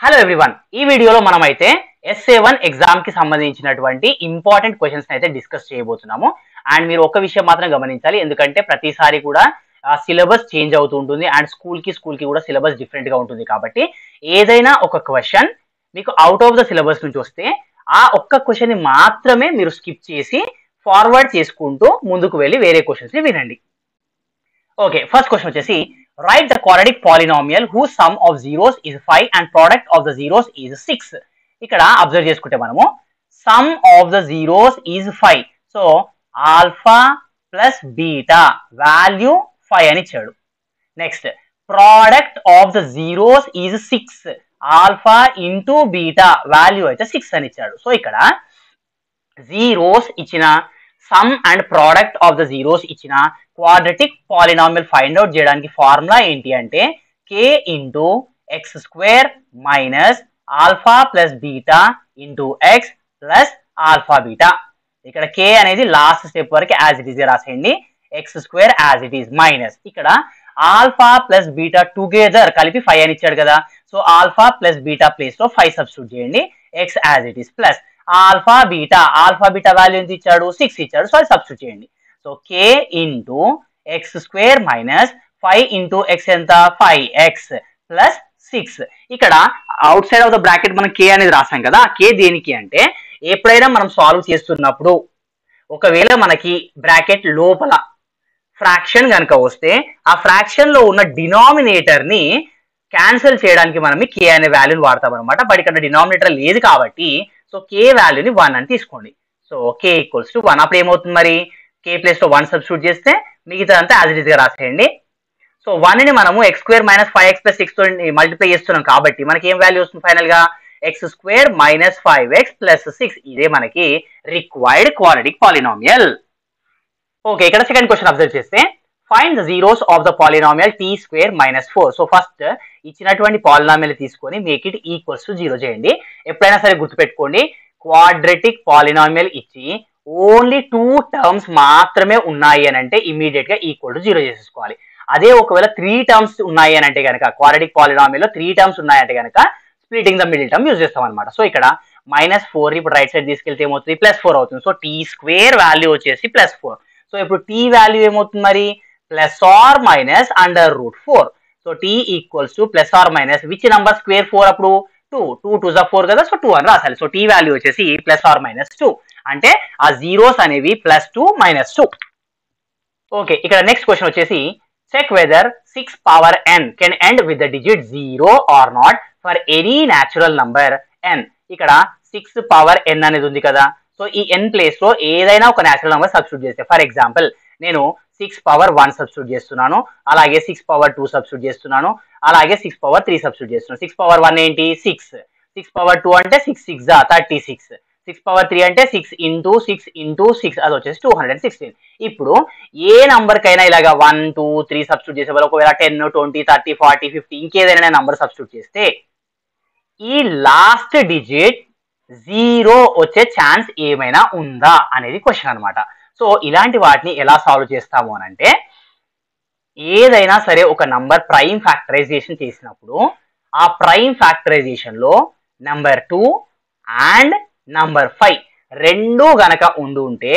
Hello everyone, ఈ వీడియోలో మనమైతే SA1 ఎగ్జామ్ కి సంబంధించినటువంటి ఇంపార్టెంట్ క్వశ్చన్స్ అయితే డిస్కస్ చేయబోతున్నాము. అండ్ మీరు ఒక విషయం మాత్రం గమనించాలి, ఎందుకంటే ప్రతిసారి కూడా సిలబస్ చేంజ్ అవుతూ ఉంటుంది అండ్ స్కూల్ కి కూడా సిలబస్ డిఫరెంట్ గా ఉంటుంది. కాబట్టి ఏదైనా ఒక క్వశ్చన్ మీకు అవుట్ ఆఫ్ ద సిలబస్ నుంచి వస్తే ఆ ఒక్క క్వశ్చన్ ని మాత్రమే మీరు స్కిప్ చేసి ఫార్వర్డ్ చేసుకుంటూ ముందుకు వెళ్ళి వేరే క్వశ్చన్స్ ని వినండి. ఓకే, ఫస్ట్ క్వశ్చన్ వచ్చేసి write the quadratic polynomial whose sum of zeros is 5 and product of the zeros is 6. ఇక్కడ అబ్జర్వ్ చేసుకుంటే మనము sum of the zeros is 5. So alpha plus beta value 5 అని ఇచ్చాడు. Next product of the zeros is 6. Alpha into beta value అయితే 6 అని ఇచ్చాడు. So ఇక్కడ zeros ఇచ్చిన some and product of the zeros ఇచ్చిన క్వాడ్రటిక్ పాలినామియల్ ఫైండ్ అవుట్ చేయడానికి formula ఏంటి అంటే k into x square minus alpha plus beta into x plus alpha beta. ఇక్కడ k అనేది లాస్ట్ స్టెప్ వరకు as it is రాసేయండి, X square as it is minus ఇక్కడ alpha plus beta together కలిపి 5 అని ఇచ్చాడు కదా. So alpha plus beta place లో 5 substitute చేయండి, X as it is plus alpha beta value ఎంత ఇచ్చాడు 6 ఇచ్చాడు. సో అది సబ్స్టిట్యూట్ చేయండి. So k into x square minus 5 into X ఎంత 5x ప్లస్ 6. ఇక్కడ out side of the bracket మనం k అనేది రాసాం కదా. k దేనికి అంటే ఎప్పుడైనా మనం సాల్వ్ చేస్తున్నప్పుడు ఒకవేళ మనకి బ్రాకెట్ లోపల ఫ్రాక్షన్ కనుక వస్తే ఆ ఫ్రాక్షన్ లో ఉన్న డినామినేటర్ ని క్యాన్సిల్ చేయడానికి మనం k అనే వాల్యూని వాడతాం అనమాట. బట్ ఇక్కడ డినామినేటర్ లేదు కాబట్టి సో k వాల్యూని 1 అని తీసుకోండి. So k equals to 1. అప్పుడు ఏమవుతుంది మరి k ప్లేస్ లో 1 సబ్స్టిట్యూట్ చేస్తే మిగతా అంతా యాజ్ ఇట్ ఈస్ గా రాసేయండి. సో 1 ని మనము X square minus 5x plus 6 తో మల్టిప్లై చేస్తున్నాం కాబట్టి మనకి ఏం వాల్యూ వస్తుంది ఫైనల్ గా X square minus 5x plus 6. ఇదే మనకి రిక్వైర్డ్ క్వాడ్రాటిక్ పాలినామియల్. ఓకే, ఇక్కడ సెకండ్ క్వశ్చన్ అబ్జర్వ్ చేస్తే find the zeros of the polynomial t square minus 4. So first ఇచ్చినటువంటి పాలినామియల్ తీసుకొని మేక్ ఇట్ ఈక్వల్స్ టు 0 చేయండి. ఎప్పుడైనా సరే గుర్తుపెట్టుకోండి, క్వాడ్రాటిక్ పాలినామియల్ ఇచ్చి ఓన్లీ 2 టర్మ్స్ మాత్రమే ఉన్నాయి అని అంటే ఇమీడియట్ గా ఈక్వల్ టు 0 చేసేసుకోవాలి. అదే ఒకవేళ 3 టర్మ్స్ ఉన్నాయి అని అంటే కనుక క్వాడ్రాటిక్ పాలినామియల్ లో 3 టర్మ్స్ ఉన్నాయంటే కనుక splitting the middle term use చేస్తాం అనమాట. సో ఇక్కడ -4 ఇప్పుడు రైట్ సైడ్ తీసుకెళ్తే ఏమవుతుంది +4 అవుతుంది. సో t స్క్వేర్ వాల్యూ వచ్చేసి +4. సో ఇప్పుడు t వాల్యూ ఏమవుతుంది మరి plus or minus √4. So t equals to plus or minus which number square 4 అప్పుడు 2 2 2 4 కదా. సో 2 అని రాసాలి. సో t వాల్యూ వచ్చేసి ప్లస్ ఆర్ మైనస్ 2 అంటే ఆ జీరోస్ అనేవి +2 -2. ఓకే, ఇక్కడ నెక్స్ట్ క్వశ్చన్ వచ్చేసి check whether 6 power n can end with the digit 0 or not for any natural number n. ఇక్కడ 6 పవర్ n అనేది ఉంది కదా. సో ఈ n ప్లేస్ లో ఏదైనా ఒక న్యాచురల్ నంబర్ సబ్స్టిట్యూట్ చేస్తే ఫర్ ఎగ్జాంపుల్ నేను 6 పవర్ 1 సబ్స్టిట్యూట్ చేస్తున్నాను, అలాగే 6 పవర్ 2 సబ్స్టిట్యూట్ చేస్తున్నాను, అలాగే 6 పవర్ 3 సబ్స్టిట్యూట్ చేస్తున్నాను. 6 పవర్ 1 ఏంటి 6, 6 పవర్ 2 అంటే 6 6 36, 6 పవర్ 3 అంటే 6 ఇంటూ 6 అది వచ్చేసి 216. ఇప్పుడు ఏ నంబర్ కైనా ఇలాగా 1 2 3 సబ్స్టిట్యూట్ చేసే వాళ్ళు ఒకవేళ 10 20 30 40 50 ఇంకేదైనా నంబర్ సబ్స్టిట్యూట్ చేస్తే ఈ లాస్ట్ డిజిట్ 0 వచ్చే ఛాన్స్ ఏమైనా ఉందా అనేది క్వశ్చన్ అనమాట. సో ఇలాంటి వాటిని ఎలా సాల్వ్ చేస్తాము అని అంటే ఏదైనా సరే ఒక నంబర్ ప్రైమ్ ఫ్యాక్టరైజేషన్ చేసినప్పుడు ఆ ప్రైమ్ ఫ్యాక్టరైజేషన్ లో నంబర్ 2 అండ్ నంబర్ 5 రెండు గనక ఉంటే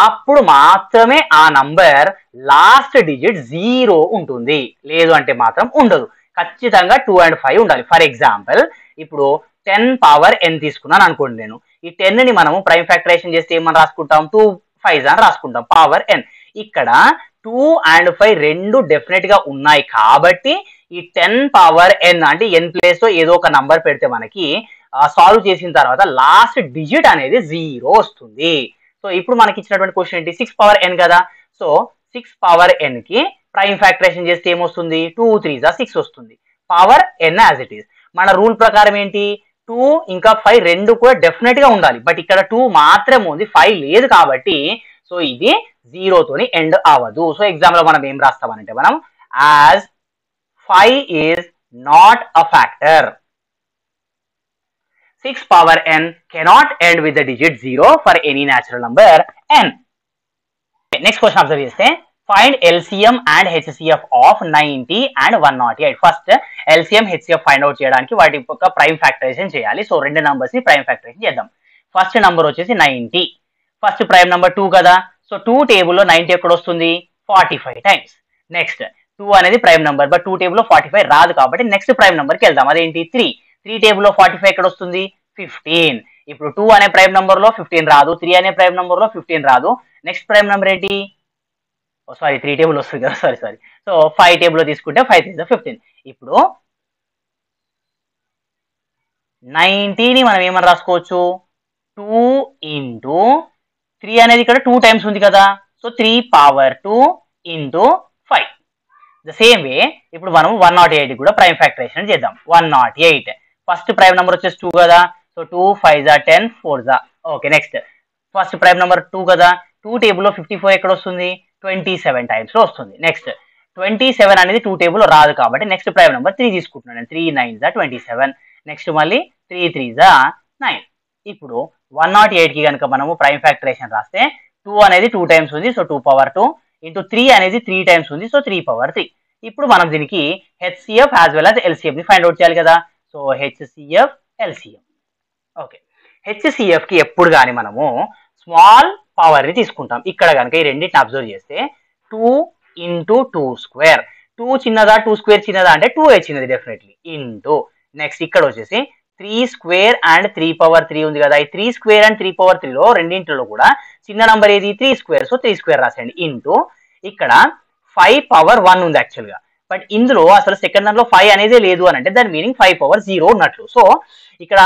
అప్పుడు మాత్రమే ఆ నంబర్ లాస్ట్ డిజిట్ 0 ఉంటుంది, లేదు అంటే మాత్రం ఉండదు. ఖచ్చితంగా 2 and 5 ఉండాలి. ఫర్ ఎగ్జాంపుల్ ఇప్పుడు 10 పవర్ n తీసుకున్నాను అనుకోండి. నేను ఈ 10 ని మనము ప్రైమ్ ఫ్యాక్టరైజేషన్ చేస్తే ఏమని రాసుకుంటాం 2 5 అని రాసుకుంటాం పవర్ n. ఇక్కడ 2 and 5 రెండు డెఫినెట్ గా ఉన్నాయి కాబట్టి ఈ 10 పవర్ n అంటే n ప్లేస్ లో ఏదో ఒక నంబర్ పెడితే మనకి సాల్వ్ చేసిన తర్వాత లాస్ట్ డిజిట్ అనేది 0 వస్తుంది. సో ఇప్పుడు మనకి ఇచ్చినటువంటి క్వశ్చన్ ఏంటి 6 పవర్ n కదా. సో 6 పవర్ n కి ప్రైమ్ ఫ్యాక్టరైజేషన్ చేస్తే ఏమొస్తుంది 2 3 6 వస్తుంది, power n as it is. మన రూల్ ప్రకారం ఏంటి 2 ఇంకా 5 రెండు కూడా డెఫినెట్ గా ఉండాలి. బట్ ఇక్కడ 2 మాత్రమే ఉంది, 5 లేదు కాబట్టి సో ఇది 0 తోని ఎండ్ అవ్వదు. సో ఎగ్జామ్ లో మనం ఏం రాస్తామనంటే మనం as 5 is not a factor, 6 power n cannot end with the digit 0 for any natural number n. Next question observe చేస్తే find LCM and HCF of 90 and 108. First LCM HCF find out చేయడానికి వాటి యొక్క prime factorisation చేయాలి. So రెండు numbers ని prime factorisation చేద్దాం. First number వచ్చేసి 90. First prime number 2 కదా. సో 2 టేబుల్లో 90 ఎక్కడ వస్తుంది? 45 టైమ్స్. నెక్స్ట్ 2 అనేది ప్రైమ్ నంబర్, బట్ 2 టేబుల్లో 45 రాదు కాబట్టి నెక్స్ట్ ప్రైమ్ నంబర్కి వెళ్దాం. అదేంటి? 3 టేబుల్లో 45 ఎక్కడ వస్తుంది? 15. ఇప్పుడు 2 అనే ప్రైమ్ నంబర్ లో 15 రాదు, 3 అనే ప్రైమ్ నంబర్ లో 15 రాదు. నెక్స్ట్ ప్రైమ్ నంబర్ ఏంటి? సారీ 3 టేబుల్ వస్తుంది కదా, సారీ. సో 5 టేబుల్ తీసుకుంటే 5 3 15. ఇప్పుడు 90 ని మనం ఏమని రాసుకోవచ్చు? 2 ఇంటూ 3 అనేది ఇక్కడ 2 టైమ్స్ ఉంది కదా, so 3 power 2 into 5. The same way ఇప్పుడు మనం 108 కూడా ప్రైమ్ ఫ్యాక్టరైజేషన్ చేద్దాం. 108 ఫస్ట్ ప్రైమ్ నెంబర్ వచ్చేసి 2 కదా, so 2 5 10 4 okay. Next first prime number 2 కదా, 2 టేబుల్లో 54 ఎక్కడ వస్తుంది? 27 టైమ్స్ లో వస్తుంది. నెక్స్ట్ 27 అనేది 2 టేబుల్ రాదు కాబట్టి నెక్స్ట్ ప్రైమ్ నెంబర్ 3 తీసుకుంటున్నాను. 3 9 27. నెక్స్ట్ మళ్ళీ 3 3 9. ఇప్పుడు 108 కి కనుక మనము ప్రైమ్ ఫ్యాక్టరైజేషన్ రాస్తే 2 అనేది 2 టైమ్స్ ఉంది, సో 2 పవర్ 2 ఇంటూ 3 అనేది 3 టైమ్స్ ఉంది, సో 3 పవర్ 3. ఇప్పుడు మనం దీనికి HCF as well as LCF ని ఫైండ్ అవుట్ చేయాలి కదా. So HCF LCM. Okay, HCF కి ఎప్పుడు కానీ మనము స్మాల్ పవర్ ని తీసుకుంటాం. ఇక్కడ కనుక ఈ రెండింటిని అబ్జర్వ్ చేస్తే 2 ఇంటూ 2 స్క్వేర్. 2 చిన్నదా 2 స్క్వేర్ చిన్నదా అంటే 2 చిన్నది డెఫినెట్లీ. ఇంటూ నెక్స్ట్ ఇక్కడ వచ్చేసి 3 స్క్వేర్ అండ్ 3 పవర్ 3 ఉంది కదా. ఈ 3 స్క్వేర్ అండ్ 3 పవర్ 3 లో రెండింటిలో కూడా చిన్న నంబర్ ఏది? 3 స్క్వేర్. సో 3 స్క్వేర్ రాసేయండి. ఇంటూ ఇక్కడ 5 పవర్ 1 ఉంది యాక్చువల్ గా, బట్ ఇందులో అసలు సెకండ్ దాంట్లో 5 అనేది లేదు అని అంటే దాని మీనింగ్ 5 పవర్ 0 ఉన్నట్లు. సో ఇక్కడ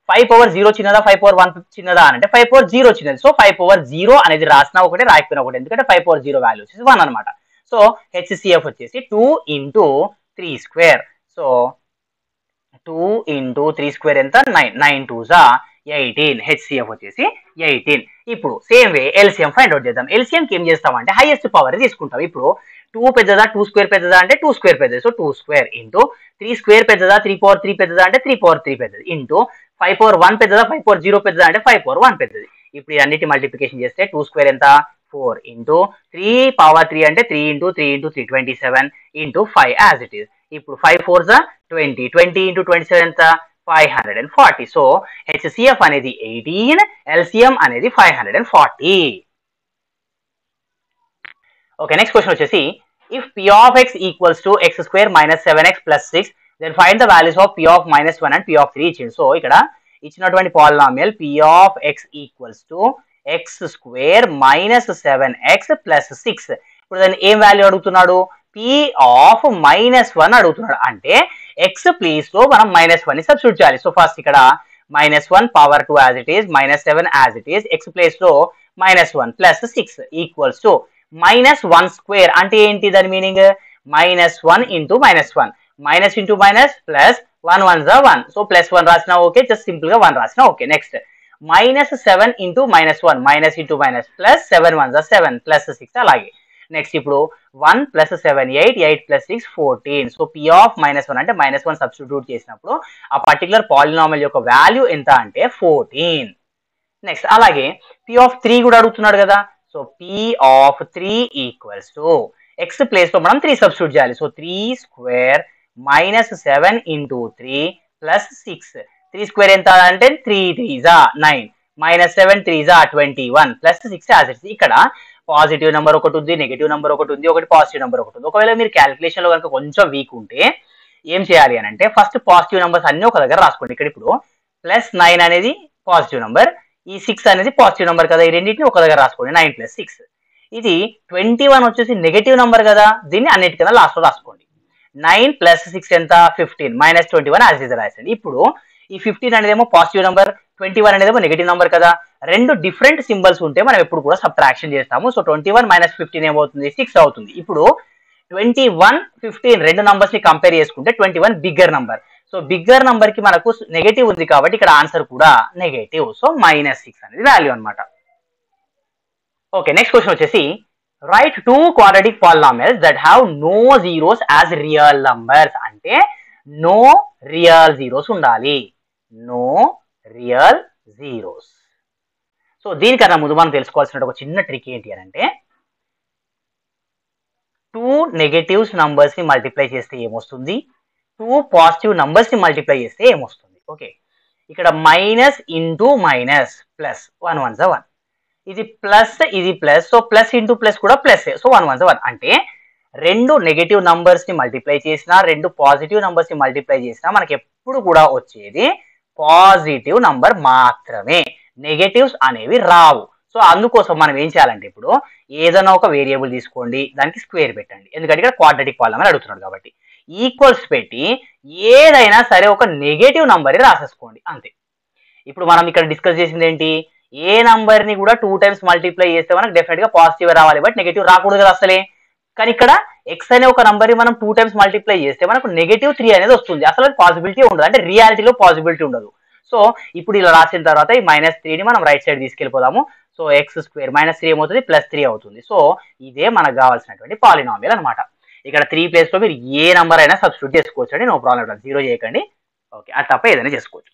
5 పవర్ 0 చిన్నదా 5 పవర్ 1 చిన్నదా అని అంటే 5 పవర్ 0 చిన్నది. సో 5 పవర్ 0 అనేది రాసినా ఒకటే రాయకపోయినా ఒకటి, ఎందుకంటే 5 పవర్ 0 వాల్యూ వచ్చేసి 1 అనమాట. సో హెచ్సిఎఫ్ వచ్చేసి 2 into 3 square. So 2 into 3 square ఎంత? 9. 9 2 18. హెచ్సిఎఫ్ వచ్చేసి 18. ఇప్పుడు same way LCM find out చేద్దాం. ఎల్సిఎంకి ఏం చేస్తామంటే హైయెస్ట్ పవర్ తీసుకుంటాం. ఇప్పుడు 2 పెద్దదా 2 స్క్వేర్ పెద్దదా అంటే 2 స్క్వేర్ పెద్దది, సో 2 స్క్వేర్. ఇంటూ 3 స్క్వేర్ పెద్దదా 3 పవర్ 3 పెద్దదా అంటే 3 పవర్ 3 పెద్దది. ఇంటూ 5 పవర్ 1 పెద్దదా 5 పవర్ 0 పెద్దదా అంటే 5 పవర్ 1 పెద్దది. ఇప్పుడు ఈ అన్నిటి మల్టిప్లికేషన్ చేస్తే 2 స్క్వేర్ ఎంత? 4. ఇంటూ 3 పవర్ 3 అంటే 3 into 3 into 3 27 into 5 as it is. ఇప్పుడు 5 4 20. 20 ఇంటూ 27 ఎంత? 540. సో హెచ్సిఎఫ్ అనేది 18, ఎల్సిఎం అనేది 540. ఓకే, నెక్స్ట్ క్వశ్చన్ వచ్చేసి if p of x equals to x square minus 7x plus 6, then find the values of p of minus 1 and p of 3 ఇచ్చింది. So ఇక్కడ ఇచ్చినటువంటి polynomial p of x equals to x square minus 7x plus 6. ఇప్పుడు దాన్ని ఏం value అడుగుతున్నాడు? p of minus 1 అడుగుతున్నాడు. అంటే x place లో మనం -1 ని సబ్స్టిట్యూట్ చేయాలి. సో ఫస్ట్ ఇక్కడ -1 power 2 as it is, -7 as it is, x place లో -1 ప్లస్ 6 ఈక్వల్స్ టు -1 స్క్వేర్ అంటే ఏంటి? దాని meaning -1 into -1, minus into minus plus 1 1 1. So +1 రాసినా ఓకే, జస్ట్ సింపుల్ గా 1 రాసినా okay. Next -7 into -1, minus into minus plus 7 1 7 plus 6 అలాగే. Next ఇప్పుడు 1 plus 7 8, 8 plus 6 14. So p of -1 అంటే -1 సబ్స్టిట్యూట్ చేసినప్పుడు ఆ పర్టికులర్ పాలినామియల్ యొక్క వాల్యూ ఎంత అంటే 14. నెక్స్ట్ అలాగే p ఆఫ్ 3 కూడా అడుగుతున్నాడు కదా. So p of 3 equals to x place లో మనం 3 సబ్స్టిట్యూట్ చేయాలి. So 3 square -7 into 3 plus 6. 3 square ఎంత అంటే 3 3 9, -7 3 21 ప్లస్ 6 యాజ్ ఇట్ ఈస్. ఇక్కడ పాజిటివ్ నెంబర్ ఒకటి ఉంది, నెగిటివ్ నెంబర్ ఒకటి ఉంది, ఒకటి పాజిటివ్ నెంబర్ ఒకటి ఉంది. ఒకవేళ మీరు క్యాలిక్యులేషన్ లో కనుక కొంచెం వీక్ ఉంటే ఏం చేయాలి అని అంటే ఫస్ట్ పాజిటివ్ నెంబర్స్ అన్ని ఒక దగ్గర రాసుకోండి. ఇక్కడ ఇప్పుడు +9 అనేది పాజిటివ్ నెంబర్, ఈ 6 అనేది పాజిటివ్ నెంబర్ కదా, ఈ రెండింటిని ఒక దగ్గర రాసుకోండి. 9 + 6. ఇది 21 వచ్చేసి నెగటివ్ నెంబర్ కదా, దీన్ని అన్నిటికన్నా లాస్ట్ లో రాసుకోండి. 9 + 6 ఎంత? 15, -21 యాజ్ ఇట్ ఈస్ రాయండి. ఇప్పుడు ఈ 15 అనేది ఏమో పాజిటివ్ నెంబర్, 21 అనేది ఏమో నెగటివ్ నెంబర్ కదా, రెండు డిఫరెంట్ సింబల్స్ ఉంటే మనం ఎప్పుడు కూడా సబ్ట్రాక్షన్ చేస్తాము. సో 21 - 15 ఏమవుతుంది? 6 అవుతుంది. ఇప్పుడు 21 15 రెండు నంబర్స్ ని కంపేర్ చేసుకుంటే 21 bigger number. So bigger number కి మనకు నెగటివ్ ఉంది కాబట్టి ఇక్కడ ఆన్సర్ కూడా నెగటివ్. సో -6 అనేది వాల్యూ అనమాట. ఓకే, నెక్స్ట్ క్వశ్చన్ వచ్చేసి write 2 quadratic polynomials that have no zeros as real numbers. అంటే నో రియల్ జీరోస్ ఉండాలి, నో రియల్ జీరోస్. సో దీనికన్నా ముందు మనం తెలుసుకోవాల్సిన ఒక చిన్న ట్రిక్ ఏంటి అని అంటే 2 నెగటివ్స్ నంబర్స్ ని మల్టిప్లై చేస్తే ఏమొస్తుంది, 2 పాజిటివ్ నంబర్స్ ని మల్టిప్లై చేస్తే ఏమొస్తుంది. ఓకే, ఇక్కడ మైనస్ ఇంటూ మైనస్ ప్లస్ 1 1 1, ఇది ప్లస్ ఇది plus, so plus into plus కూడా ప్లస్, సో 1 1 1 అంటే రెండు నెగటివ్ నంబర్స్ ని మల్టిప్లై చేసినా రెండు పాజిటివ్ నంబర్స్ ని మల్టిప్లై చేసినా మనకి ఎప్పుడు కూడా వచ్చేది పాజిటివ్ నంబర్ మాత్రమే, నెగటివ్స్ అనేవి రావు. సో అందుకోసం మనం ఏం చేయాలంటే ఇప్పుడు ఏదైనా ఒక వేరియబుల్ తీసుకోండి, దానికి స్క్వేర్ పెట్టండి, ఎందుకంటే ఇక్కడ క్వాడ్రాటిక్ పాలినామిల్ అడుగుతున్నాడు కాబట్టి. ఈక్వల్స్ పెట్టి ఏదైనా సరే ఒక నెగటివ్ నంబర్ రాసేసుకోండి అంతే. ఇప్పుడు మనం ఇక్కడ డిస్కస్ చేసింది ఏంటి, ఏ నంబర్ ని కూడా 2 టైమ్స్ మల్టిప్లై చేస్తే మనకు డెఫినెట్ గా పాజిటివ్ రావాలి, బట్ నెగటివ్ రాకూడదు కదా అసలే. కానీ ఇక్కడ ఎక్స్ అనే ఒక నంబర్ ని మనం 2 టైమ్స్ మల్టిప్లై చేస్తే మనకు -3 అనేది వస్తుంది, అసలు పాసిబిలిటీ ఉండదు, అంటే రియాలిటీలో పాసిబిలిటీ ఉండదు. సో ఇప్పుడు ఇలా రాసిన తర్వాత ఈ -3ని మనం రైట్ సైడ్ తీసుకెళ్ళిపోదాము. సో ఎక్స్ స్క్వేర్ -3 ఏమవుతుంది, +3 అవుతుంది. సో ఇదే మనకు కావాల్సినటువంటి పాలినామియల్ అనమాట. ఇక్కడ 3 ప్లేస్ లో మీరు ఏ నంబర్ అయినా సబ్స్టిట్యూట్ చేసుకోవచ్చు అండి, నో ప్రాబ్లం, 0 చేయకండి. ఓకే, అది తప్ప ఏదైనా చేసుకోవచ్చు.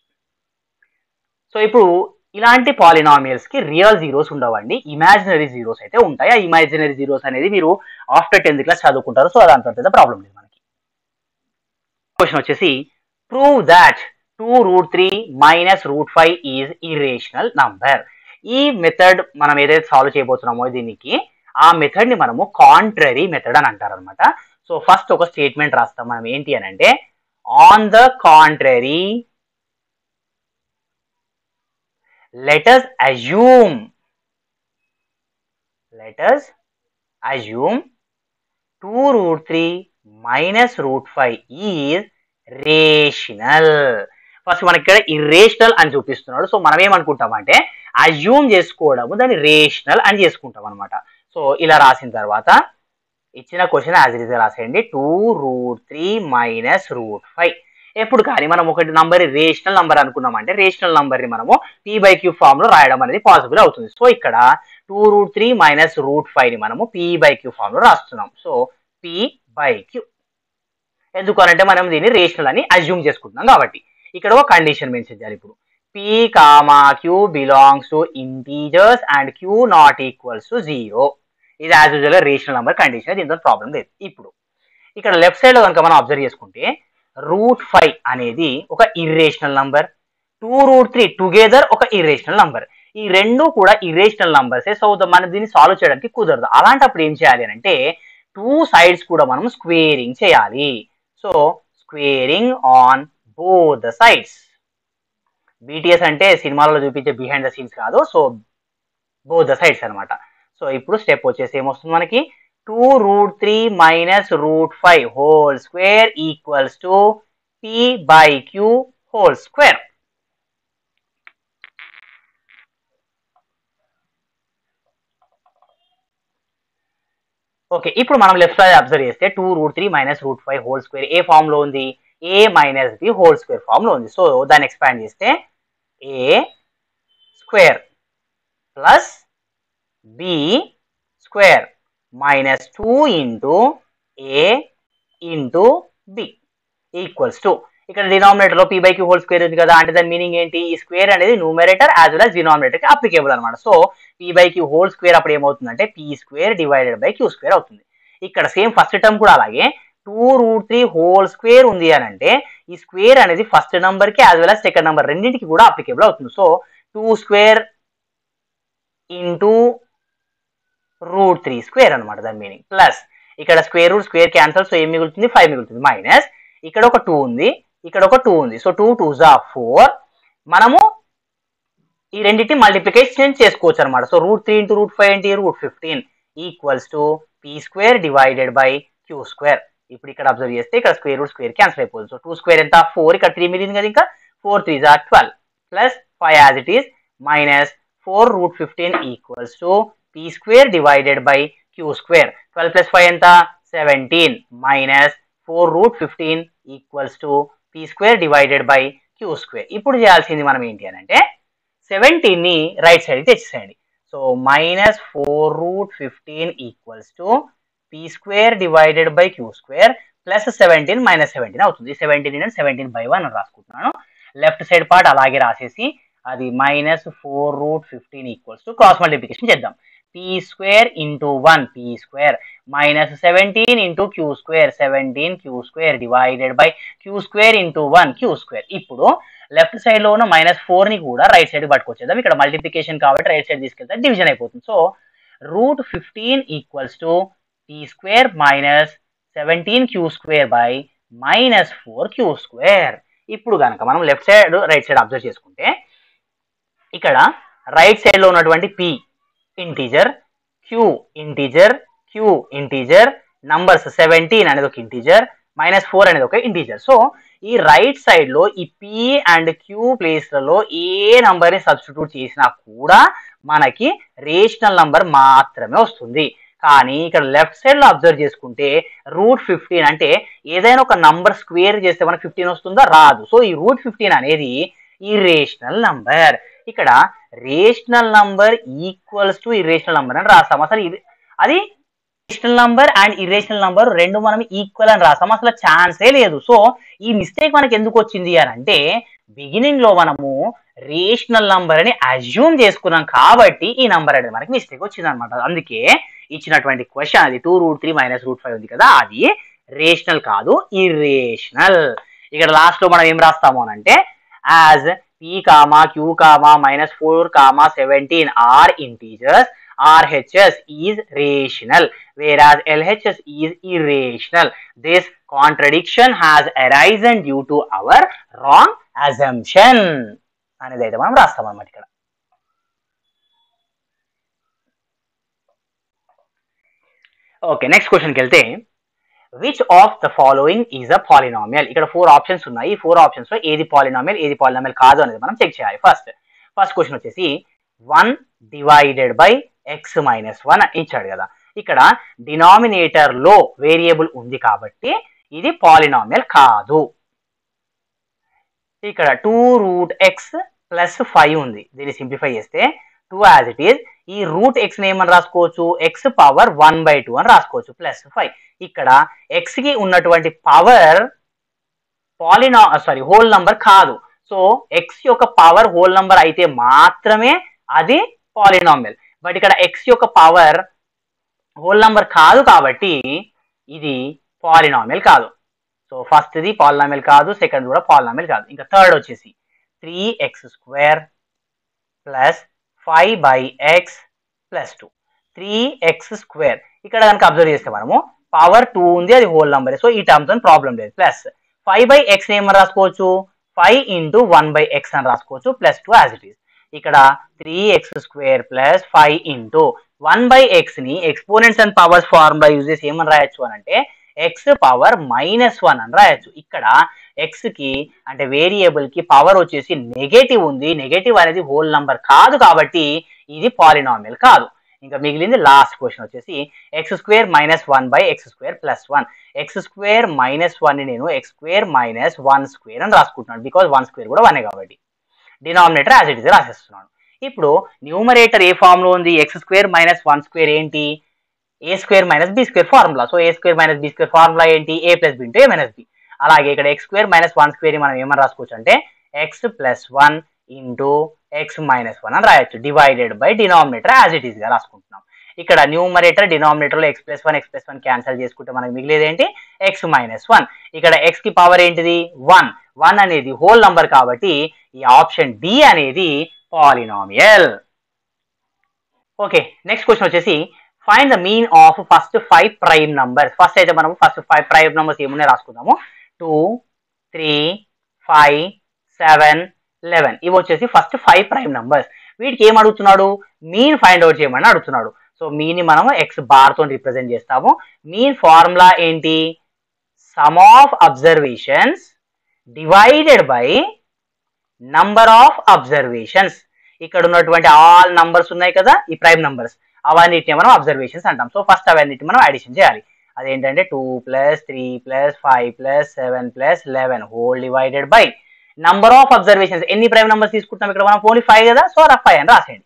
సో ఇప్పుడు ఇలాంటి పాలినామియల్స్ కి రియల్ జీరోస్ ఉండవండి, ఇమాజినరీ జీరోస్ అయితే ఉంటాయి. ఆ ఇమాజినరీ జీరోస్ అనేది మీరు ఆఫ్టర్ 10th క్లాస్ చదువుకుంటారు, సో అదంత పెద్ద ప్రాబ్లం లేదు మనకి. క్వశ్చన్ వచ్చేసి prove that 2√3 - √5 is irrational number. ఈ మెథడ్ మనం ఏదైతే సాల్వ్ చేయబోతున్నామో దీనికి, ఆ మెథడ్ ని మనము కాంట్రరీ మెథడ్ అని అంటారు అనమాట. సో ఫస్ట్ ఒక స్టేట్మెంట్ రాస్తాం మనం, ఏంటి అని అంటే on the contrary let us assume 2√3 - √5 is rational. First మనకి ఇక్కడ ఇర్రేషనల్ అని చూపిస్తున్నాడు. సో మనం ఏమనుకుంటామంటే అజ్యూమ్ చేసుకోవడము దాన్ని రేషనల్ అని చేసుకుంటాం అనమాట. సో ఇలా రాసిన తర్వాత ఇచ్చిన క్వశ్చన్ యాజ్ ఇట్ ఈజ్ రాసేయండి, 2√3 - √5. ఎప్పుడు కానీ మనం ఒకటి నంబర్ రేషనల్ నంబర్ అనుకున్నామంటే రేషనల్ నంబర్ ని మనము p/q ఫామ్ లో రాయడం అనేది పాసిబుల్ అవుతుంది. సో ఇక్కడ 2√3 - √5 ని మనము p/q ఫామ్ లో రాస్తున్నాం. సో p/q ఎందుకనంటే మనం దీన్ని రేషనల్ అని అజ్యూమ్ చేసుకుంటున్నాం కాబట్టి. ఇక్కడ ఒక కండిషన్ మెన్షన్ చేయాలి. ఇప్పుడు p, q belongs to integers and q not equals to 0. ఇది యాజ్ యూజువల్ గా రేషనల్ నంబర్ కండిషన్, దీంతో ప్రాబ్లం లేదు. ఇప్పుడు ఇక్కడ లెఫ్ట్ సైడ్ లో కనుక మనం అబ్జర్వ్ చేసుకుంటే √5 అనేది ఒక ఇర్రేషనల్ నంబర్, 2√3 టుగెదర్ ఒక ఇర్రేషనల్ నంబర్. ఈ రెండు కూడా ఇర్రేషనల్ నంబర్సే. సో మనం దీన్ని సాల్వ్ చేయడానికి కుదరదు. అలాంటప్పుడు ఏం చేయాలి అని అంటే 2 సైడ్స్ కూడా మనం స్క్వేరింగ్ చేయాలి. So squaring on both the sides. BTS అంటే సినిమాలలో చూపించే బిహైండ్ ద సీన్స్ కాదు, సో బోత్ ద సైడ్స్ అనమాట. సో ఇప్పుడు స్టెప్ వచ్చేసి ఏమొస్తుంది మనకి, 2√3 - √5 whole square equals to p/q whole square. Okay, ఇప్పుడు మనం లెఫ్ట్ సైడ్ అబ్జర్వ్ చేస్తే 2√3 - √5 హోల్ స్క్వేర్ ఏ ఫామ్ లో ఉంది, a - b whole square form లో ఉంది. సో దాన్ని ఎక్స్పాండ్ చేస్తే a square plus b square -2 into a into b equals to, ఇక్కడ డినామినేటర్ లో p/q హోల్ స్క్వేర్ ఉంది కదా, అంటే దాని మీనింగ్ ఏంటి, ఈ స్క్వేర్ అనేది numerator as well as denominator కి అప్లికేబుల్ అనమాట. సో p/q హోల్ స్క్వేర్ అప్పుడు ఏమవుతుందంటే p² డివైడెడ్ బై q² అవుతుంది. ఇక్కడ సేమ్ ఫస్ట్ టర్మ్ కూడా అలాగే 2√3 హోల్ స్క్వేర్ ఉంది అని అంటే ఈ స్క్వేర్ అనేది ఫస్ట్ నంబర్ కి as well as second number రెండింటికి కూడా అప్లికేబుల్ అవుతుంది. సో 2² ఇంటూ √3² అనమాట దాని మీనింగ్. ప్లస్ ఇక్కడ square root square cancel, so ఏం మిగులుతుంది, 5 మిగులుతుంది. మైనస్ ఇక్కడ ఒక 2 ఉంది, ఇక్కడ ఒక 2 ఉంది. So 2 2s are 4. మనము ఈ రెండింటిని మల్టిప్లికేషన్ చేసుకోవచ్చు అనమాట. సో √3 ఇంటూ √5 ఏంటి, √15 equals to p² divided by q². ఇప్పుడు ఇక్కడ అబ్జర్వ్ చేస్తే ఇక్కడ స్క్వేర్ రూట్ స్క్వేర్ క్యాన్సల్ అయిపోతుంది. సో 2² ఎంత, 4, ఇక్కడ 3 మిగిలింది కదా, ఇంకా 4 3s are 12 plus 5 as it is minus 4√15 equals to p² divided by q². 12 plus 5 ఎంత, 17 minus 4√15 equals to p² divided by q². ఇప్పుడు చేయాల్సింది మనం ఏంటి అని అంటే 17 ని రైట్ సైడ్ తెచ్చేసేయండి. So minus 4√15 equals to p² divided by q² plus 17 minus 17 అవుతుంది. 17 17/1 రాసుకుంటున్నాను. లెఫ్ట్ సైడ్ పార్ట్ అలాగే రాసేసి అది -4√15 ఈక్వల్స్ టు క్రాస్ మల్టిప్లికేషన్ చేద్దాం. p square into 1 p square minus 17 into q square 17 q square divided by q square into 1 q square. ఇప్పుడు left side లో ఉన్న -4 ని కూడా రైట్ సైడ్ పట్టుకొచ్చేద్దాం. ఇక్కడ మల్టిప్లికేషన్ కాబట్టి రైట్ సైడ్ తీసుకెళ్తే డివిజన్ అయిపోతుంది. So √15 equals to p square minus 17 q square by -4 q square. ఇప్పుడు కనుక మనం left side right side observe చేసుకుంటే ఇక్కడ రైట్ సైడ్ లో ఉన్నటువంటి p integer, q integer, q integer, numbers 17 అనేది ఒక ఇంటీజర్, -4 అనేది ఒక ఇంటీజర్. సో ఈ రైట్ సైడ్ లో ఈ p అండ్ q ప్లేస్లలో ఏ నంబర్ ని సబ్స్టిట్యూట్ చేసినా కూడా మనకి రేషనల్ నంబర్ మాత్రమే వస్తుంది. కానీ ఇక్కడ లెఫ్ట్ సైడ్ లో అబ్జర్వ్ చేసుకుంటే √15 అంటే ఏదైనా ఒక నంబర్ స్క్వేర్ చేస్తే మనకి 15 వస్తుందా? రాదు. సో ఈ √15 అనేది ఇర్రేషనల్ నంబర్. ఇక్కడ rational number equals to irrational number అని రాస్తాం. అసలు అది rational number and irrational number రెండు మనం ఈక్వల్ అని రాస్తాం. అసలు ఛాన్సే లేదు. సో ఈ మిస్టేక్ మనకి ఎందుకు వచ్చింది అని అంటే బిగినింగ్ లో మనము రేషనల్ నంబర్ అని అజ్యూమ్ చేసుకున్నాం కాబట్టి ఈ నంబర్ అనేది మనకి మిస్టేక్ వచ్చింది అనమాట. అందుకే ఇచ్చినటువంటి క్వశ్చన్ అది 2√3 - √5 ఉంది కదా, అది రేషనల్ కాదు, ఇర్రేషనల్. ఇక్కడ లాస్ట్ లో మనం ఏం రాస్తాము అని అంటే as p, q, -4, 17 are integers, RHS is rational whereas LHS is irrational. This contradiction has arisen due to our wrong assumption అనేది అయితే మనం రాస్తాం అన్నమాట. ఇక్కడ ఓకే, నెక్స్ట్ క్వశ్చన్కి వెళ్తే which of the following is a polynomial. ఇక్కడ 4 ఆప్షన్స్ ఉన్నాయి. ఈ 4 ఆప్షన్స్ లో ఏది పాలినామియల్ ఏది పాలినామియల్ కాదు అనేది మనం చెక్ చేయాలి. ఫస్ట్ క్వశ్చన్ వచ్చేసి 1 డివైడెడ్ బై x - 1 ఇచ్చాడు కదా. ఇక్కడ డినామినేటర్ లో వేరియబుల్ ఉంది కాబట్టి ఇది పాలినామియల్ కాదు. ఇక్కడ 2√x + 5 ఉంది. దీన్ని సింప్లిఫై చేస్తే 2 యాజ్ ఇట్ ఈజ్. ఈ √x ని ఏమని రాసుకోవచ్చు? x పవర్ 1/2 అని రాసుకోవచ్చు +5. ఇక్కడ x కి ఉన్నటువంటి పవర్ హోల్ నంబర్ కాదు. సో x యొక్క పవర్ హోల్ నంబర్ అయితే మాత్రమే అది పాలినామియల్. బట్ ఇక్కడ x యొక్క పవర్ హోల్ నంబర్ కాదు కాబట్టి ఇది పాలినామియల్ కాదు. సో ఫస్ట్ ఇది పాలినామియల్ కాదు, సెకండ్ కూడా పాలినామియల్ కాదు. ఇంకా థర్డ్ వచ్చేసి 3x² + 5/x + 2 3x². ఇక్కడ కనుక అబ్జర్వ్ చేస్తే మనము పవర్ 2 ఉంది, అది హోల్ నంబర్. సో ఈ టర్మ్స్ అని ప్రాబ్లం లేదు. ప్లస్ 5/x ఏమని రాసుకోవచ్చు? 5 × 1/x అని రాసుకోవచ్చు +2 యాజ్ ఇట్ ఈస్. ఇక్కడ 3x² + 5 × 1/x ని exponents and powers formula use చేసి ఏమని రాయొచ్చు అని అంటే x పవర్ -1 అని రాయొచ్చు. ఇక్కడ x కి అంటే వేరియబుల్ కి పవర్ వచ్చేసి నెగటివ్ ఉంది. నెగటివ్ అనేది హోల్ నంబర్ కాదు కాబట్టి ఇది పాలినామియల్ కాదు. ఇంకా మిగిలింది లాస్ట్ క్వశ్చన్ వచ్చేసి x² - 1/x² + 1. x² - 1 ని నేను x² - 1² అని రాసుకుంటున్నాను. బికాజ్ 1² కూడా 1 కాబట్టి డినామినేటర్ యాజ్ ఇట్ ఇస్ రాసేస్తున్నాను. ఇప్పుడు న్యూమరేటర్ ఏ ఫామ్ లో ఉంది? x² - 1² ఏంటి? a² - b² formula. So a² - b² formula ఏంటి? a + b × a - b. అలాగే ఇక్కడ x² - 1² మనం ఏమని రాసుకోవచ్చు అంటే x + 1 × x - 1 అని రాయొచ్చు. Divided by denominator as it is గా రాసుకుంటున్నాం. ఇక్కడ న్యూమరేటర్ డినామినేటర్ లో x + 1 క్యాన్సిల్ చేసుకుంటే మనకి మిగిలేది ఏంటి? x - 1. ఇక్కడ x కి పవర్ ఏంటిది? 1 అనేది హోల్ నంబర్ కాబట్టి ఈ ఆప్షన్ డి అనేది పాలినామియల్. ఓకే, నెక్స్ట్ క్వశ్చన్ వచ్చేసి find the mean of first 5 prime numbers. First అయితే మనం ఫస్ట్ 5 ప్రైమ్ నంబర్స్ ఏమున్నాయి రాసుకుందాము. 2, 3, 5, 7, 11 ఇవి వచ్చేసి ఫస్ట్ 5 ప్రైమ్ నంబర్స్. వీటికి ఏం అడుగుతున్నాడు? మీన్ ఫైండ్ అవుట్ చేయమని అడుగుతున్నాడు. సో మీన్ ని మనం x బార్ తో రిప్రజెంట్ చేస్తాము. మీన్ ఫార్ములా ఏంటి? Some of observations divided by number of observations. ఇక్కడ ఉన్నటువంటి ఆల్ నంబర్స్ ఉన్నాయి కదా, ఈ ప్రైమ్ నంబర్స్, అవన్నిటిని మనం అబ్జర్వేషన్స్ అంటాం. సో ఫస్ట్ అవన్నిటిని మనం అడిషన్ చేయాలి. అదేంటంటే 2 + 3 + 5 + 7 + 11 whole divided by number of observations. ఎన్ని ప్రైమ్ నంబర్స్ తీసుకుంటాం? ఇక్కడ మనం ఓన్లీ 5 కదా, సో 5 అని రాసేయండి.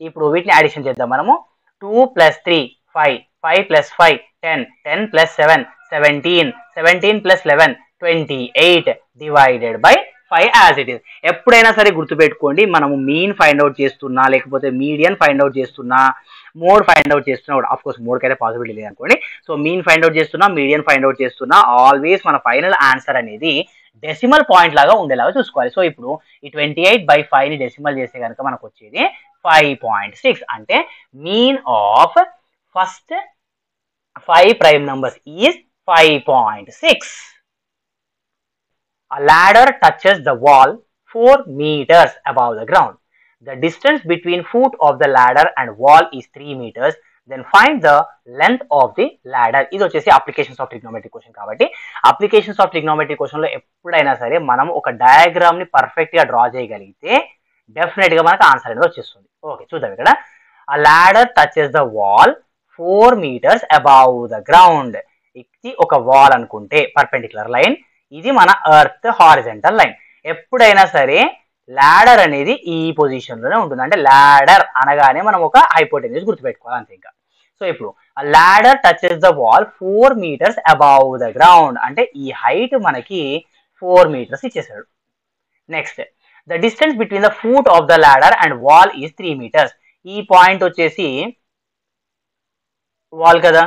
ఇప్పుడు వీటిని అడిషన్ చేద్దాం మనము. 2 + 3 5, 5 + 5 10, 10 + 7 17, 17 + 11 28 divided by 5 as it is. ఎప్పుడైనా సరే గుర్తుపెట్టుకోండి, మనము మీన్ ఫైండ్ అవుట్ చేస్తున్నా లేకపోతే మీడియన్ ఫైండ్ అవుట్ చేస్తున్నా మోడ్ ఫైండ్ అవుట్ చేస్తున్నా కూడా, ఆఫ్ కోర్స్ మోడ్కి అయితే పాసిబిలిటీ లేదు అనుకోండి. సో మీన్ ఫైండ్ అవుట్ చేస్తున్నా, మీడియన్ ఫైండ్ అవుట్ చేస్తున్నా, ఆల్వేస్ మన ఫైనల్ ఆన్సర్ అనేది డెసిమల్ పాయింట్ లాగా ఉండేలాగా చూసుకోవాలి. సో ఇప్పుడు ఈ 28/5 ని డెసిమల్ చేస్తే కనుక మనకు వచ్చేది 5.6. అంటే mean of first 5 prime numbers is 5.6. A ladder touches the wall 4 meters above the ground. The distance between foot of the ladder and wall is 3 meters. Then find the length of the ladder. ఇది వచ్చేసి applications of trigonometry question కాబట్టి applications of trigonometry question లో ఎప్పుడైనా సరే మనం ఒక diagram ని perfect గా డ్రా చేయగలిగితే డెఫినెట్ గా మనకు ఆన్సర్ అనేది వచ్చేస్తుంది. ఓకే, చూద్దాం ఇక్కడ. A ladder touches the wall 4 meters above the ground. ఇది ఒక వాల్ అనుకుంటే పర్పెండిక్యులర్ లైన్, ఇది మన ఎర్త్ హారిజంటల్ లైన్. ఎప్పుడైనా సరే లాడర్ అనేది ఈ పొజిషన్ లోనే ఉంటుంది. అంటే లాడర్ అనగానే మనం ఒక హైపోటెన్యూస్ గుర్తుపెట్టుకోవాలి అంతే ఇంకా. సో ఇప్పుడు ladder touches the wall 4 meters above the ground అంటే ఈ హైట్ మనకి 4 meters ఇచ్చేసాడు. Next, the distance between the foot of the ladder and wall is 3 meters. ఈ పాయింట్ వచ్చేసి వాల్ కదా,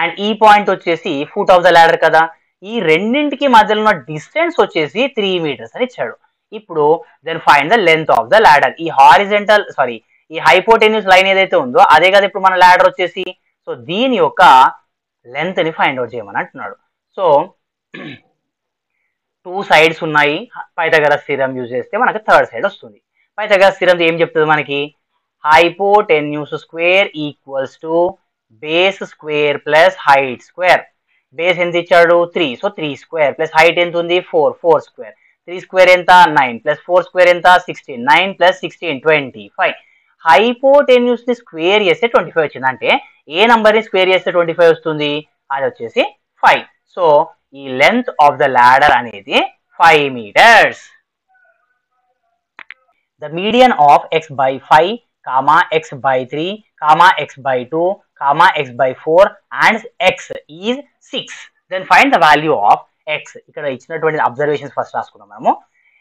అండ్ ఈ పాయింట్ వచ్చేసి ఫుట్ ఆఫ్ ద లాడర్ కదా. ఈ రెండింటికి మధ్యలో ఉన్న డిస్టెన్స్ వచ్చేసి 3 meters అని ఇచ్చాడు. ఇప్పుడు then find the length of the ladder. ఈ హారిజెంటల్ ఈ హైపోటెన్యూస్ లైన్ ఏదైతే ఉందో అదే కదా ఇప్పుడు మన లాడర్ వచ్చేసి. సో దీని యొక్క లెంత్ ని ఫైండ్ అవుట్ చేయమని అంటున్నాడు. సో 2 sides ఉన్నాయి, పైథాగరస్ థీరం యూజ్ చేస్తే మనకి థర్డ్ సైడ్ వస్తుంది. పైథాగరస్ థీరం ఏం చెప్తుంది మనకి? Hypotenuse square equals to base square plus height square. Base ఎంత ఇచ్చాడు? 3. సో 3 స్క్వేర్ ప్లస్ హైట్ ఎంత ఉంది? 4 స్క్వేర్. 3 స్క్వేర్ ఎంత? 9 ప్లస్ 4 స్క్వేర్ ఎంత? 16. 9 ప్లస్ 16 25. హైపోటెన్యూస్ ని స్క్వేర్ చేస్తే 25 వచ్చింది. అంటే ఏ నంబర్ ని స్క్వేర్ చేస్తే 25 వస్తుంది? అది వచ్చేసి 5. సో ఈ లెంత్ ఆఫ్ ద లాడర్ అనేది 5 meters. The median of x/5, x/3, x/2, x/4 and x is 6. Then find the value of x. ఇక్కడ ఇచ్చినటువంటి అబ్జర్వేషన్స్ ఫస్ట్ రాసుకున్నాం మనము.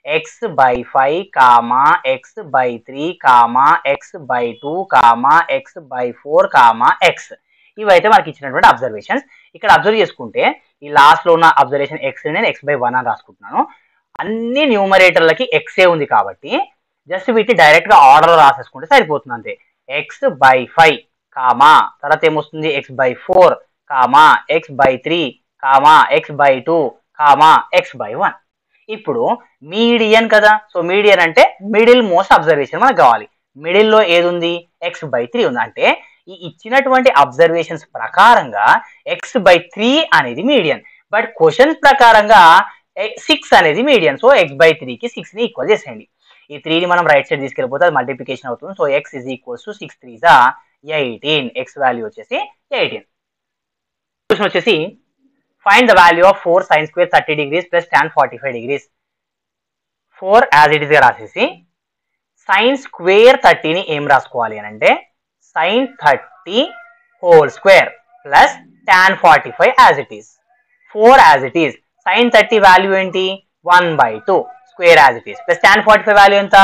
x/5, x/3, x/2, x/4, x. ఇవైతే మనకి ఇచ్చినటువంటి అబ్జర్వేషన్స్. ఇక్కడ అబ్జర్వ్ చేసుకుంటే ఈ లాస్ట్ లో ఉన్న అబ్జర్వేషన్ x ని నేను x/1 అని రాసుకుంటున్నాను. అన్ని న్యూమరేటర్లకి x ఉంది కాబట్టి జస్ట్ వీటిని డైరెక్ట్ గా ఆర్డర్ లో రాసేసుకుంటే సరిపోతుంది అంతే. x/5 తర్వాత ఏమొస్తుంది? x/4, x/3, x/2, x/1. ఇప్పుడు మీడియన్ కదా. సో మీడియన్ అంటే మిడిల్ మోస్ట్ అబ్జర్వేషన్ మనకు కావాలి. మిడిల్ లో ఏది ఉంది? x/3 ఉంది. అంటే ఈ ఇచ్చినటువంటి అబ్జర్వేషన్స్ ప్రకారంగా x/3 అనేది మీడియన్. బట్ క్వశ్చన్స్ ప్రకారంగా 6 అనేది మీడియన్. సో x/3 కి 6 ని ఈక్వల్ చేసేయండి. ఈ 3 ని మనం రైట్ సైడ్ తీసుకెళ్ళిపోతే అది మల్టిప్లికేషన్ అవుతుంది. So x is equals to 6 3s 18. x value వచ్చేసి 18. క్వశ్చన్ వచ్చేసి find the value of 4 sin square 30 degrees plus tan 45 degrees. 4 as it is గా రాసేసి sin square 30 ని ఏం రాసుకోవాలి అని అంటే sin 30 whole square plus tan 45 as it is. 4 as it is. sin 30 value ఏంటి? 1/2 square as it is plus tan 45 value ఎంత?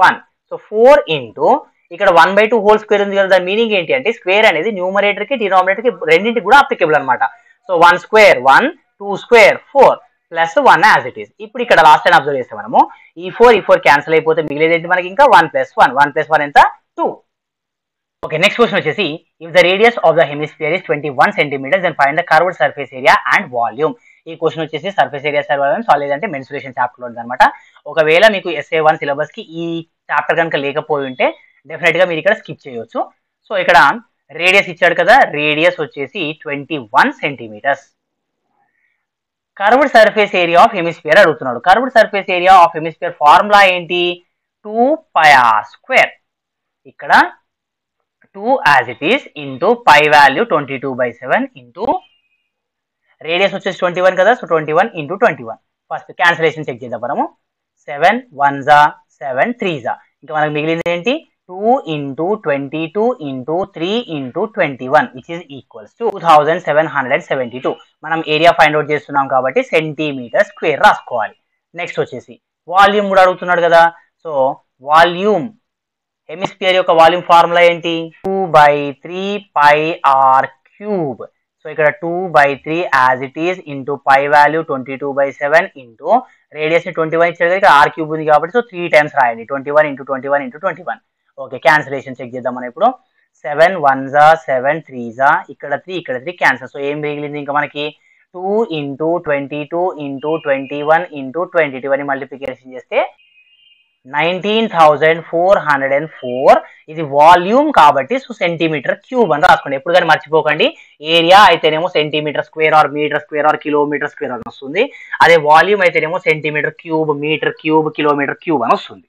1. So 4 into ఇక్కడ 1/2 హోల్ స్క్వేర్ ఉంది కదా. దాని మీనింగ్ ఏంటి అంటే స్క్వేర్ అనేది న్యూమరేటర్ కి డినామినేటర్ కి రెండింటికి కూడా అప్లికేబుల్ అనమాట. So 1 square 1, 2 square 4 plus 1 as it is. ఇప్పుడు ఇక్కడ లాస్ట్ టైం అబ్జర్వ్ చేస్తే మనము ఈ 4 క్యాన్సిల్ అయిపోతే మిగిలేది ఏంటి మనకి? ఇంకా 1 + 1. 1 + 1 ఎంత? 2. ఓకే, నెక్స్ట్ క్వశ్చన్ వచ్చేసి if the radius of the hemisphere is 21 centimeters then find the curved surface area and volume. ఈ క్వశ్చన్ వచ్చేసి సర్ఫేస్ ఏరియా వాల్యూమ్ సాల్వ్ లేదంటే మెన్సురేషన్ చాప్టర్ లో ఉందన్నమాట. ఒకవేళ మీకు SA1 సిలబస్ కి ఈ చాప్టర్ కనుక లేకపోయి ఉంటే డెఫినెట్ గా మీరు ఇక్కడ స్కిప్ చేయొచ్చు. సో ఇక్కడ రేడియస్ ఇచ్చాడు కదా. రేడియస్ వచ్చేసి 21 centimeters. Curved surface area of hemisphere అడుగుతున్నాడు. Curved surface area of hemisphere formula ఏంటి? 2πr². ఇక్కడ 2 as it is into pi value 22/7 into radius వచ్చేసి 21 కదా. So 21 into 21. First cancellation check చేద్దాం మనము. 7 1s 7 3s. ఇంకా మనకు మిగిలింది ఏంటి? 2 into 22 into 3 into 21 which is equals to 2772. మనం ఏరియా ఫైండ్ అవుట్ చేస్తున్నాం కాబట్టి సెంటీమీటర్ స్క్వేర్ రాసుకోవాలి. నెక్స్ట్ వచ్చేసి వాల్యూమ్ కూడా అడుగుతున్నాడు కదా. సో వాల్యూమ్ హెమిస్పియర్ యొక్క వాల్యూమ్ ఫార్ములా ఏంటి 2/3πr³ సో ఇక్కడ 2/3 as it is into pi value 22/7 into radius ని 21 ఇచ్చారు కదా ఇక్కడ r³ ఉంది కాబట్టి సో 3 టైమ్స్ రాయండి 21 into 21 into 21 okay cancellation check చేద్దాం మనం ఇప్పుడు 7 1 జా 7 3 జా ఇక్కడ 3 క్యాన్సిల్ సో ఏం మిగిలింది ఇంకా మనకి 2 ఇంటూ 22 ఇంటూ 21 ఇంటూ 22 అని మల్టిప్లికేషన్ చేస్తే 19,404 ఇది వాల్యూమ్ కాబట్టి సో సెంటీమీటర్ క్యూబ్ అని రాసుకోండి ఎప్పుడు కానీ మర్చిపోకండి ఏరియా అయితేనేమో centimetre square or metre square or kilometre square అని వస్తుంది అదే వాల్యూమ్ అయితేనేమో centimetre cube metre cube kilometre cube అని వస్తుంది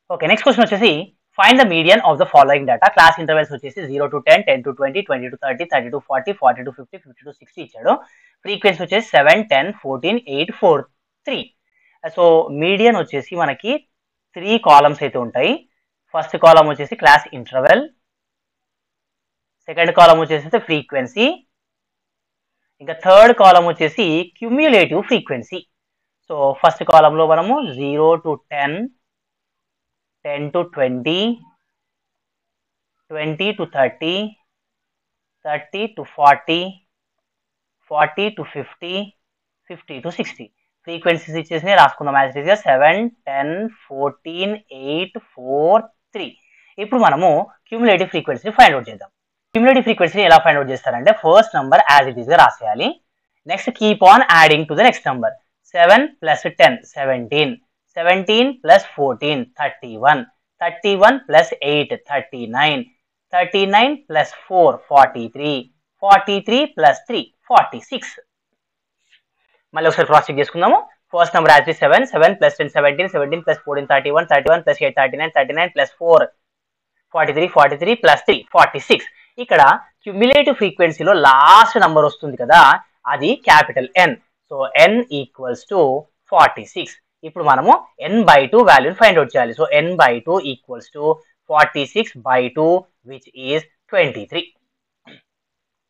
ఓకే నెక్స్ట్ క్వశ్చన్ వచ్చేసి find the median of the following data class intervals వచ్చేసి 0 to 10 10 to 20 20 to 30 30 to 40 40 to 50 50 to 60 ఇచ్చాడు frequency వచ్చేసి 7 10 14 8 4 3 సో మీడియన్ వచ్చేసి మనకి 3 కాలమ్స్ అయితే ఉంటాయి ఫస్ట్ కాలమ్ వచ్చేసి క్లాస్ ఇంటర్వెల్ సెకండ్ కాలమ్ వచ్చేసి ఫ్రీక్వెన్సీ ఇంకా థర్డ్ కాలమ్ వచ్చేసి క్యుమ్యులేటివ్ ఫ్రీక్వెన్సీ సో ఫస్ట్ కాలంలో మనము 0 to 10 10 to 20 20 to 30 30 to 40 40 to 50 50 to 60 frequencies ఇచ్చేసి రాసుకుందాం యాజ్ ఇట్ ఈస్ 7 10 14 8 4 3 ఇప్పుడు మనము క్యూములేటివ్ ఫ్రీక్వెన్సీని ఫైండ్ అవుట్ చేద్దాం క్యూములేటివ్ ఫ్రీక్వెన్సీని ఎలా ఫైండ్ అవుట్ చేస్తారంటే first number as it is గా రాసేయాలి next keep on adding to the next number 7 plus 10 17 17 plus 14 31 31 plus 8 39 39 plus 4 43 43 plus 3 46 మళ్ళీ ఒకసారి క్రాస్ చెక్ చేసుకుందాము first number as 7 7 plus 10 17 17 plus 14 31 31 plus 8 39 39 plus 4 43 43 plus 3 46 ఇక్కడ cumulative ఫ్రీక్వెన్సీలో last number వస్తుంది కదా అది capital N so N equals to 46 ఇప్పుడు మనము n/2 వాల్యూని ఫైండ్ అవుట్ చేయాలి so n/2 equals to 46/2 which is 23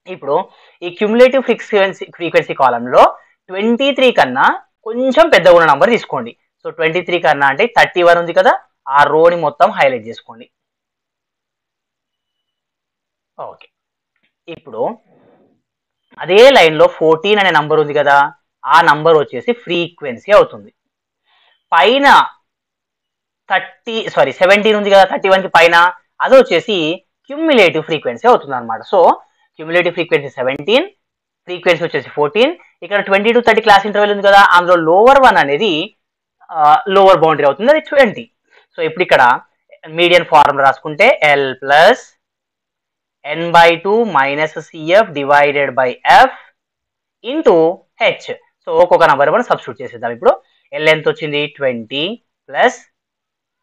ఇప్పుడు ఈ క్యుములేటివ్ ఫ్రీక్వెన్సీ కాలంలో 23 కన్నా కొంచెం పెద్దగా ఉన్న నంబర్ తీసుకోండి సో 23 కన్నా అంటే 31 ఉంది కదా ఆ రోని మొత్తం హైలైట్ చేసుకోండి ఓకే ఇప్పుడు అదే లైన్లో 14 అనే నంబర్ ఉంది కదా ఆ నంబర్ వచ్చేసి ఫ్రీక్వెన్సీ అవుతుంది పైన 17 ఉంది కదా 31 కి పైన అది వచ్చేసి క్యుములేటివ్ ఫ్రీక్వెన్సీ అవుతుంది అనమాట సో క్యుములేటివ్ ఫ్రీక్వెన్సీ 17 ఫ్రీక్వెన్సీ వచ్చేసి 14 ఇక్కడ 20 to 30 క్లాస్ ఇంటర్వెల్ ఉంది కదా అందులో లోవర్ వన్ అనేది లోవర్ బౌండరీ అవుతుంది అది 20 సో ఇప్పుడు ఇక్కడ మీడియన్ ఫార్ములా రాసుకుంటే L plus n/2 minus CF divided by F into H so ఒక్కొక్క నెంబర్ మనం సబ్స్టిట్యూట్ చేసేద్దాం ఇప్పుడు L ఎంత వచ్చింది 20 ప్లస్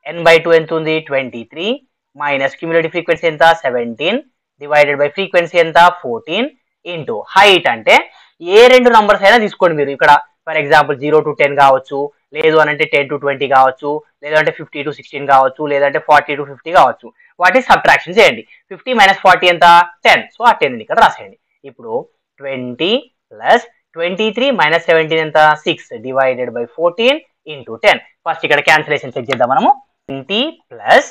n/2 ఎంత ఉంది 23 మైనస్ క్యుములేటివ్ ఫ్రీక్వెన్సీ ఎంత 17 డివైడెడ్ బై ఫ్రీక్వెన్సీ ఎంత 14 ఇంటూ హైట్ అంటే ఏ రెండు నంబర్స్ అయినా తీసుకోండి మీరు ఇక్కడ ఫర్ ఎగ్జాంపుల్ 0 to 10 కావచ్చు లేదు అని అంటే 10 to 20 కావచ్చు లేదంటే 50 to 16 కావచ్చు లేదంటే 40 to 50 కావచ్చు వాటి సబ్ట్రాక్షన్ చేయండి 50 మైనస్ 40 ఎంత 10 సో ఆ 10 ఇక్కడ రాసేయండి ఇప్పుడు 20 ప్లస్ 23 మైనస్ 17 ఎంత 6 డివైడెడ్ బై 14 ఇంటూ 10 ఫస్ట్ ఇక్కడ క్యాన్సిలేషన్ చెక్ చేద్దాం మనము 20 ప్లస్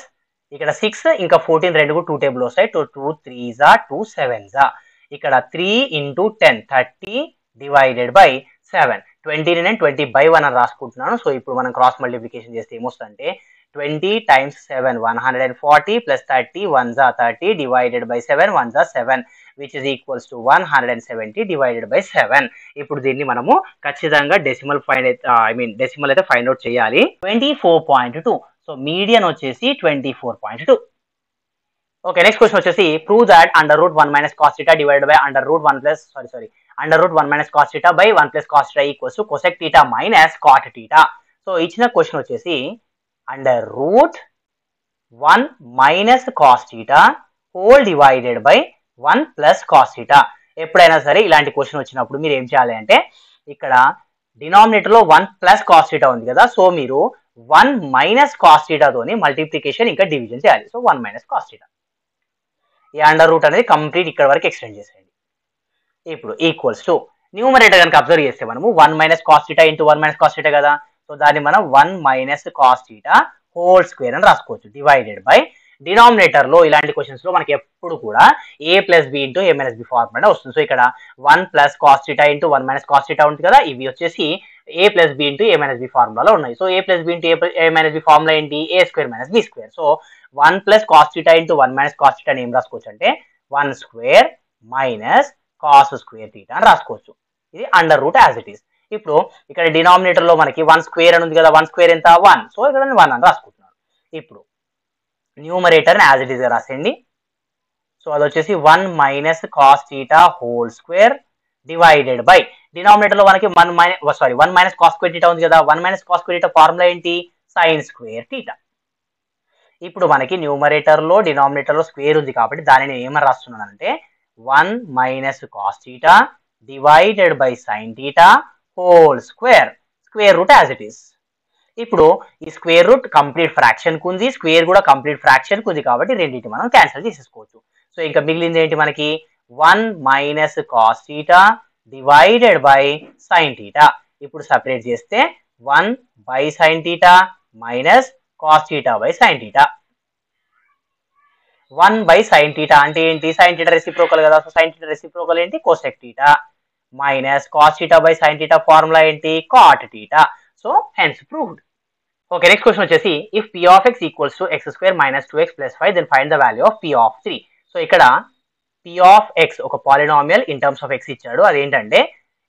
ఇక్కడ 6 ఇంకా 14 రెండు 2 టేబుల్ వస్తాయి 2 3 జా 2 7 జా ఇక్కడ 3 ఇంటూ 10 30 డివైడెడ్ బై 7 20 నేను 20/1 అని రాసుకుంటున్నాను సో ఇప్పుడు మనం క్రాస్ మల్టిప్లికేషన్ చేస్తే ఏమొస్తుందంటే 20 times 7 140 plus 30 1 జా 30 డివైడెడ్ బై 7 1 జా 7 which is equals to 170 divided by 7 ఇప్పుడు దీన్ని మనము ఖచ్చితంగా డెసిమల్ డెసిమల్ అయితే ఫైండ్ అవుట్ చేయాలి 24.2 సో మీడియన్ వచ్చేసి 24.2 ఓకే నెక్స్ట్ క్వశ్చన్ వచ్చేసి prove that √1 minus cos theta divided by √1 plus √1 minus cos theta by 1 plus cos theta equals to cosec theta minus cot theta so ఇచ్చిన question వచ్చేసి √1 minus cos theta whole divided by 1 plus cos theta ఎప్పుడైనా సరే ఇలాంటి question వచ్చినప్పుడు మీరు ఏం చేయాలి అంటే ఇక్కడ డినామినేటర్ లో 1 plus cos theta ఉంది కదా సో మీరు 1 minus cos theta తోని మల్టిప్లికేషన్ ఇంకా డివిజన్ చేయాలి సో 1 minus cos theta ఈ అండర్ రూట్ అనేది కంప్లీట్ ఇక్కడ వరకు ఎక్స్టెండ్ చేసేయండి ఇప్పుడు ఈక్వల్స్ టు న్యూమరేటర్ కనుక అబ్జర్వ్ చేస్తే మనము 1 minus cos theta into 1 minus cos theta కదా సో దాన్ని మనం 1 minus cos theta whole square అని రాసుకోవచ్చు డివైడెడ్ బై డినామినేటర్ లో ఇలాంటి క్వశ్చన్స్ లో మనకి ఎప్పుడు కూడా a plus B into A minus B formula వస్తుంది. సో ఇక్కడ 1 plus cos theta into 1 minus cos theta ఉంటుంది కదా, ఇవి వచ్చేసి a plus B into A minus B ఫార్ములాలో ఉన్నాయి. So a plus B into A minus B formula ఏంటి, ఏ square minus B square. So 1 plus cos theta into 1 minus cos theta ఏం రాసుకోవచ్చు అంటే 1 square minus cos square theta అని రాసుకోవచ్చు. ఇది under root as it is. ఇప్పుడు ఇక్కడ denominator లో మనకి 1 స్క్వేర్ అని ఉంది కదా, 1 స్క్వేర్ ఎంత 1, సో ఇక్కడ 1 అని రాసుకుంటున్నాను. ఇప్పుడు న్యూమరేటర్ యాజ్ ఇట్ ఈస్ గా రాసేయండి. సో అది వచ్చేసి 1 minus cos theta whole square divided by denominator లో మనకి 1 మైనస్ కాస్ స్క్వేర్ థీటా ఉంది కదా, 1 minus cos square theta formula ఏంటి, సైన్ స్క్వేర్ థీటా. ఇప్పుడు మనకి న్యూమరేటర్ లో డినామినేటర్ లో స్క్వేర్ ఉంది కాబట్టి దానిని ఏమని రాస్తున్నాను అంటే 1 minus cos theta divided by sine theta whole square, square root as it is. ఇప్పుడు ఈ స్క్వేర్ రూట్ కంప్లీట్ ఫ్రాక్షన్ కు ఉంది, స్క్వేర్ కూడా కంప్లీట్ ఫ్రాక్షన్ కు ఉంది కాబట్టి రెండింటి మనం క్యాన్సిల్ చేసేసుకోవచ్చు. సో ఇంకా మిగిలింది ఏంటి మనకి 1 minus cos theta divided by sine theta. ఇప్పుడు సపరేట్ చేస్తే 1 by sine theta minus cos theta by sine theta. 1 by sine theta అంటే ఏంటి, సైన్ థీటా రెసిప్రోకల్ కదా, సో సైన్ థీటా రెసిప్రోకల్ ఏంటి cosec theta minus cos theta by sine theta formula ఏంటి cot theta. So hence proved. Okay, next question వచ్చేసి if p of x equals to x square minus 2x plus 5 then find the value of p of 3. So ఇక్కడ p of x ఒక polynomial in terms of x ఇచ్చాడు, అదేంటంటే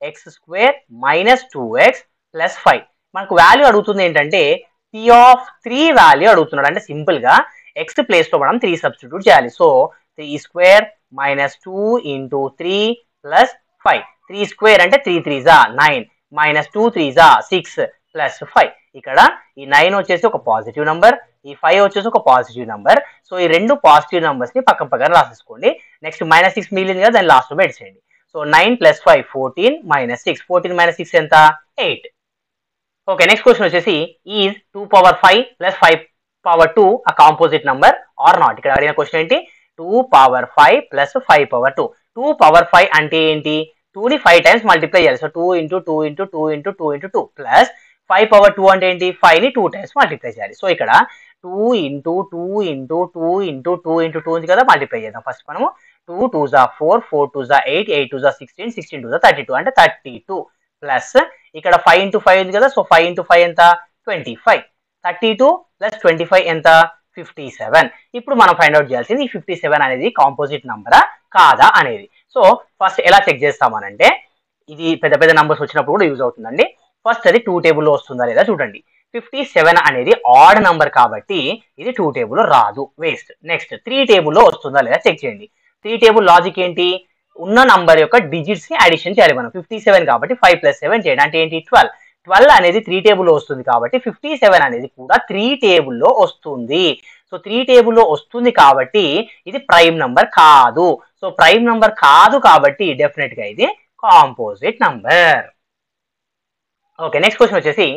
x square minus 2x plus 5. మనకు value అడుగుతుంది ఏంటంటే p of 3 value అడుగుతున్నాడు. అంటే simple గా x ప్లేస్ లో మనం 3 సబ్స్టిట్యూట్ చేయాలి. So 3 square minus 2 into 3 plus 5. 3 square అంటే 3 3 9 మైనస్ 2 3 6 ప్లస్ 5. ఇక్కడ ఈ 9 వచ్చేసి ఒక పాజిటివ్ నంబర్, ఈ 5 వచ్చేసి ఒక పాజిటివ్ నంబర్. సో ఈ రెండు పాజిటివ్ నంబర్స్ ని పక్క పక్కన రాసేసుకోండి. నెక్స్ట్ మైనస్ 6 మిగిలింది కదా, దాన్ని లాస్ట్ లో పెట్టేయండి. సో 9 ప్లస్ 5 14 మైనస్ 6, 14 మైనస్ 6 ఎంత 8. ఓకే, నెక్స్ట్ క్వశ్చన్ వచ్చేసి is 2 power 5 plus 5 power 2 a composite number or not. ఇక్కడ అడిగిన క్వశ్చన్ ఏంటి 2 పవర్ 5 ప్లస్ 5 పవర్ 2. 2 పవర్ 5 అంటే ఏంటి, 2 ని 5 టైమ్స్ మల్టిప్లై చేయాలి. So 2 into 2 into 2 into 2 into 2 plus 5 power 2 అంటే ఏంటి, 5 ని 2 టైమ్స్ మల్టిప్లై చేయాలి. సో ఇక్కడ 2 ఇంటూ 2 ఇంటూ 2 ఇంటూ 2 ఇంటూ 2 ఉంది కదా, మల్టిప్లై చేద్దాం. ఫస్ట్ మనము 2 2 4 4 2 8 8 2 16 16 2 32 అంటే 32 ప్లస్ ఇక్కడ 5 ఇంటూ 5 ఉంది కదా, సో 5 ఇంటూ 5 ఎంత 25. 32 ప్లస్ 25 ఎంత 57. ఇప్పుడు మనం ఫైండ్ అవుట్ చేయాల్సింది ఈ 57 అనేది కాంపోజిట్ నంబరా కాదా అనేది. సో ఫస్ట్ ఎలా చెక్ చేస్తామనంటే ఇది పెద్ద పెద్ద నంబర్స్ వచ్చినప్పుడు కూడా యూజ్ అవుతుందండి. ఫస్ట్ అది 2 టేబుల్లో వస్తుందా లేదా చూడండి. 57 అనేది ఆడ్ నంబర్ కాబట్టి ఇది 2 టేబుల్లో రాదు, వేస్ట్. నెక్స్ట్ 3 టేబుల్లో వస్తుందా లేదా చెక్ చేయండి. 3 టేబుల్ లాజిక్ ఏంటి, ఉన్న నంబర్ యొక్క డిజిట్స్ ని అడిషన్ చేయాలి మనం. 57 కాబట్టి 5 ప్లస్ 7 చేయండి అంటే ఏంటి 12. 12 అనేది 3 టేబుల్లో వస్తుంది కాబట్టి 57 అనేది కూడా 3 టేబుల్లో వస్తుంది. సో 3 టేబుల్లో వస్తుంది కాబట్టి ఇది ప్రైమ్ నంబర్ కాదు. సో ప్రైమ్ నంబర్ కాదు కాబట్టి డెఫినెట్ గా ఇది composite number. Okay, next question వచ్చేసి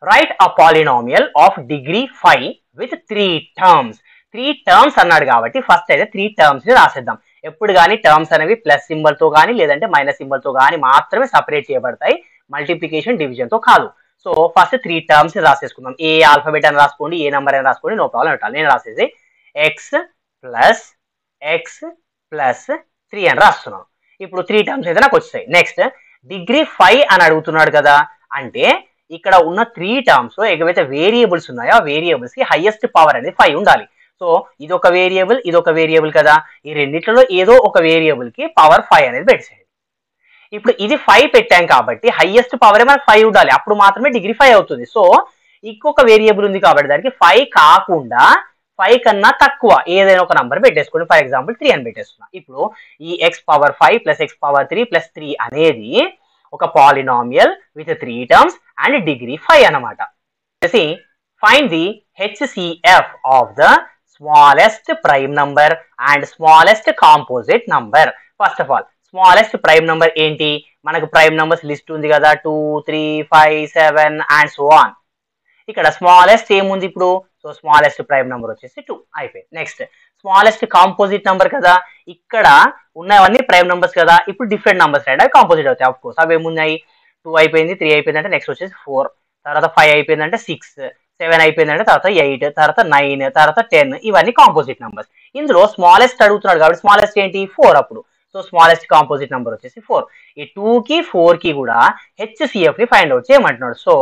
write a polynomial of degree 5 with 3 terms. 3 terms అన్నాడు కాబట్టి ఫస్ట్ అయితే 3 టర్మ్స్ ని రాసేద్దాం. ఎప్పుడు కానీ టర్మ్స్ అనేవి ప్లస్ సింబల్ తో కానీ లేదంటే మైనస్ సింబల్ తో కానీ మాత్రమే సపరేట్ చేయబడతాయి, మల్టిప్లికేషన్ డివిజన్ తో కాదు. సో ఫస్ట్ 3 టర్మ్స్ ని రాసేసుకుందాం. ఏ ఆల్ఫాబెట్ అని రాసుకోండి, ఏ నెంబర్ అని రాసుకోండి, నో ప్రాబ్లం పెట్టాలి. నేను రాసేసి ఎక్స్ ప్లస్ 3 అని రాస్తున్నాను. ఇప్పుడు 3 టర్మ్స్ అయితే నాకు వచ్చాయి. నెక్స్ట్ డిగ్రీ 5 అని అడుగుతున్నాడు కదా, అంటే ఇక్కడ ఉన్న 3 టర్మ్స్ లో ఏవైతే వేరియబుల్స్ ఉన్నాయో ఆ వేరియబుల్స్ కి హైయెస్ట్ పవర్ అనేది 5 ఉండాలి. సో ఇదొక వేరియబుల్, ఇదొక వేరియబుల్ కదా, ఈ రెండిట్లలో ఏదో ఒక వేరియబుల్ కి పవర్ 5 అనేది పెట్టేసేయండి. ఇప్పుడు ఇది 5 పెట్టాం కాబట్టి హైయెస్ట్ పవర్ మనకు 5 ఉండాలి, అప్పుడు మాత్రమే డిగ్రీ 5 అవుతుంది. సో ఇంకొక వేరియబుల్ ఉంది కాబట్టి దానికి 5 కాకుండా 5 కన్నా తక్కువ ఏదైనా ఒక నంబర్ పెట్టేసుకోండి. ఫర్ ఎగ్జాంపుల్ 3 అని పెట్టేస్తున్నా. ఇప్పుడు ఈ x power 5 plus x power 3 plus 3 అనేది ఒక polynomial with 3 terms and degree 5 అన్నమాట. Find the HCF of the smallest prime number and smallest composite number. First of all smallest prime number ఏంటి, మనకు prime numbers list ఉంది కదా 2 3 5 7 and so on. ఇక్కడ smallest ఏముంది ఇప్పుడు, సో స్మాలెస్ట్ ప్రైమ్ నంబర్ వచ్చేసి 2 అయిపోయింది. నెక్స్ట్ స్మాలెస్ట్ కాంపోజిట్ నంబర్ కదా, ఇక్కడ ఉన్నవన్నీ ప్రైమ్ నంబర్స్ కదా, ఇప్పుడు డిఫరెంట్ నంబర్స్ రాయండి, అవి కాంపోజిట్ అవుతాయి. ఆఫ్ కోర్స్ అవి ఏమున్నాయి 2 అయిపోయింది, 3 అయిపోయింది అంటే నెక్స్ట్ వచ్చేసి 4, తర్వాత 5 అయిపోయిందంటే 6, 7 అయిపోయిందంటే తర్వాత 8, తర్వాత 9, తర్వాత 10 ఇవన్నీ కాంపోజిట్ నంబర్స్. ఇందులో స్మాలెస్ట్ అడుగుతున్నాడు కాబట్టి స్మాలెస్ట్ ఏంటి 4 అప్పుడు. సో స్మాలెస్ట్ కాంపోజిట్ నంబర్ వచ్చేసి 4. ఈ 2కి 4కి కూడా హెచ్సిఎఫ్ ని ఫైండ్ అవుట్ చేయమంటున్నాడు. So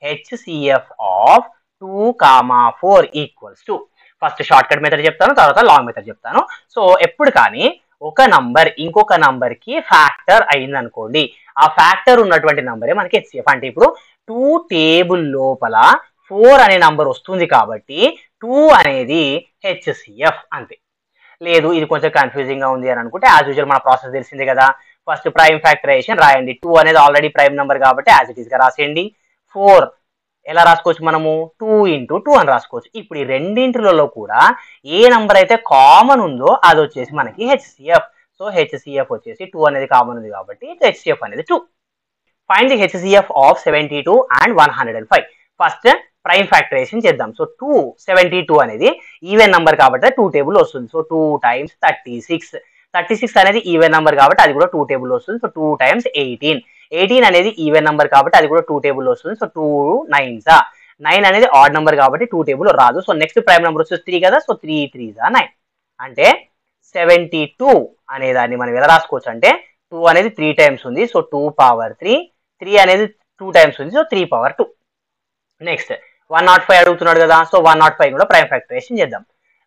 HCF of 2, 4 equals to first short cut method చెప్తాను, తర్వాత లాంగ్ మెథడ్ చెప్తాను. సో ఎప్పుడు కానీ ఒక నంబర్ ఇంకొక నంబర్ కి ఫ్యాక్టర్ అయింది అనుకోండి, ఆ ఫ్యాక్టర్ ఉన్నటువంటి నంబరే మనకి హెచ్సిఎఫ్. అంటే ఇప్పుడు 2 టేబుల్ లోపల 4 అనే నంబర్ వస్తుంది కాబట్టి 2 అనేది హెచ్సిఎఫ్ అంతే. లేదు ఇది కొంచెం కన్ఫ్యూజింగ్ గా ఉంది అని అనుకుంటే యాజ్ యూజువల్ మన ప్రాసెస్ తెలిసిందే కదా. ఫస్ట్ ప్రైమ్ ఫ్యాక్టరైజేషన్ రాయండి. 2 అనేది ఆల్రెడీ ప్రైమ్ నెంబర్ కాబట్టి యాజ్ ఇట్ ఈస్ గా రాసేయండి. 4 ఎలా రాసుకోవచ్చు మనము 2 × 2 అని రాసుకోవచ్చు. ఇప్పుడు ఈ రెండింటిలో కూడా ఏ నంబర్ అయితే కామన్ ఉందో అది వచ్చేసి మనకి హెచ్సిఎఫ్. సో హెచ్సిఎఫ్ వచ్చేసి 2 అనేది కామన్ ఉంది కాబట్టి హెచ్సిఎఫ్ అనేది 2. Find the HCF of 72 and 105. First prime factorisation చేద్దాం. సో 272 అనేది ఈవెన్ నంబర్ కాబట్టి 2 టేబుల్ వస్తుంది. సో 2 times 36 అనేది ఈవెన్ నంబర్ కాబట్టి అది కూడా 2 టేబుల్ వస్తుంది. సో 2 times 18 అనేది ఈవెన్ నంబర్ కాబట్టి అది కూడా 2 టేబుల్ వస్తుంది. సో 2 9s 9 అనేది ఆడ్ నంబర్ కాబట్టి 2 టేబుల్ రాదు. సో నెక్స్ట్ ప్రైమ్ నెంబర్ వచ్చేసి 3 కదా. సో 3 3s 9 అంటే 72 అనే దాన్ని మనం ఎలా రాసుకోవచ్చు అంటే 2 అనేది 3 times ఉంది. సో 2 power 3, 3 అనేది 2 times ఉంది. So 3 power 2. నెక్స్ట్ 105 అడుగుతున్నాడు కదా. సో 105 కూడా ప్రైమ్ ఫ్యాక్టరైజేషన్ చేద్దాం.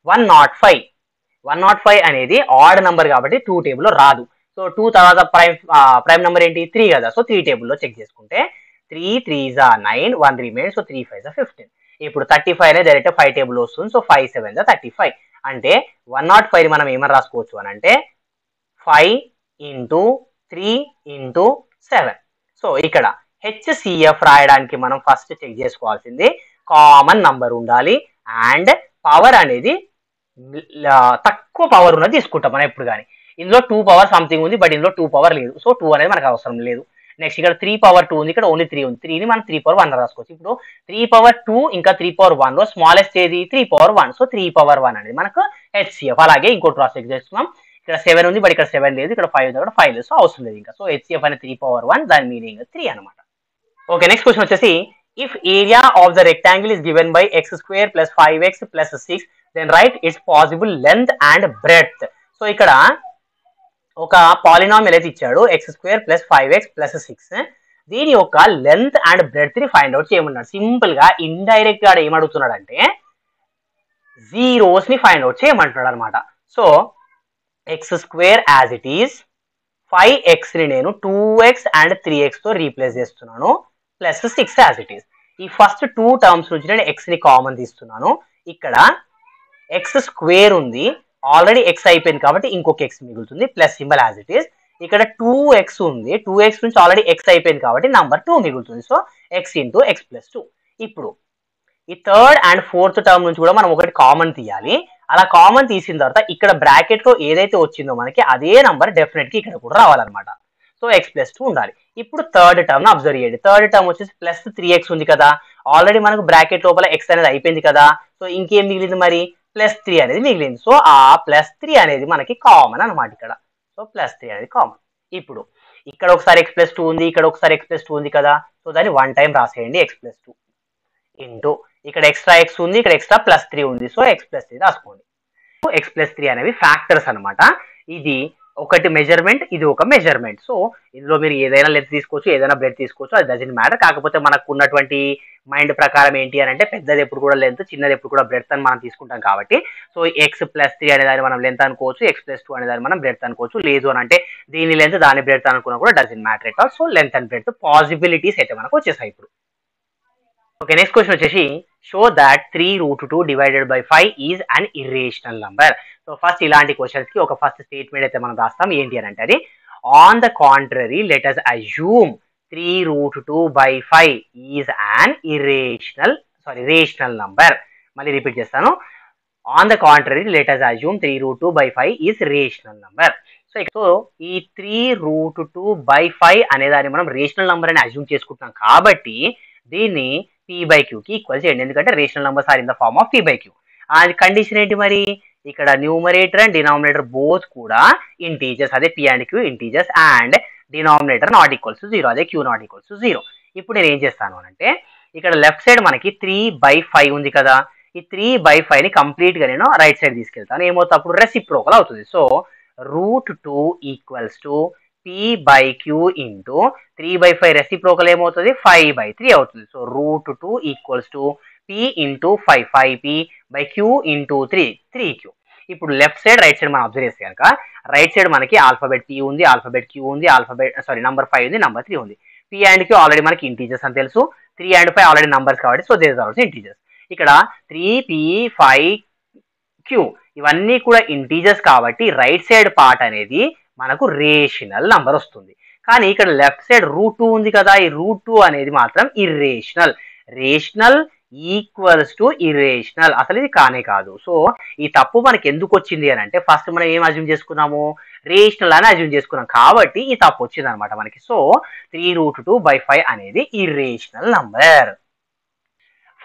105 అనేది ఆడ్ నంబర్ కాబట్టి 2 టేబుల్ లో రాదు. సో 2 తర్వాత ప్రైమ్ నెంబర్ ఏంటి 3 కదా. సో 3 టేబుల్లో చెక్ చేసుకుంటే 3 3s 9, 1 రిమైన్స్. So 3 5s 15. ఇప్పుడు 35 అనేది డైరెక్ట్ 5 టేబుల్ వస్తుంది. So 5 7s 35. అంటే 105 మనం ఏమని రాసుకోవచ్చు అని అంటే 5 × 3 × 7. సో ఇక్కడ హెచ్సిఎఫ్ రాయడానికి మనం ఫస్ట్ చెక్ చేసుకోవాల్సింది కామన్ నంబర్ ఉండాలి అండ్ పవర్ అనేది తక్కువ పవర్ ఉన్నది తీసుకుంటాం మనం ఎప్పుడు కానీ. ఇందులో 2 పవర్ సంథింగ్ ఉంది బట్ ఇందులో 2 పవర్ లేదు. సో 2 అనేది మనకు అవసరం లేదు. నెక్స్ట్ ఇక్కడ 3 పవర్ 2 ఉంది, ఇక్కడ ఓన్లీ 3 ఉంది. 3ని మనం 3 పవర్ 1 రాసుకోవచ్చు. ఇప్పుడు 3 పవర్ 2 ఇంకా 3 పవర్ 1 లో స్మాలెస్ట్ ఏది 3 పవర్ 1. సో 3 పవర్ 1 అనేది మనకు హెచ్సిఎఫ్. అలాగే ఇంకోటి క్రాస్ చెక్ చేస్తున్నాం. ఇక్కడ 7 ఉంది బట్ ఇక్కడ 7 లేదు, ఇక్కడ 5 ఉంది, ఇక్కడ 5 లేదు. సో అవసరం లేదు ఇంకా. సో హెచ్సిఎఫ్ అనేది 3 పవర్ 1, దాని మీనింగ్ 3 అనమాట. ఓకే నెక్స్ట్ క్వశ్చన్ వచ్చేసి if area of the rectangle is given by x² + 5x + 6 then write its possible length and breadth. So ఇక్కడ ఒక పాలినామియల్ అయితే ఇచ్చాడు x² + 5x + 6. దీని యొక్క లెంత్ అండ్ బ్రెడ్త్ ని ఫైండ్ అవుట్ చేయమన్నాడు. సింపుల్ గా ఇండైరెక్ట్ గా ఏమడుగుతున్నాడు అంటే జీరోస్ ని ఫైండ్ అవుట్ చేయమంటున్నాడు అనమాట. So x² as it is, 5x ని నేను 2x and 3x తో రీప్లేస్ చేస్తున్నాను, ప్లస్ 6 యాజ్ ఇట్ ఈస్. ఈ ఫస్ట్ 2 టర్మ్స్ నుంచి నేను x ని కామన్ తీస్తున్నాను. ఇక్కడ x² ఉంది, ఆల్రెడీ x అయిపోయింది కాబట్టి ఇంకొక x మిగులుతుంది, plus symbol as it is. ఇక్కడ 2x ఉంది, 2x నుంచి ఆల్రెడీ x అయిపోయింది కాబట్టి నంబర్ 2 మిగులుతుంది. So x × x + 2. ఇప్పుడు ఈ థర్డ్ అండ్ ఫోర్త్ టర్మ్ నుంచి కూడా మనం ఒకటి కామన్ తీయాలి. అలా కామన్ తీసిన తర్వాత ఇక్కడ బ్రాకెట్ లో ఏదైతే వచ్చిందో మనకి అదే నంబర్ డెఫినెట్ గా ఇక్కడ కూడా రావాలన్నమాట. సో x + 2 ఉండాలి. ఇప్పుడు థర్డ్ టర్మ్ అబ్జర్వ్ చేయండి. థర్డ్ టర్మ్ వచ్చేసి ప్లస్ 3x ఉంది కదా, ఆల్రెడీ మనకు బ్రాకెట్ లోపల x అనేది అయిపోయింది కదా. సో ఇంకేం మిగిలింది మరి ప్లస్ 3 అనేది మిగిలింది. సో ఆ ప్లస్ 3 అనేది మనకి కామన్ అనమాట ఇక్కడ. సో ప్లస్ 3 అనేది కామన్. ఇప్పుడు ఇక్కడ ఒకసారి x + 2 ఉంది, ఇక్కడ ఒకసారి x + 2 ఉంది కదా. సో దాన్ని 1 టైం రాసేయండి x + 2 ఇంటూ ఇక్కడ ఎక్స్ట్రా x ఉంది, ఇక్కడ ఎక్స్ట్రా ప్లస్ 3 ఉంది. సో x + 3 రాసుకోండి. x + 3 అనేవి ఫ్యాక్టర్స్ అనమాట. ఇది ఒకటి మెజర్మెంట్, ఇది ఒక మెజర్మెంట్. సో ఇందులో మీరు ఏదైనా లెంత్ తీసుకోవచ్చు, ఏదైనా బ్రెడ్త్ తీసుకోవచ్చు, అది డజంట్ మ్యాటర్. కాకపోతే మనకు ఉన్నటువంటి మైండ్ ప్రకారం ఏంటి అని అంటే పెద్దది ఎప్పుడు కూడా లెంత్, చిన్నది ఎప్పుడు కూడా బ్రెడ్త్ అని మనం తీసుకుంటాం కాబట్టి సో x + 3 అనే దాన్ని మనం లెంత్ అనుకోవచ్చు, x + 2 అనే దాన్ని మనం బ్రెడ్త్ అనుకోవచ్చు. లేదు అని అంటే దీని లెంత్ దాని బ్రెడ్త్ అనుకున్నా కూడా doesn't matter at all. So length and breadth possibilities అయితే మనకు వచ్చేసాయి ఇప్పుడు. ఓకే నెక్స్ట్ క్వశ్చన్ వచ్చేసి show that 3√2 divided by 5 is an irrational number. So first ఇలాంటి క్వశ్చన్స్ కి ఒక ఫస్ట్ స్టేట్మెంట్ అయితే మనం రాస్తాం. ఏంటి అని అంటే అది on the contrary let us assume 3√2 by 5 is an rational number. మళ్ళీ రిపీట్ చేస్తాను. On the contrary let us assume 3√2 by 5 is rational number. So ఈ 3√2 by 5 అనే దాన్ని మనం రేషనల్ నంబర్ అని అజ్యూమ్ చేసుకుంటున్నాం కాబట్టి దీన్ని p/q కి ఈక్వల్ చేయండి. ఎందుకంటే rational numbers are in the form of p/q. ఆ కండిషన్ ఏంటి మరి ఇక్కడ న్యూమరేటర్ అండ్ డినామినేటర్ బోత్ కూడా ఇంటీజర్స్, అదే p and q integers and denominator not equals to 0, అదే q నాట్ ఈక్వల్స్ టు 0. ఇప్పుడు నేను ఏం చేస్తాను అంటే ఇక్కడ లెఫ్ట్ సైడ్ మనకి 3/5 ఉంది కదా, ఈ 3/5 ని కంప్లీట్ గా నేను రైట్ సైడ్ తీసుకెళ్తాను. ఏమవుతుంది అప్పుడు రెసిప్రోకల్ అవుతుంది. So √2 equals to p/q into 3/5 reciprocal ఏమవుతుంది 5/3 అవుతుంది. So √2 equals to p into 5 5p/q into 3 3q. ఇప్పుడు లెఫ్ట్ సైడ్ రైట్ సైడ్ మనం అబ్జర్వ్ చేస్తే కనుక రైట్ సైడ్ మనకి ఆల్ఫాబెట్ p ఉంది, ఆల్ఫాబెట్ q ఉంది, నంబర్ 5 ఉంది, నంబర్ 3 ఉంది. p అండ్ q ఆల్రెడీ మనకి ఇంటీజర్స్ అని తెలుసు, 3 అండ్ 5 ఆల్రెడీ నంబర్స్ కాబట్టి so there is also integers. ఇక్కడ 3p 5q ఇవన్నీ కూడా ఇంటీజర్స్ కాబట్టి రైట్ సైడ్ పార్ట్ అనేది మనకు రేషనల్ నంబర్ వస్తుంది. కానీ ఇక్కడ లెఫ్ట్ సైడ్ √2 ఉంది కదా, ఈ √2 అనేది మాత్రం irrational. Rational equals to irrational, అసలు ఇది కానే కాదు. సో ఈ తప్పు మనకి ఎందుకు వచ్చింది అని అంటే ఫస్ట్ మనం ఏం అజ్యూమ్ చేసుకున్నాము, రేషనల్ అని అజ్యూమ్ చేసుకున్నాం కాబట్టి ఈ తప్పు వచ్చింది అనమాట మనకి. సో 3√2/5 అనేది irrational number.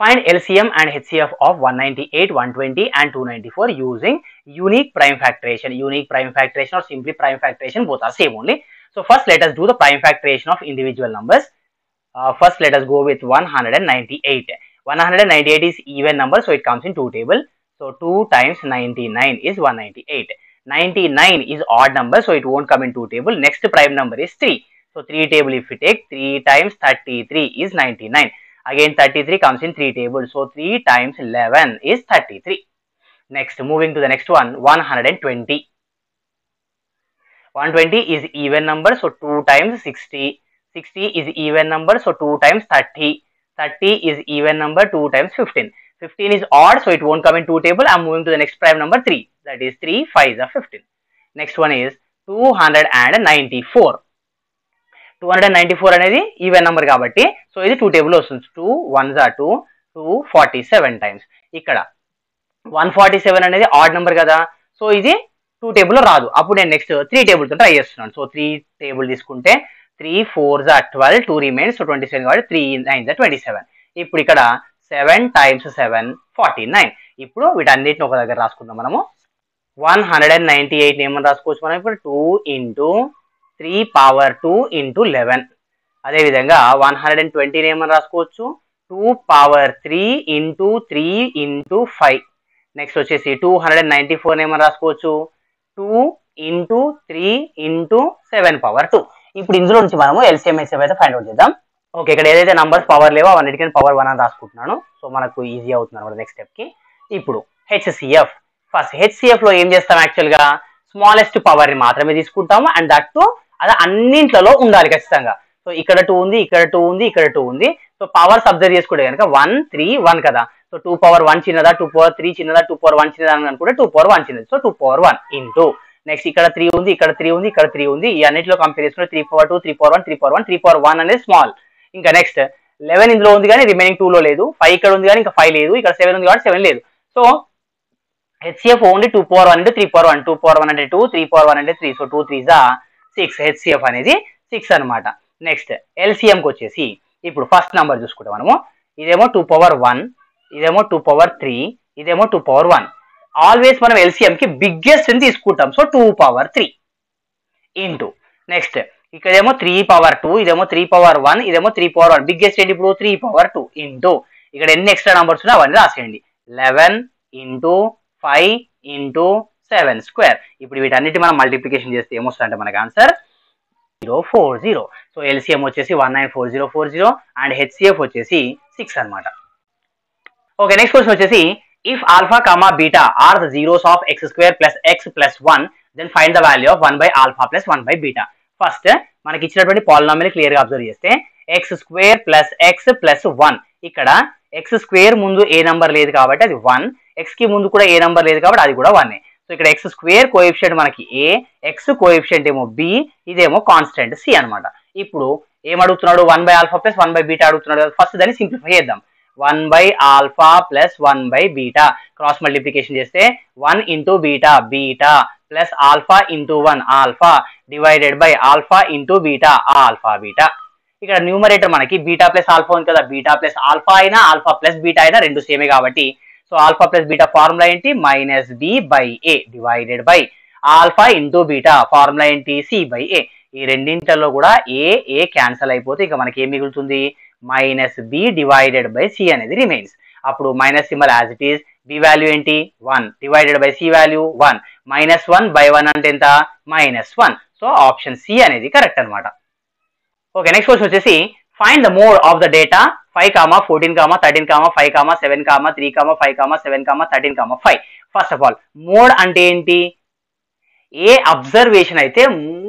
Find LCM and HCF of 198, 120 and 294 using unique prime factorization. Unique prime factorization or simply prime factorization, both are same only. So first let us do the prime factorization of individual numbers. First let us go with 198. 198 is even number, so it comes in two table. So 2 times 99 is 198. 99 is odd number, so it won't come in two table. Next prime number is 3. So 3 table if we take 3 times 33 is 99. Again 33 comes in 3 table, so 3 times 11 is 33. Next moving to the next one, 120. 120 is even number, so 2 times 60. 60 is even number, so 2 times 30. 30 is even number, 2 times 15. 15 is odd, so it won't come in two table. I'm moving to the next prime number 3. That is 3 5s are 15. Next one is 294. 294 అనేది even number కాబట్టి so ఇది two table వస్తుంది. 2 1s are 2, 247 times. ఇక్కడ 147 అనేది odd number కదా, so ఇది two table రాదు. అప్పుడు నేను నెక్స్ట్ 3 టేబుల్ తో ట్రై చేస్తున్నాను. సో 3 టేబుల్ తీసుకుంటే 3 4s are 12, 2 రిమైన్స్, సో 27 కాబట్టి 3 9s are 27. ఇప్పుడు ఇక్కడ 7 times 7 49. ఇప్పుడు వీటన్నిటిని ఒక దగ్గర రాసుకుందాం మనము. 198 ఏమని రాసుకోవచ్చు మనం ఇప్పుడు 2 into 3 power 2 into 11. అదేవిధంగా 120 ఏమని రాసుకోవచ్చు 2 power 3 into 3 into 5. నెక్స్ట్ వచ్చేసి 294 ఏమని రాసుకోవచ్చు 2 into 3 into 7 power 2. ఇప్పుడు ఇందులో నుంచి మనము ఎల్సిఎం హెచ్సిఎఫ్ అయితే ఫైండ్ అవుట్ చేద్దాం. ఓకే, ఇక్కడ ఏదైతే నంబర్స్ పవర్ లేవో అవన్నిటికీ పవర్ 1 అని రాసుకుంటున్నాను. సో మనకు ఈజీ అవుతుంది అనమాట నెక్స్ట్ స్టెప్ కి. ఇప్పుడు హెచ్సిఎఫ్, ఫస్ట్ హెచ్సిఎఫ్ లో ఏం చేస్తాం యాక్చువల్ గా స్మాలెస్ట్ పవర్ ని మాత్రమే తీసుకుంటాము అండ్ దట్ టు అది అన్నింట్లలో ఉండాలి ఖచ్చితంగా. సో ఇక్కడ 2 ఉంది, ఇక్కడ 2 ఉంది, ఇక్కడ 2 ఉంది. సో పవర్స్ అబ్జర్వ్ చేసుకుంటే కనుక 1 3 1 కదా. సో 2 power 1 చిన్నదా, 2 power 3 చిన్నదా, 2 power 1 చిన్నదా అని అనుకుంటే 2 power 1 చిన్నది. సో 2 power 1 ఇంటూ నెక్స్ట్ ఇక్కడ 3 ఉంది, ఇక్కడ 3 ఉంది, ఇక్కడ 3 ఉంది. ఈ అన్నింటిలో కంపేర్ చేసుకుంటే 3 power 2, 3 power 1, 3 power 1, 3 power 1 అనేది స్మాల్. ఇంకా నెక్స్ట్ 11 ఇందులో ఉంది కానీ రిమైనింగ్ 2 లో లేదు. 5 ఇక్కడ ఉంది కానీ ఇంకా 5 లేదు. ఇక్కడ 7 ఉంది కాబట్టి 7 లేదు. So HCF only 2 power 1 into 3 power 1. 2 power 1 అంటే 2, 3 power 1 అంటే 3. So 2 3s are 6. హెచ్సిఎఫ్ అనేది 6 అనమాట. నెక్స్ట్ ఎల్సిఎం కి వచ్చేసి ఇప్పుడు ఫస్ట్ నంబర్ చూసుకుంటాం మనము. ఇదేమో 2 power 1, ఇదేమో 2 power 3, ఇదేమో 2 power 1. ఆల్వేస్ మనం ఎల్సిఎం కి బిగ్గెస్ట్ ని తీసుకుంటాం. సో 2 power 3 ఇంటూ నెక్స్ట్ ఇక్కడేమో 3 power 2, ఇదేమో 3 power 1, ఇదేమో 3 power 1. బిగ్గెస్ట్ ఏంటి ఇప్పుడు 3 power 2 ఇంటూ ఇక్కడ ఎన్ని ఎక్స్ట్రా నంబర్స్ ఉన్నాయి అవన్నీ రాసేయండి. 11 ఇంటూ 5 ఇంటూ 7 స్క్వేర్. ఇప్పుడు వీటన్నిటి మనం మల్టిప్లికేషన్ చేస్తే ఏమొస్తుందంటే మనకి ఆన్సర్ 040. సో ఎల్సిఎం వచ్చేసి 194040 అండ్ హెచ్సిఎఫ్ వచ్చేసి 6 అనమాట. ఓకే, నెక్స్ట్ క్వశ్చన్ వచ్చేసి if alpha comma beta are the zeros of x square plus x plus 1 then find the value of 1 by alpha plus 1 by beta. First మనకి ఇచ్చినటువంటి polynomial clear గా observe చేస్తే x square plus x plus 1. ఇక్కడ x square ముందు ఏ number లేదు కాబట్టి అది 1, x కి ముందు కూడా ఏ నంబర్ లేదు కాబట్టి అది కూడా 1. సో ఇక్కడ x స్క్వేర్ కోఎఫిషియంట్ మనకి a, x కోఎఫిషియంట్ ఏమో b, ఇదేమో కాన్స్టెంట్ c అనమాట. ఇప్పుడు ఏం అడుగుతున్నాడు 1 by alpha plus 1 by beta అడుగుతున్నాడు. ఫస్ట్ దాన్ని సింప్లిఫై చేద్దాం. 1 by alpha plus 1 by beta cross multiplication చేస్తే 1 into beta beta plus alpha into 1 alpha divided by alpha into beta alpha beta. ఇక్కడ న్యూమరేటర్ మనకి బీటా ప్లస్ ఆల్ఫా ఉంది కదా, beta plus alpha అయినా alpha plus beta అయినా రెండు సేమే కాబట్టి so alpha plus beta formula ఏంటి minus b by a divided by alpha into beta formula ఏంటి సి బై ఏ. ఈ రెండింటిలో కూడా ఏ క్యాన్సల్ అయిపోతే ఇక మనకి ఏం మిగులుతుంది minus b divided by c అనేది రిమైన్స్. అప్పుడు minus symbol as it is, b value ఏంటి 1 డివైడెడ్ బై సి వాల్యూ 1, -1/1 అంటే ఎంత -1. సో ఆప్షన్ సి అనేది కరెక్ట్ అనమాట. ఓకే, నెక్స్ట్ క్వశ్చన్ వచ్చేసి find the mode of the data 5, 14, 13, 5, 7, 3, 5, 7, 13, 5. First of all mode అంటే ఏంటి? ఏ అబ్జర్వేషన్ అయితే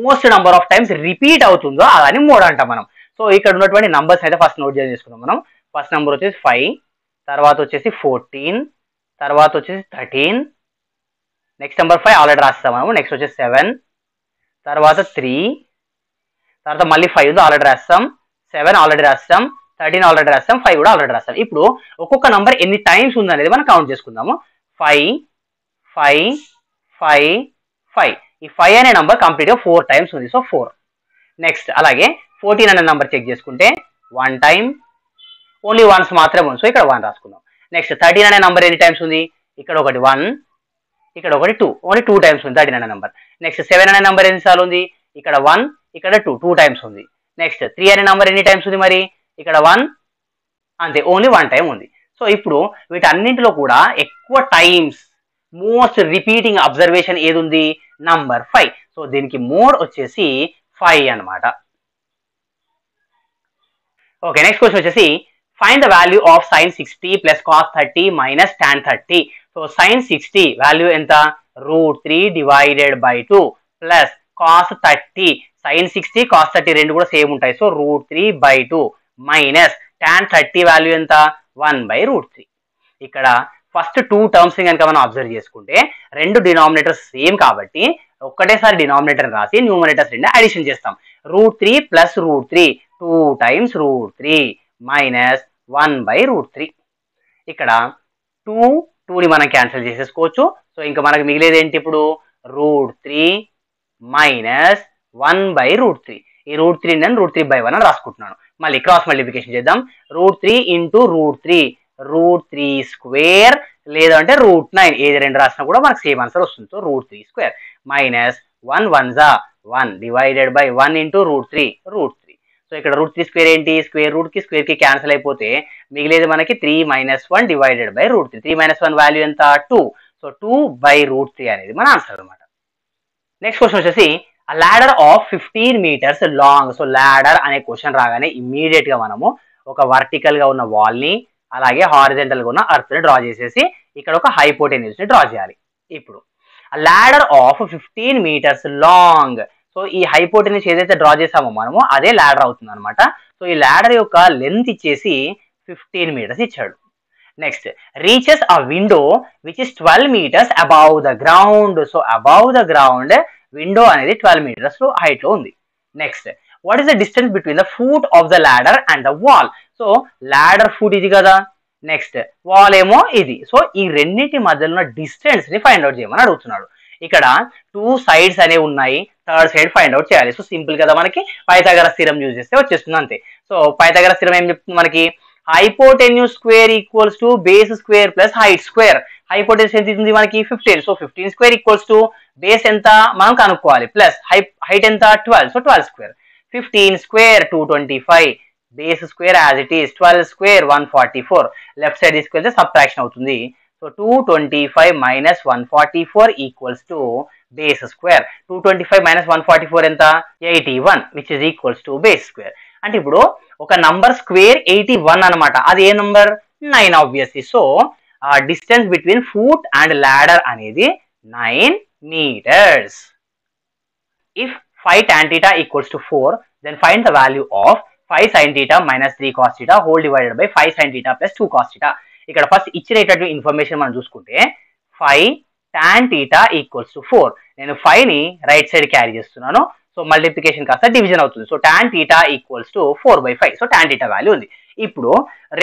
most number of times repeat అవుతుందో అదని మోడ్ అంటాం మనం. సో ఇక్కడ ఉన్నటువంటి నంబర్స్ అయితే ఫస్ట్ నోట్ చేసుకుందాం మనం. ఫస్ట్ నెంబర్ వచ్చేసి 5, తర్వాత వచ్చేసి 14, తర్వాత వచ్చేసి 13, నెక్స్ట్ నెంబర్ 5 ఆల్రెడీ రాస్తాం మనము. నెక్స్ట్ వచ్చేసి 7, తర్వాత 3, తర్వాత మళ్ళీ 5 ఆల్రెడీ రాస్తాం, 7 ఆల్రెడీ రాస్తాం, 13 ఆల్రెడీ రాస్తాం, 5 కూడా ఆల్రెడీ రాస్తాం. ఇప్పుడు ఒక్కొక్క నంబర్ ఎన్ని టైమ్స్ ఉందనేది మనం కౌంట్ చేసుకుందాము. 5, 5, 5, 5. ఈ 5 అనే నంబర్ కంప్లీట్ గా 4 టైమ్స్ ఉంది. సో 4. నెక్స్ట్ అలాగే 14 అనే నంబర్ చెక్ చేసుకుంటే 1 టైం, ఓన్లీ వన్స్ మాత్రమే ఉంది. సో ఇక్కడ 1 రాసుకుందాం. నెక్స్ట్ 13 అనే నంబర్ ఎన్ని టైమ్స్ ఉంది? ఇక్కడ ఒకటి 1, ఇక్కడ ఒకటి 2, ఓన్లీ 2 టైమ్స్ ఉంది 13 అనే నంబర్. నెక్స్ట్ 7 అనే నంబర్ ఎన్నిసార్లు ఉంది? ఇక్కడ 1, ఇక్కడ 2 టైమ్స్ ఉంది. నెక్స్ట్ 3 అనే నంబర్ ఎన్ని టైమ్స్ ఉంది? మరి ఇక్కడ 1, అంతే, ఓన్లీ 1 టైం ఉంది. సో ఇప్పుడు వీటన్నింటిలో కూడా ఎక్కువ టైమ్స్ మోస్ట్ రిపీటింగ్ అబ్జర్వేషన్ ఏది ఉంది? నంబర్ 5. సో దీనికి మోడ్ వచ్చేసి 5 అన్నమాట. ఓకే, నెక్స్ట్ క్వశ్చన్ వచ్చేసి find the value of sin 60 plus cos 30 minus tan 30. So sin 60 value ఎంత? √3 divided by 2 plus cos 30, sin 60 cos 30 రెండు కూడా సేమ్ ఉంటాయి. సో √3/2 మైనస్ tan 30 వాల్యూ ఎంత? 1/√3. ఇక్కడ ఫస్ట్ 2 టర్మ్స్ కనుక మనం అబ్జర్వ్ చేసుకుంటే రెండు డినామినేటర్స్ సేమ్ కాబట్టి ఒక్కటేసారి డినామినేటర్ రాసి న్యూమరేటర్స్ రెండు అడిషన్ చేస్తాం. √3 ప్లస్ √3 2 టైమ్స్ √3 మైనస్ 1/√3. ఇక్కడ 2ని మనం క్యాన్సిల్ చేసేసుకోవచ్చు. సో ఇంకా మనకు మిగిలేది ఏంటి ఇప్పుడు? √3 మైనస్ 1/√3. ఈ √3 నేను √3/1 అని రాసుకుంటున్నాను. మళ్ళీ క్రాస్ మల్టిప్లికేషన్ చేద్దాం. √3 ఇంటూ √3, √3² లేదంటే √9, ఏది రెండు రాసినా కూడా మనకు సేమ్ ఆన్సర్ వస్తుంది. So √3² minus 1 1 1 divided by 1 into √3. So ఇక్కడ √3² ఏంటి? స్క్వేర్ రూట్ కి స్క్వేర్ కి క్యాన్సిల్ అయిపోతే మిగిలేది మనకి 3 - 1 డివైడెడ్ బై √3. 3 - 1 వాల్యూ ఎంత? 2. సో 2/√3 అనేది మన ఆన్సర్ అనమాట. నెక్స్ట్ క్వశ్చన్ వచ్చేసి a ladder of 15 meters long. So ladder అనే క్వశ్చన్ రాగానే ఇమ్మీడియట్ గా మనము ఒక వర్టికల్ గా ఉన్న వాల్ ని అలాగే హారిజంటల్ గా ఉన్న ఎర్త్ ని డ్రా చేసేసి ఇక్కడ ఒక హైపోటెన్యూస్ ని డ్రా చేయాలి. ఇప్పుడు a ladder of 15 meters long. So ఈ హైపోటెన్యూస్ ఏదైతే డ్రా చేసామో మనము అదే ల్యాడర్ అవుతుంది అనమాట. సో ఈ ల్యాడర్ యొక్క లెంత్ ఇచ్చేసి 15 meters ఇచ్చాడు. Next reaches a window which is 12 meters above the ground. So above the ground window అనేది 12 meters హైట్ లో ఉంది. Next what is the distance between the foot of the ladder and the wall. So ladder foot ఇది కదా, next wall ఏమో ఇది. So ఈ రెండింటి మధ్యలో ఉన్న డిస్టెన్స్ ని ఫైండ్ అవుట్ చేయమని అడుగుతున్నాడు. ఇక్కడ 2 sides అనేవి ఉన్నాయి, థర్డ్ సైడ్ ఫైండ్ అవుట్ చేయాలి. సో సింపుల్ కదా, మనకి పైథాగరస్ థీరం యూజ్ చేస్తే వచ్చేస్తుంది అంతే. సో పైథాగరస్ థీరం ఏం చెప్తుంది మనకి? Hypotenuse square equals to base square plus height square. Hypotenuse ఎంత ఉంది మనకి? 15. So 15 square equals to base ఎంత మనం కనుక్కోవాలి, ప్లస్ హైట్ ఎంత? 12. So 12 square. 15 square 225, base square as it is, 12 square 144. Left side తీసుకెళ్తే సబ్ట్రాక్షన్ అవుతుంది. So 225 minus 144 equals to base square. 225 minus 144 ఎంత? 81, which is equals to base square. అంటే ఇప్పుడు ఒక నంబర్ స్క్వేర్ 81 అనమాట. అది ఏ number? 9 obviously. So distance between foot and ladder అనేది 9 meters. If 5 tan theta equals to 4, then find the value of 5 sin theta minus 3 cos theta whole divided by 5 sin theta plus 2 cos theta. ఇక్కడ first ఇచ్చినటువంటి information మనం చూసుకుంటే 5 tan theta equals to 4. నేను 5 ని right side carry చేస్తున్నాను. So multiplication కాస్త division అవుతుంది. So tan theta equals to 4/5. So tan theta value ఉంది. ఇప్పుడు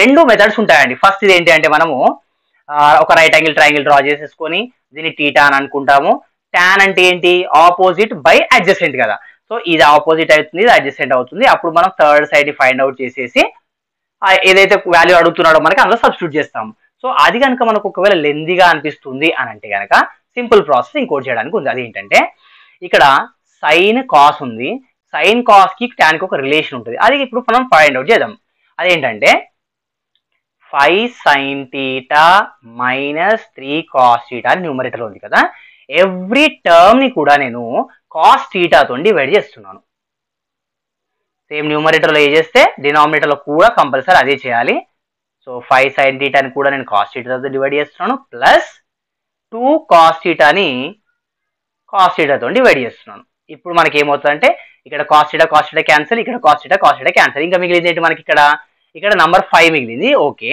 రెండు మెథడ్స్ ఉంటాయండి. ఫస్ట్ ఇది ఏంటి అంటే మనము ఒక రైట్ యాంగిల్ ట్రయాంగిల్ డ్రా చేసేసుకొని దీన్ని టీటా అని అనుకుంటాము. tan అంటే ఏంటి? ఆపోజిట్ బై అడ్జసెంట్ కదా. సో ఇది ఆపోజిట్ అవుతుంది, ఇది అడ్జసెంట్ అవుతుంది. అప్పుడు మనం థర్డ్ సైడ్ ఫైండ్ అవుట్ చేసేసి ఏదైతే వాల్యూ అడుగుతున్నాడో మనకి అందులో సబ్స్టిట్యూట్ చేస్తాము. సో అది కనుక మనకు ఒకవేళ లెందీగా అనిపిస్తుంది అని అంటే కనుక సింపుల్ ప్రాసెస్ ఇంకోటి చేయడానికి ఉంది. అది ఏంటంటే ఇక్కడ సైన్ కాస్ ఉంది, సైన్ కాస్ కి tan కి ఒక రిలేషన్ ఉంటుంది. అది ఇప్పుడు మనం ఫైండ్ అవుట్ చేద్దాం. అదేంటంటే 5 sin theta minus 3 cos theta అని న్యూమరేటర్ ఉంది కదా, ఎవ్రీ టర్మ్ ని కూడా నేను cos theta తో డివైడ్ చేస్తున్నాను. సేమ్ న్యూమరేటర్ లో ఏ చేస్తే డినామినేటర్ లో కూడా కంపల్సరీ అదే చేయాలి. సో 5 sin theta ని కూడా నేను cos theta తో డివైడ్ చేస్తున్నాను, ప్లస్ 2 cos theta ని cos theta తో డివైడ్ చేస్తున్నాను. ఇప్పుడు మనకి ఏమవుతుందంటే ఇక్కడ cos theta క్యాన్సిల్, ఇక్కడ cos theta క్యాన్సిల్, ఇంకా మిగిలింది ఏంటి మనకి ఇక్కడ నంబర్ 5 మిగిలింది. Okay,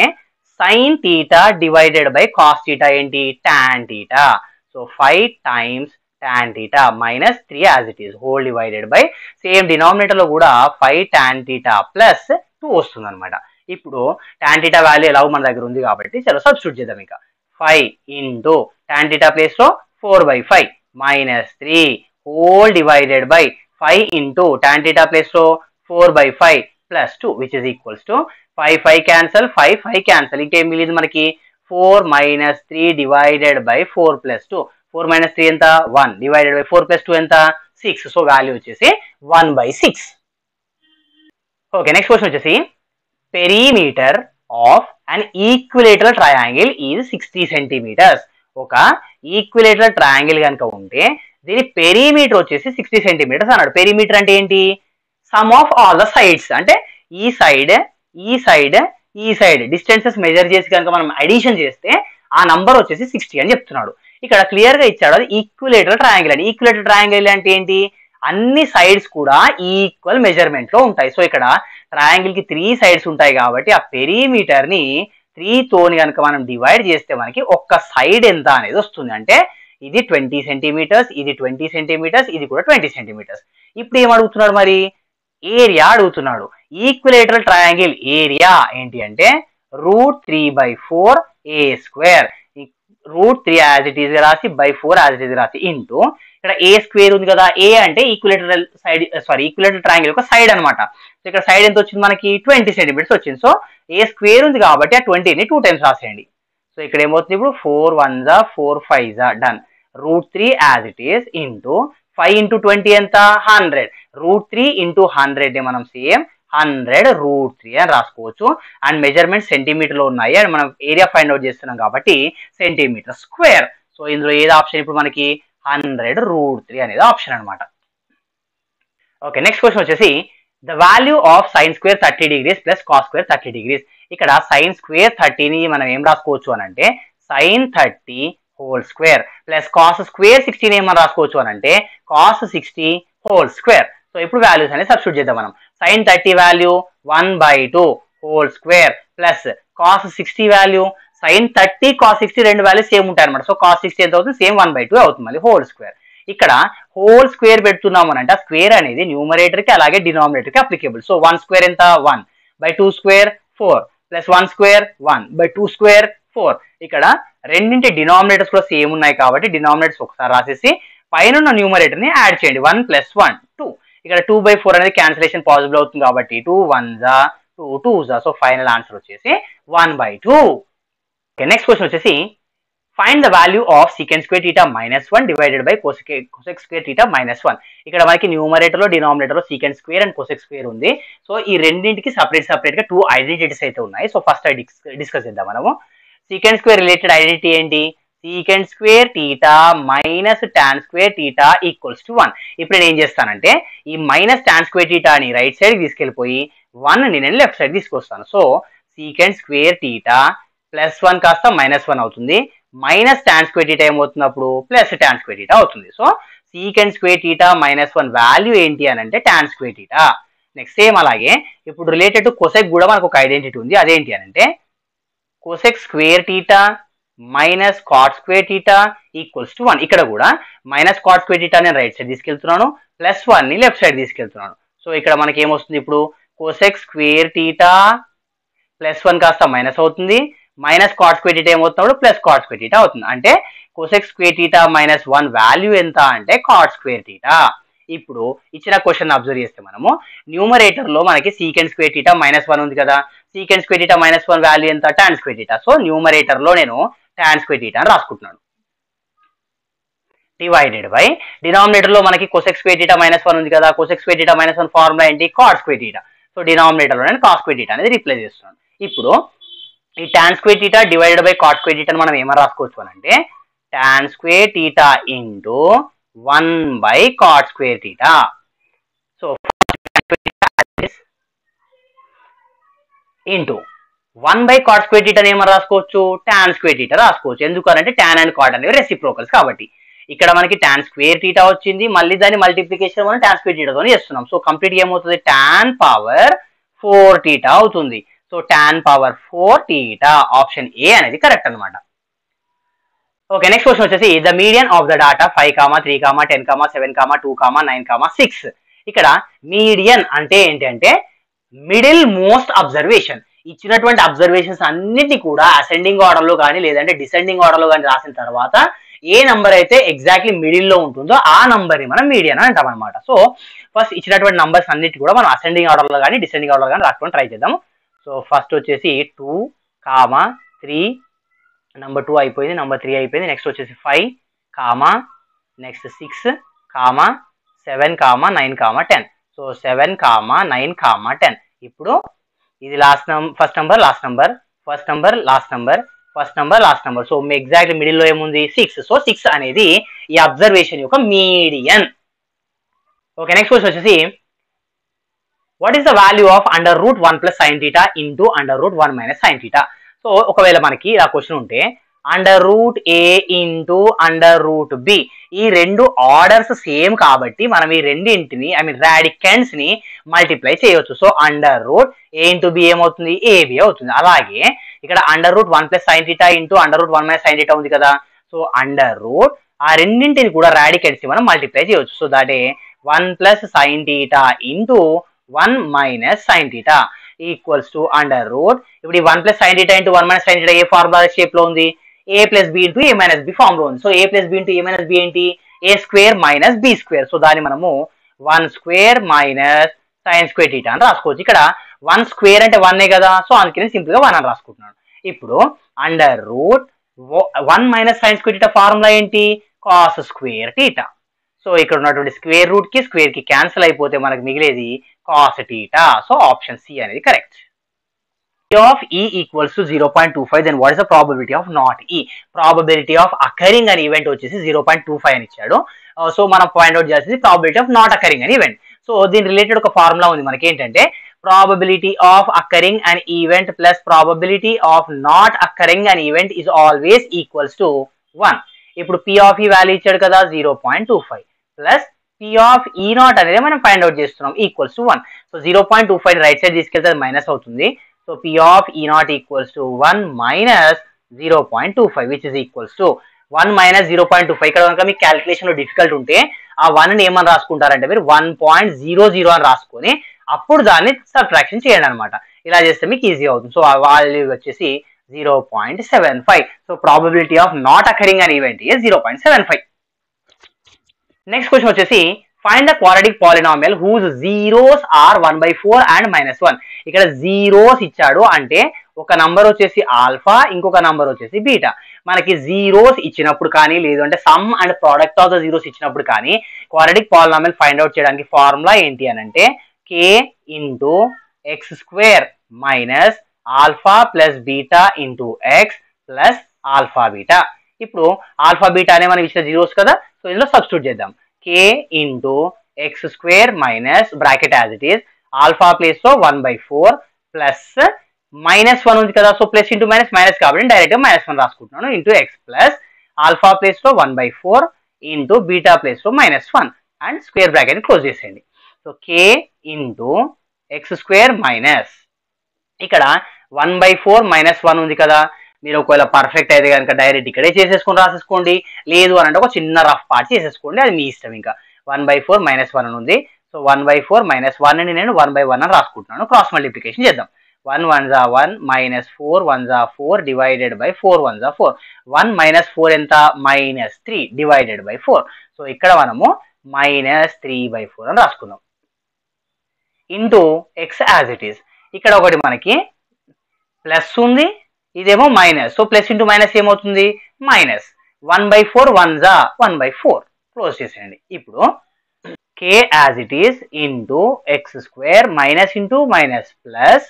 sin theta divided by cos theta ఏంటి, tan theta. So 5 times tan theta minus 3 as it is whole divided by same denominator లో కూడా 5 tan theta ప్లస్ 2 వస్తుంది అనమాట. ఇప్పుడు tan theta వాల్యూ ఎలా మన దగ్గర ఉంది కాబట్టి చలో సబ్స్టిట్యూట్ చేద్దాం. ఇంకా 5 ఇంటూ tan theta ప్లేస్ లో 4/5 minus 3 whole divided by 5 into tan theta place లో 4/5 plus 2 which is equals to 5 cancel, 5 cancel, ఇంకేం మిగిలింది మనకి 4 minus 3 divided by 4 plus 2, 4 minus 3 ఎంత 1 divided by 4 plus 2 ఎంత 6. సో వాల్యూ వచ్చేసి 1/6. ఓకే, నెక్స్ట్ క్వశ్చన్ వచ్చేసి perimeter of an equilateral triangle is 60 centimetres. ఒక equilateral triangle కనుక ఉంటే దీని పెరిమీటర్ వచ్చేసి 60 సెంటీమీటర్స్ అన్నాడు. పెరిమీటర్ అంటే ఏంటి, some of all the sides, అంటే ఈ సైడ్ ఈ సైడ్ ఈ సైడ్ డిస్టెన్సెస్ మెజర్ చేసి కనుక మనం అడిషన్ చేస్తే ఆ నంబర్ వచ్చేసి 60 అని చెప్తున్నాడు. ఇక్కడ క్లియర్ గా ఇచ్చాడు అది ఈక్విలేటరల్ ట్రయాంగిల్ అని. ఈక్విలేటరల్ ట్రయాంగిల్ అంటే ఏంటి, అన్ని సైడ్స్ కూడా ఈక్వల్ మెజర్మెంట్ లో ఉంటాయి. సో ఇక్కడ ట్రయాంగిల్ కి 3 సైడ్స్ ఉంటాయి కాబట్టి ఆ పెరిమీటర్ ని 3 తోని కనుక మనం డివైడ్ చేస్తే మనకి ఒక్క సైడ్ ఎంత అనేది వస్తుంది. అంటే ఇది 20 సెంటీమీటర్స్, ఇది 20 సెంటీమీటర్స్, ఇది కూడా 20 సెంటీమీటర్స్. ఇప్పుడు ఏం అడుగుతున్నాడు మరి, ఏరియా అడుగుతున్నాడు. ఈక్విలేటరల్ ట్రయాంగిల్ ఏరియా ఏంటి అంటే √3/4 a². √3 యాజ్ ఇట్ ఈజ్ రాసి బై 4 యాజ్ ఇట్ ఈజ్ రాసి ఇంటూ ఇక్కడ ఏ స్క్వేర్ ఉంది కదా, ఏ అంటే ఈక్విలేటరల్ సైడ్ ఈక్విలేటరల్ ట్రయాంగిల్ యొక్క సైడ్ అనమాట. సో ఇక్కడ సైడ్ ఎంత వచ్చింది మనకి 20 సెంటీమీటర్స్ వచ్చింది. సో ఏ స్క్వేర్ ఉంది కాబట్టి ఆ 20ని 2 టైమ్స్ రాసేయండి. సో ఇక్కడ ఏమవుతుంది ఇప్పుడు 4 1 4 5 done. √3 as it is into 5 into 20 ఎంత 100. √3 into 100 ని మనం సేమ్ 100√3 అని రాసుకోవచ్చు. అండ్ మెజర్మెంట్ సెంటీమీటర్ లో ఉన్నాయి అండ్ మనం ఏరియా ఫైండ్ అవుట్ చేస్తున్నాం కాబట్టి సెంటీమీటర్ స్క్వేర్. సో ఇందులో ఏది ఆప్షన్ ఇప్పుడు మనకి 100√3 అనేది ఆప్షన్ అనమాట. ఓకే, నెక్స్ట్ క్వశ్చన్ వచ్చేసి the value of sin square 30 degrees plus cos square 30 degrees. ఇక్కడ sin square 30ని మనం ఏం రాసుకోవచ్చు అని అంటే sin 30 whole square plus cos square 60ని ఏమని రాసుకోవచ్చు అని అంటే cos 60 హోల్ స్క్వేర్. సో ఇప్పుడు వాల్యూస్ అనేది సబ్స్టిట్యూట్ చేద్దాం మనం. sin 30 value 1/2 whole square plus cos 60 value sin 30 cos 60 రెండు వాల్యూస్ సేమ్ ఉంటాయి అనమాట. సో cos 60 ఎంత అవుతుంది, సేమ్ 1/2 అవుతుంది మళ్ళీ హోల్ స్క్వేర్. ఇక్కడ హోల్ స్క్వేర్ పెడుతున్నాము అంటే ఆ స్క్వేర్ అనేది న్యూమరేటర్ కి అలాగే డినామినేటర్ కి అప్లికేబుల్. సో 1 స్క్వేర్ ఎంత 1/2 స్క్వేర్ 4 ప్లస్ 1 స్క్వేర్ 1/2 స్క్వేర్ 4. ఇక్కడ రెండింటి డినామినేటర్స్ కూడా సేమ్ ఉన్నాయి కాబట్టి డినామినేటర్స్ ఒకసారి రాసేసి పైన ఉన్న న్యూమరేటర్ ని యాడ్ చేయండి. 1 + 1 2. ఇక్కడ 2/4 అనేది క్యాన్సిలేషన్ పాసిబుల్ అవుతుంది కాబట్టి 2 1s 2 2s. So final answer వచ్చేసి 1/2. ఓకే, నెక్స్ట్ క్వశ్చన్ వచ్చేసి find the value of secant square theta -1 divided by cosec square theta -1. ఇక్కడ మనకి న్యూమరేటర్ లో డినామినేటర్ లో secant square and cosec square ఉంది. సో ఈ రెండింటికి సపరేట్ గా 2 ఐడెంటిటీస్ అయితే ఉన్నాయి. సో ఫస్ట్ డిస్కస్ చేద్దాం మనము. secant square రిలేటెడ్ ఐడెంటిటీ ఏంటి, secant square theta minus tan square theta equals to 1. ఇప్పుడు నేను ఏం చేస్తానంటే ఈ మైనస్ tan square theta ని రైట్ సైడ్ తీసుకెళ్ళిపోయి 1 ని నేను లెఫ్ట్ సైడ్ తీసుకొస్తాను. సో secant square theta +1 కాస్త -1 అవుతుంది. మైనస్ tan square theta ఏమవుతున్నప్పుడు ప్లస్ tan square theta అవుతుంది. So secant square theta -1 value ఏంటి అని అంటే tan square theta. Next same అలాగే ఇప్పుడు రిలేటెడ్ టు cosec కూడా మనకు ఒక ఐడెంటిటీ ఉంది. అదేంటి అని అంటే cosec square theta minus cot square theta equals to 1. ఇక్కడ కూడా మైనస్ cot square theta నేను రైట్ సైడ్ తీసుకెళ్తున్నాను, +1 ని లెఫ్ట్ సైడ్ తీసుకెళ్తున్నాను. సో ఇక్కడ మనకి ఏమొస్తుంది ఇప్పుడు cosec square theta +1 కాస్త మైనస్ అవుతుంది, మైనస్ cot square theta ఏమవుతున్నప్పుడు ప్లస్ cot square theta అవుతుంది. అంటే cosec square theta -1 వాల్యూ ఎంత అంటే cot square theta. ఇప్పుడు ఇచ్చిన క్వశ్చన్ అబ్జర్వ్ చేస్తే మనము న్యూమరేటర్ లో మనకి secant square theta -1 ఉంది కదా, secant square theta -1 వాల్యూ ఎంత tan square theta. So numerator లో నేను tan square theta అని రాసుకుంటున్నాను. డివైడెడ్ బై డినామినేటర్ లో మనకి cosec square theta -1 ఉంది కదా, cosec square theta -1 ఫార్ములా ఏంటి cot square theta. సో డినామినేటర్లో నేను కాస్ స్క్వేర్ థీటా అనేది రిప్లేస్ చేస్తున్నాను. ఇప్పుడు ఈ tan square theta divided by cot square theta మనం ఏమని రాసుకోవచ్చు అని అంటే tan square theta into 1 by cot square theta. So into 1 by cot square theta ఏమని రాసుకోవచ్చు టాన్ స్క్వేర్ థీటా రాసుకోవచ్చు. ఎందుకంటే టాన్ అండ్ కాట్ అనేవి రెసిప్రోకల్స్ కాబట్టి. ఇక్కడ మనకి టాన్ స్క్వేర్ థీటా వచ్చింది, మళ్ళీ దాని మల్టిప్లికేషన్ మనం టాన్ స్క్వేర్ థీటాతో చేస్తున్నాం. సో కంప్లీట్ ఏమవుతుంది టాన్ పవర్ 4 థీటా అవుతుంది. So tan power 4 theta option A అనేది కరెక్ట్ అనమాట. ఓకే, నెక్స్ట్ క్వశ్చన్ వచ్చేసి the median of the data 5, 3, 10, 7, 2, 9, 6. ఇక్కడ మీడియన్ అంటే ఏంటంటే మిడిల్ మోస్ట్ అబ్జర్వేషన్. ఇచ్చినటువంటి అబ్జర్వేషన్స్ అన్నిటిని కూడా అసెండింగ్ ఆర్డర్ లో కానీ లేదంటే డిసెండింగ్ ఆర్డర్ లో కానీ రాసిన తర్వాత ఏ నంబర్ అయితే ఎగ్జాక్ట్లీ మిడిల్ లో ఉంటుందో ఆ నంబర్ ని మనం మీడియన్ అని అంటాం అనమాట. సో ఫస్ట్ ఇచ్చినటువంటి నంబర్స్ అన్నిటి కూడా మనం అసెండింగ్ ఆర్డర్ లో కానీ డిసెండింగ్ ఆర్డర్ లో కానీ రాసుకోవడం ట్రై చేద్దాం. సో ఫస్ట్ వచ్చేసి 2, 3, నెంబర్ 2 అయిపోయింది, నెంబర్ 3 అయిపోయింది. నెక్స్ట్ వచ్చేసి 5, నెక్స్ట్ 6, 7, 9, 10. సో 7, 9, 10. ఇప్పుడు ఇది first number last number, first number last number, first number last number. So exactly middle లో ఏముంది 6. సో 6 అనేది ఈ అబ్జర్వేషన్ యొక్క మీడియన్. ఓకే, నెక్స్ట్ క్వశ్చన్ వచ్చేసి what is the value of under root 1 plus sine theta into under root 1 minus sine theta. So ఒకవేళ మనకి ఇలా question ఉంటే అండర్ రూట్ ఏ ఇంటూ అండర్ రూట్ బి, ఈ రెండు ఆర్డర్స్ సేమ్ కాబట్టి మనం ఈ రెండింటిని రాడికెండ్స్ ని మల్టిప్లై చేయవచ్చు. సో అండర్ రూట్ ఏ ఇంటూ బి ఏమవుతుంది ఏబి అవుతుంది. అలాగే ఇక్కడ under root 1 plus sine theta into under root 1 minus sine theta ఉంది కదా. సో అండర్ రూట్ ఆ రెండింటిని కూడా రాడికెండ్స్ ని మనం మల్టిప్లై చేయవచ్చు. So that 1 plus sine theta into 1 minus sine theta equals to under root. ఇప్పుడు ఈ 1 plus sine theta into 1 minus sine theta ఏ ఫార్ములా షేప్ లో ఉంది a plus B into A minus b form లో ఉంది. So a plus B into A minus b ఏంటి ఏ square minus B square. So దాన్ని మనము 1 square minus sign square theta అని రాసుకోవచ్చు. ఇక్కడ 1 స్క్వేర్ అంటే 1 కదా, సో అందుకని సింపుల్ గా 1 అని రాసుకుంటున్నాను. ఇప్పుడు under root 1 minus sign square theta formula ఏంటి కాస్ స్క్వేర్ థీటా. సో ఇక్కడ ఉన్నటువంటి స్క్వేర్ రూట్ కి స్క్వేర్ కి క్యాన్సిల్ అయిపోతే మనకు మిగిలేది cos theta. So option C అనేది correct. of E equals to 0.25, then what is the probability of not E? Probability of occurring an event వచ్చేసి 0.25 అని ఇచ్చాడు. సో మనం పాయింట్ అవుట్ చేసేది probability of not occurring an event. So దీని related ఒక formula ఉంది మనకి ఏంటంటే probability of occurring an event plus probability of not occurring an event is always equals to 1. ఇప్పుడు P ఆఫ్ ఈ వాల్యూ ఇచ్చాడు కదా 0.25 ప్లస్ P ఆఫ్ ఈ నాట్ అనేది మనం ఫైండ్ అవుట్ చేస్తున్నాం equals to 1. So 0.25 right side తీసుకెళ్తే అది మైనస్ అవుతుంది. So P of E naught equals to 1 minus 0.25 which is equals to 1 minus 0.25. ఇక్కడ కనుక మీకు క్యాలిక్యులేషన్ లో డిఫికల్ట్ ఉంటే ఆ 1 ని ఏమని రాసుకుంటారంటే మీరు 1.00 అని రాసుకొని అప్పుడు దాన్ని సబ్ట్రాక్షన్ చేయండి అనమాట. ఇలా చేస్తే మీకు ఈజీ అవుతుంది. సో ఆ వాల్యూ వచ్చేసి 0.75. So probability of not occurring an event is 0.75. Next question వచ్చేసి find the quadratic polynomial whose zeros are 1/4 and -1. ఇక్కడ జీరోస్ ఇచ్చాడు అంటే ఒక నంబర్ వచ్చేసి ఆల్ఫా, ఇంకొక నంబర్ వచ్చేసి బీటా. మనకి జీరోస్ ఇచ్చినప్పుడు కానీ లేదు అంటే some and product of the zeros ఇచ్చినప్పుడు కానీ క్వాడ్రాటిక్ పాలినామియల్ ఫైండ్ అవుట్ చేయడానికి ఫార్ములా ఏంటి అని అంటే k into x square minus alpha plus beta into x plus alpha beta. ఇప్పుడు ఆల్ఫా బీటా అనే మనం ఇచ్చిన జీరోస్ కదా, సో ఇందులో సబ్స్టిట్యూట్ చేద్దాం. k into x square minus bracket as it is alpha place లో 1/4 ప్లస్ -1 ఉంది కదా, so plus into minus minus కాబట్టి డైరెక్ట్ గా -1 రాసుకుంటున్నాను into x plus alpha place లో 1/4 ఇంటూ బీటా ప్లేస్ లో -1 అండ్ స్క్వేర్ బ్రాకెట్ క్లోజ్ చేసేయండి. So k into x square minus ఇక్కడ 1/4 -1 ఉంది కదా, మీరు ఒకవేళ పర్ఫెక్ట్ అయితే కనుక డైరెక్ట్ ఇక్కడే చేసేసుకొని రాసేసుకోండి, లేదు అని అంటే ఒక చిన్న రఫ్ పార్ట్ చేసేసుకోండి, అది మీ ఇష్టం. ఇంకా 1/4 -1 అని ఉంది. సో 1/4 -1 ని నేను 1/1 అని రాసుకుంటున్నాను. క్రాస్ మల్టిప్లికేషన్ చేద్దాం. 1 1 * 1 -4 1 * 4 డివైడెడ్ బై 4 1 * 4. 1 - 4 ఎంత -3 డివైడెడ్ బై 4. సో ఇక్కడ మనము -3/4 అని రాసుకుందాం into x as it is. ఇక్కడ ఒకటి మనకి ప్లస్ ఉంది, ఇదేమో minus. So plus into minus ఏమవుతుంది -1/4 1 * 1/4 క్లోజ్ చేసేయండి. ఇప్పుడు k k as it is into x square minus into minus plus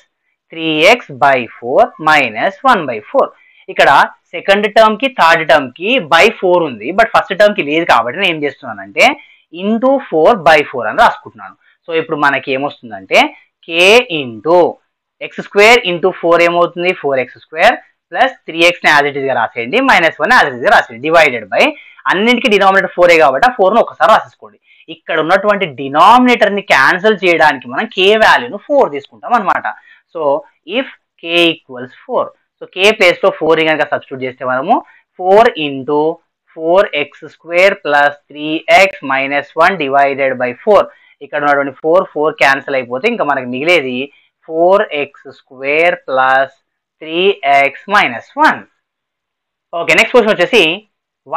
3x by 4 minus 1 by 4. ఇక్కడ సెకండ్ టర్మ్ కి థర్డ్ టర్మ్ కి బై 4 ఉంది, బట్ ఫస్ట్ టర్మ్ కి లేదు కాబట్టి నేను ఏం చేస్తున్నానంటే ఇంటూ 4 by 4 అని రాసుకుంటున్నాను. సో ఇప్పుడు మనకి ఏమొస్తుందంటే k into x square into 4 ఏమవుతుంది 4x స్క్వేర్ ప్లస్ 3x ని యాజ్ ఇట్ ఈస్ గా రాసేయండి మైనస్ 1 యాజ్ ఇట్ ఈస్ గా రాసేయండి డివైడెడ్ బై అన్నింటికి డినామినేటర్ 4 కాబట్టి ఆ 4 ను ఒకసారి రాసేసుకోండి. ఇక్కడ ఉన్నటువంటి డినామినేటర్ ని క్యాన్సిల్ చేయడానికి మనం k వాల్యూను 4 తీసుకుంటాం అనమాట. So if k equals 4, so k place లో 4 కనుక సబ్స్టిట్యూట్ చేస్తే మనము 4 into 4x square plus 3x minus 1 divided by 4, ఇక్కడ ఉన్నటువంటి 4 క్యాన్సిల్ అయిపోతే ఇంకా మనకి మిగిలేది 4x square plus 3x minus 1. Okay, next question వచ్చేసి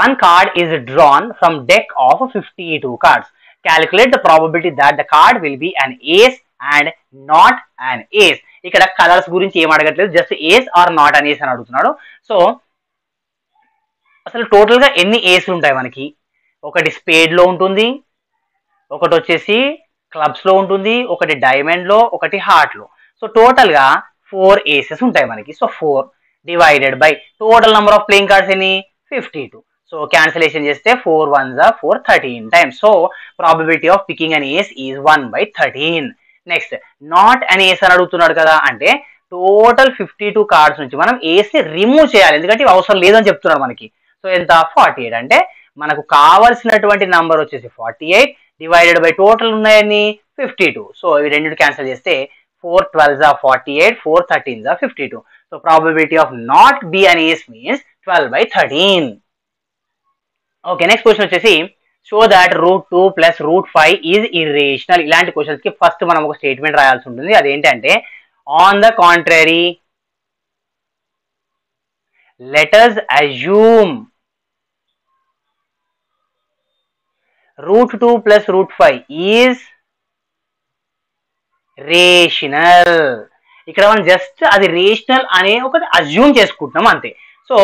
one card is drawn from deck of 52 cards. Calculate the probability that the card will be an ace and not an ace. ఇక్కడ colours గురించి ఏం అడగట్లేదు, just ace or not an ace అని అడుగుతున్నాడు. So అసలు total గా ఎన్ని ఏస్ ఉంటాయి మనకి? ఒకటి స్పేడ్ లో ఉంటుంది, ఒకటి వచ్చేసి క్లబ్స్ లో ఉంటుంది, ఒకటి డైమండ్ లో, ఒకటి హార్ట్ లో. సో టోటల్ గా 4 ఏసెస్ ఉంటాయి మనకి. So 4 divided by total number of playing cards ఎన్ని 52. సో క్యాన్సిలేషన్ చేస్తే 4 1s are 4 13 times. So probability of picking an ace is 1/13. Next not an ace అని అడుగుతున్నాడు కదా, అంటే టోటల్ 52 కార్డ్స్ నుంచి మనం ఏస్ ని రిమూవ్ చేయాలి, ఎందుకంటే ఇవి అవసరం లేదని చెప్తున్నాడు మనకి. సో ఎంత 48, అంటే మనకు కావాల్సినటువంటి నంబర్ వచ్చేసి 48 డివైడెడ్ బై టోటల్ ఉన్నాయని 52. సో ఇవి రెండు క్యాన్సిల్ చేస్తే 4 12s are 48, 4 13s are 52. So probability of not be an ace means 12/13. Okay, next question వచ్చేసి show that √2 plus √5 is irrational. ఇలాంటి క్వశ్చన్స్ కి ఫస్ట్ మనం ఒక స్టేట్మెంట్ రాయాల్సి ఉంటుంది. అదేంటంటే on the contrary let us assume √2 plus √5 is rational. ఇక్కడ మనం జస్ట్ అది రేషనల్ అనే ఒకటి అజ్యూమ్ చేసుకుంటున్నాం అంతే. సో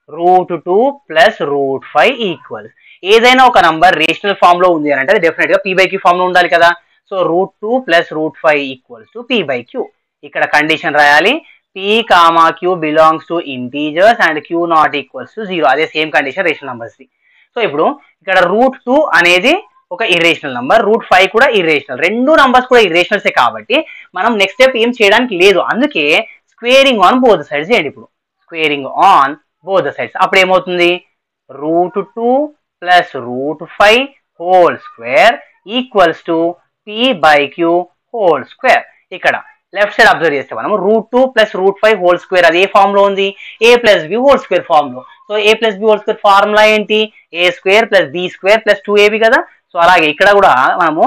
√2 ప్లస్ √5 ఈక్వల్స్ ఏదైనా ఒక నంబర్ రేషనల్ ఫామ్ లో ఉంది అని అంటే అది డెఫినెట్ గా p/q ఫామ్ లో ఉండాలి కదా. So √2 plus √5 equals to p/q. ఇక్కడ కండిషన్ రాయాలి, p, q belongs to integers and q not equals to 0. అదే same condition rational numbers the. So ఇప్పుడు ఇక్కడ √2 అనేది ఒక ఇర్రేషనల్ నంబర్, √5 కూడా ఇర్రేషనల్, రెండు నంబర్స్ కూడా ఇర్రేషనల్సే కాబట్టి మనం నెక్స్ట్ స్టెప్ ఏం చేయడానికి లేదు. అందుకే స్క్వేరింగ్ ఆన్ బోత్ సైడ్స్ చేయండి. ఇప్పుడు squaring on both the sides అప్పుడు ఏమవుతుంది √2 plus √5 whole square equals to p/q whole square. ఇక్కడ లెఫ్ట్ సైడ్ అబ్జర్వ్ చేస్తే మనం √2 ప్లస్ √5 హోల్ స్క్వేర్ అది ఏ ఫామ్ లో ఉంది a plus b whole square form లో. So a plus b whole square formula ఏంటి a square plus b square plus 2ab కదా. So అలాగే ఇక్కడ కూడా మనము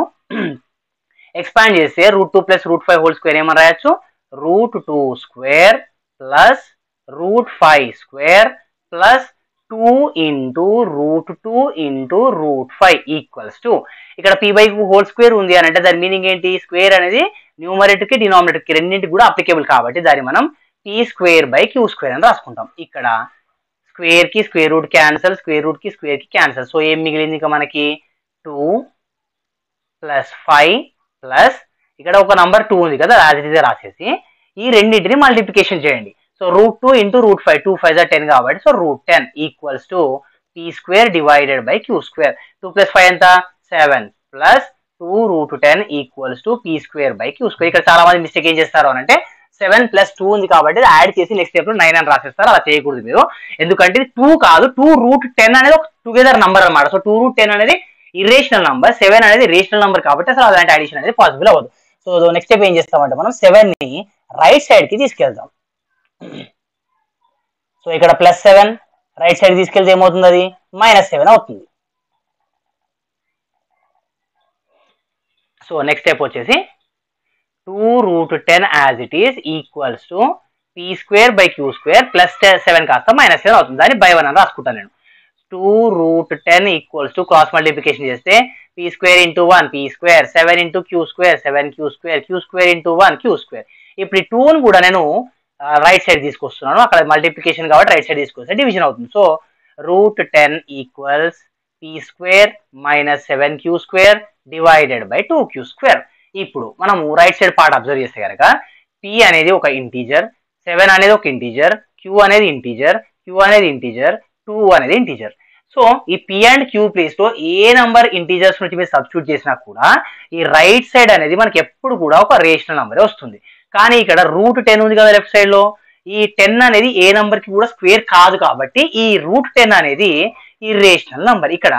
ఎక్స్పాండ్ చేస్తే √2 ప్లస్ √5 హోల్ స్క్వేర్ ఏమని రాయొచ్చు √2 square plus √5 square plus 2 into √2 into √5 equals to ఇక్కడ p/q హోల్ స్క్వేర్ ఉంది అని అంటే దాని మీనింగ్ ఏంటి, స్క్వేర్ అనేది న్యూమరేటర్ కి డినామినేటర్ కి రెండింటికి కూడా అప్లికేబుల్ కాబట్టి దాన్ని మనం p²/q² అని రాసుకుంటాం. ఇక్కడ స్క్వేర్ కి square root cancel, square root కి స్క్వేర్ కి క్యాన్సల్. సో ఏం మిగిలింది ఇంకా మనకి 2 ప్లస్ 5 ప్లస్ ఇక్కడ ఒక నంబర్ 2 ఉంది కదా యాజ్ ఇట్ ఈజ్ రాసేసి ఈ రెండింటిని మల్టిప్లికేషన్ చేయండి. సో √2 ఇంటూ √5 2 5 are 10 కాబట్టి so √10 equals to p² divided by q². 2 plus 5 ఎంత 7 ప్లస్ 2√10 ఈక్వల్స్ టు p²/q². ఇక్కడ చాలా మంది మిస్టేక్ ఏం చేస్తారు అని అంటే 7 ప్లస్ 2 ఉంది కాబట్టి యాడ్ చేసి నెక్స్ట్ స్టెప్ లో 9 అని రాసేస్తారు. అలా చేయకూడదు మీరు, ఎందుకంటే 2 కాదు 2√10 అనేది ఒక టుగెదర్ నంబర్ అనమాట. సో 2√10 అనేది ఇర్రేషనల్ నంబర్, 7 అనేది రేషనల్ నంబర్ కాబట్టి అసలు అలాంటి అడిషన్ అనేది పాసిబుల్ అవ్వదు. సో నెక్స్ట్ స్టెప్ ఏం చేస్తామంటే మనం 7 ని రైట్ సైడ్ కి తీసుకెళ్తాం. సో ఇక్కడ +7 రైట్ సైడ్ తీసుకెళ్తే ఏమవుతుంది అది -7 అవుతుంది. సో నెక్స్ట్ స్టెప్ వచ్చేసి 2√10 as it is equals to p²/q² plus 7 కాస్త -7 అవుతుంది. దాన్ని బై 1 అని రాసుకుంటాను నేను. 2√10 ఈక్వల్స్ టు క్రాస్ మల్టిప్లికేషన్ చేస్తే p² into 1 p², 7 into q², 7q², q² into 1 q². ఇప్పుడు ఈ 2ని కూడా నేను రైట్ సైడ్ తీసుకొస్తున్నాను, అక్కడ మల్టిప్లికేషన్ కాబట్టి రైట్ సైడ్ తీసుకొస్తే డివిజన్ అవుతుంది. So √10 equals p² - 7q² divided by 2q². ఇప్పుడు మనము రైట్ సైడ్ పార్ట్ అబ్జర్వ్ చేస్తే కనుక p అనేది ఒక ఇంటీజర్, 7 అనేది ఒక ఇంటీజర్, q అనేది ఇంటీజర్, q అనేది ఇంటీజర్, 2 అనేది ఇంటీజర్. సో ఈ p అండ్ q ప్లేస్ లో ఏ నంబర్ ఇంటీజర్స్ నుంచి మీరు సబ్స్టిట్యూట్ చేసినా కూడా ఈ రైట్ సైడ్ అనేది మనకి ఎప్పుడు కూడా ఒక రేషనల్ నంబరే వస్తుంది. కానీ ఇక్కడ √10 ఉంది కదా లెఫ్ట్ సైడ్ లో, ఈ 10 అనేది ఏ నంబర్ కి కూడా స్క్వేర్ కాదు కాబట్టి ఈ √10 అనేది ఇర్రేషనల్ నంబర్. ఇక్కడ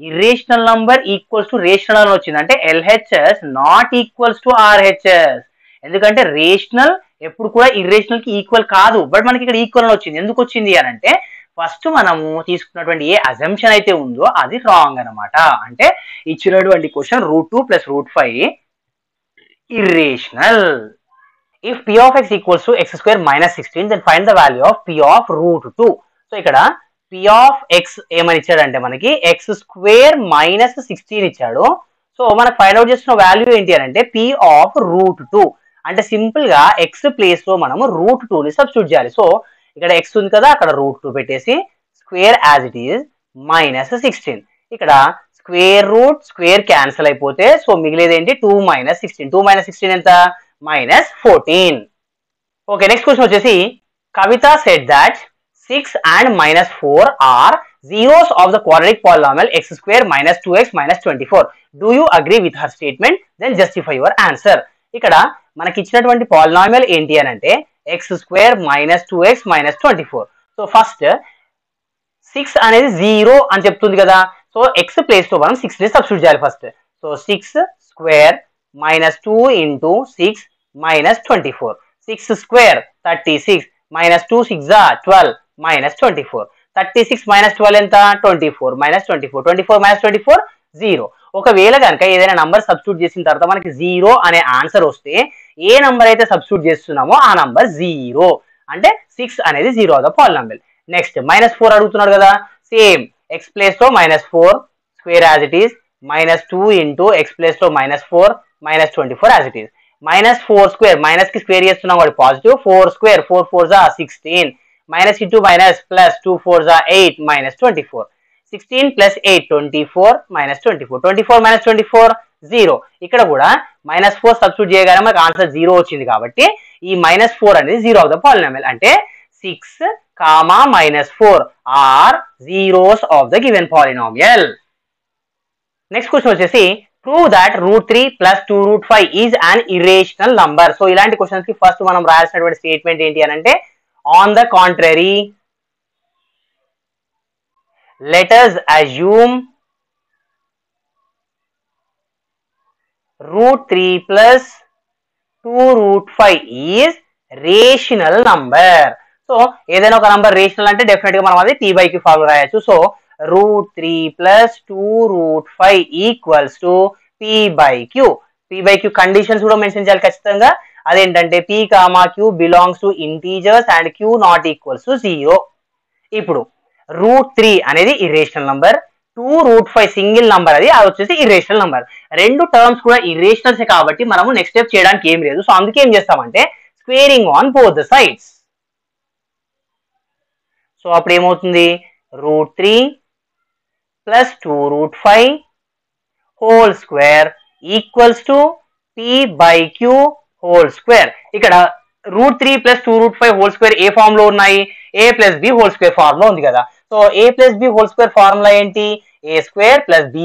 irrational number equals to rational అని వచ్చింది అంటే LHS not equals to RHS. ఎందుకంటే రేషనల్ ఎప్పుడు కూడా ఇర్రేషనల్ కి ఈక్వల్ కాదు, బట్ మనకి ఇక్కడ ఈక్వల్ అని వచ్చింది. ఎందుకు వచ్చింది అని అంటే ఫస్ట్ మనము తీసుకున్నటువంటి ఏ అజంప్షన్ అయితే ఉందో అది రాంగ్ అనమాట. అంటే ఇచ్చినటువంటి question √2 + √5 irrational. If p of x equals to x² - 16, then find the value of p of √2. So ఇక్కడ p of x ఏమని ఇచ్చాడంటే మనకి x² - 16 ఇచ్చాడు. సో మనకు ఫైండ్ అవుట్ చేస్తున్న వాల్యూ ఏంటి అని అంటే p of √2. అంటే సింపుల్ గా x ప్లేస్ లో మనము √2 ని సబ్స్టిట్యూట్ చేయాలి. సో ఇక్కడ x ఉంది కదా, అక్కడ √2 పెట్టేసి స్క్వేర్ యాజ్ ఇట్ ఈజ్ -16. ఇక్కడ స్క్వేర్ రూట్ స్క్వేర్ క్యాన్సిల్ అయిపోతే సో మిగిలేది ఏంటి 2 - 16. 2 - 16 ఎంత -14. ఓకే, నెక్స్ట్ క్వశ్చన్ వచ్చేసి కవిత said that 6 and -4 are zeros of the quadratic polynomial x² - 2x - 24. Do you agree with her statement? Then justify your answer. ఇక్కడ మనకి ఇచ్చినటువంటి polynomial ఏంటి అని అంటే x² - 2x - 24. సో ఫస్ట్ 6 అనేది 0 అని చెప్తుంది కదా, సో x ప్లేస్ లో మనం 6 ని సబ్స్టిట్యూట్ చేయాలి ఫస్ట్. సో 6² - 2 × 6 - 24. 6² 36 -2 6 12 -24. 36 - 12 ఎంత 24 -24. 24 - 24 0. ఒకవేళ కనుక ఏదైనా నంబర్ సబ్స్టిట్యూట్ చేసిన తర్వాత మనకి 0 అనే ఆన్సర్ వస్తే ఏ నంబర్ అయితే సబ్స్టిట్యూట్ చేస్తున్నామో ఆ నంబర్ 0 అంటే 6 అనేది 0 ఆఫ్ ద పాలినామియల్. నెక్స్ట్ -4 అడుగుతున్నాడు కదా, సేమ్ x ప్లేస్ లో -4 square as it is -2 × x place లో -4 -24 యాజ్ ఇట్ ఈస్. -4² మైనస్ కి స్క్వేర్ చేస్తున్నాం కాబట్టి పాజిటివ్, 4² 4 4 16 -2 - +2 4 8 -24. 16 + 8 24 -24. 24 - 24 0. ఇక్కడ కూడా -4 సబ్స్టిట్యూట్ చేయగానే మనకు ఆన్సర్ 0 వచ్చింది కాబట్టి ఈ -4 అనేది 0 ఆఫ్ ద పాలినామియల్. అంటే 6, -4 are zeros of the given polynomial. Next question వచ్చేసి prove that √3 + 2√5 is an irrational number. So ఇలాంటి క్వశ్చన్స్ కి ఫస్ట్ మనం రాయాల్సినటువంటి స్టేట్మెంట్ ఏంటి అని అంటే on the contrary let us assume √3 + 2√5 is rational number. So ఏదైనా ఒక నంబర్ రేషనల్ అంటే డెఫినెట్ గా మనం అది p/q ఫార్ములా రాయొచ్చు. So √3 + 2√5 = p/q. p/q కండిషన్స్ కూడా మెన్షన్ చేయాలి ఖచ్చితంగా. అదేంటంటే p, q belongs to integers and q not equals to 0. ఇప్పుడు √3 అనేది ఇర్రేషనల్ నంబర్, 2√5 సింగిల్ నంబర్ అది వచ్చేసి ఇర్రేషనల్ నంబర్. రెండు టర్మ్స్ కూడా ఇర్రేషనల్స్ కాబట్టి మనము నెక్స్ట్ స్టెప్ చేయడానికి ఏం లేదు. సో అందుకే ఏం చేస్తామంటే squaring on both the sides. So అప్పుడు ఏమవుతుంది √3 + 2√5 whole square equals to p/q whole square. ఇక్కడ √3 + 2√5 హోల్ స్క్వేర్ ఏ ఫామ్ లో ఉన్నాయి, a + b whole square form లో ఉంది కదా. So a + b whole square formula ఏంటి, a² + b²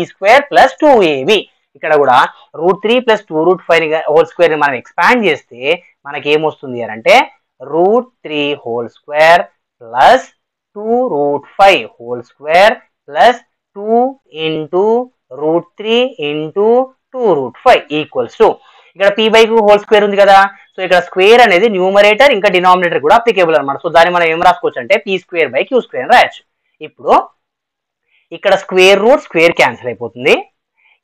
+ 2ab. ఇక్కడ కూడా √3 + 2√5 హోల్ స్క్వేర్ ని మనం ఎక్స్పాండ్ చేస్తే మనకి ఏమొస్తుంది అని అంటే √3 whole square + 2√5 whole square + 2 × √3 × 2√5 equals to ఇక్కడ p/q హోల్ స్క్వేర్ ఉంది కదా. సో ఇక్కడ స్క్వేర్ అనేది న్యూమరేటర్ ఇంకా డినామినేటర్ కూడా అప్లికేబుల్ అనమాట. సో దాన్ని మనం ఏం రాసుకోవచ్చు అంటే p²/q² రాయొచ్చు. ఇప్పుడు ఇక్కడ స్క్వేర్ రూట్ స్క్వేర్ క్యాన్సిల్ అయిపోతుంది,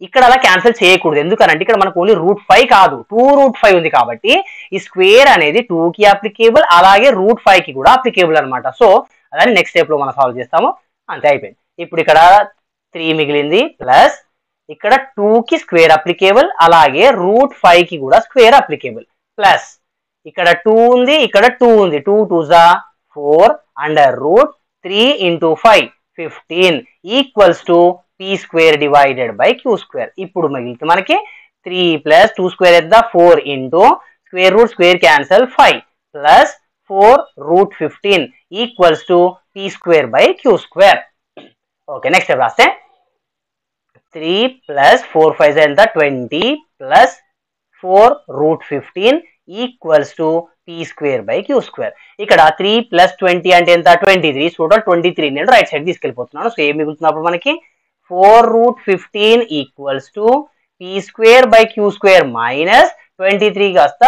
ఇక్కడ అలా క్యాన్సిల్ చేయకూడదు. ఎందుకనంటే ఇక్కడ మనకు ఓన్లీ √5 కాదు 2√5 ఉంది కాబట్టి ఈ స్క్వేర్ అనేది 2 కి అప్లికేబుల్ అలాగే √5 కి కూడా అప్లికేబుల్ అనమాట. సో అదని నెక్స్ట్ స్టెప్ లో మనం సాల్వ్ చేస్తాము, అంతే అయిపోయింది. ఇప్పుడు ఇక్కడ 3 మిగిలింది ప్లస్ ఇక్కడ 2 కి స్క్వేర్ అప్లికేబుల్ అలాగే √5 కి కూడా స్క్వేర్ అప్లికేబుల్ ప్లస్ ఇక్కడ 2 ఉంది ఇక్కడ 2 ఉంది, 2 2 4 √3 × 5 15 equals to p p² divided by q². ఇప్పుడు మిగిలితే మనకి 3 ప్లస్ 2² ఎంత 4 into square root square cancel 5 plus 4√15 equals to p² by q². Okay, next step రాస్తే 3 ప్లస్ 4 5 ఎంత 20 plus 4√15 equals to p² by q². ఇక్కడ 3 ప్లస్ 20 అంటే ఎంత 23, టోటల్ 23. నేను రైట్ సైడ్ తీసుకెళ్ళిపోతున్నాను. సో ఏం మిగులుతున్నప్పుడు మనకి 4√15 equals to p² by q² minus 23 కాస్త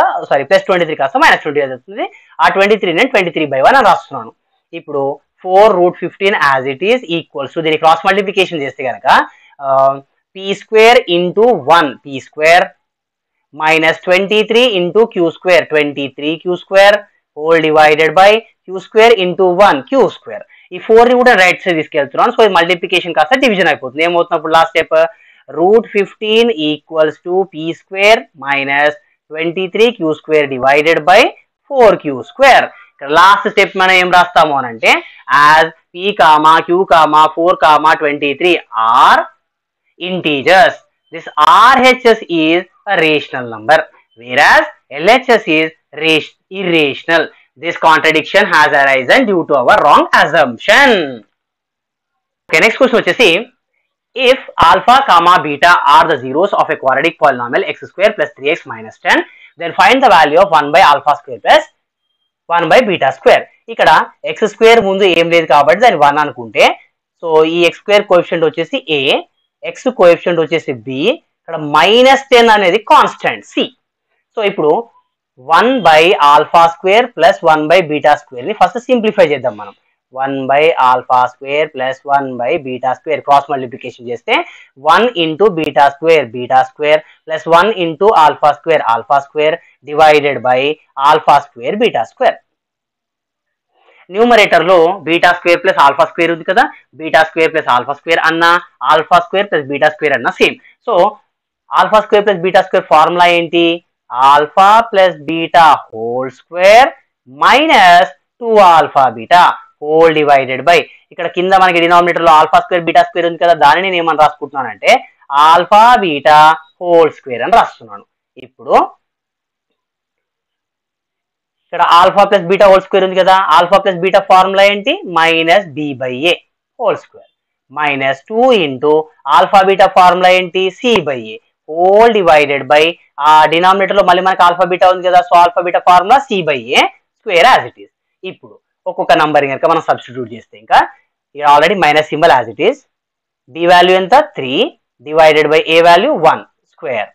plus 23 కాస్త మైనస్ 20 అవుతుంది. ఆ 23 నేను 23/1 అని రాస్తున్నాను. ఇప్పుడు 4√15 as it is equals to దీన్ని క్రాస్ మల్టిప్లికేషన్ చేస్తే కనుక p² into 1 p² minus 23 into q² 23 q² whole divided by q² into 1 q². ఈ 4 ని కూడా రైట్ సైడ్ తీసుకెళ్తున్నాను. సో మల్టిప్లికేషన్ కాస్త డివిజన్ అయిపోతుంది. ఏమవుతున్నప్పుడు last step √15 equals to p² minus 23 q² divided by 4q². Last step మనం ఏం రాస్తాము అని అంటే as p, q, 4, 23 are integers, this RHS is a rational number whereas LHS is irrational. This contradiction has arisen due to our wrong assumption. Okay, next question వచ్చేసి if alpha, beta are the zeros of a quadratic polynomial x² plus 3x minus 10, then find the value of 1 by alpha square plus 1 by beta square. ఇక్కడ x² ముందు ఏం లేదు కాబట్టి దాన్ని 1 అనుకుంటే, so ఈ x² coefficient వచ్చేసి a, x కోఎఫిషియంట్ వచ్చేసి b, ఇక్కడ -10 అనేది కాన్స్టెంట్ c. సో ఇప్పుడు 1 by alpha square plus 1 by beta square ని ఫస్ట్ సింప్లిఫై చేద్దాం మనం. 1 by alpha square plus 1 by beta square cross multiplication చేస్తే 1 into beta square plus 1 into alpha square divided by alpha square beta square. Numerator లో beta square plus alpha square ఉంది కదా, beta square plus alpha square అన్నా alpha square plus beta square అన్నా same. So alpha square plus beta square formula ఏంటి, alpha plus beta whole square minus 2 alpha beta whole divided by, ఇక్కడ కింద మనకి denominator లో alpha square beta square ఉంది కదా, దాన్ని నేను ఏమని రాసుకుంటున్నానంటే ఆల్ఫా బీటా హోల్ స్క్వేర్ అని రాస్తున్నాను. ఇప్పుడు ఇక్కడ alpha plus beta whole square ఉంది కదా, ఆల్ఫా ప్లస్ బీటా ఫార్ములా ఏంటి minus b/a whole square minus 2 into alpha beta formula ఏంటి c/a హోల్ డివైడెడ్ బై, ఆ డినామినేటర్ లో మళ్ళీ మనకి ఆల్ఫా బీటా ఉంది కదా, so alpha beta formula c/a square as it is. ఇప్పుడు ఒక్కొక్క నంబర్ కనుక మనం సబ్స్టిట్యూట్ చేస్తే ఇంకా already minus symbol as it is, b value ఎంత 3 divided by a value 1 square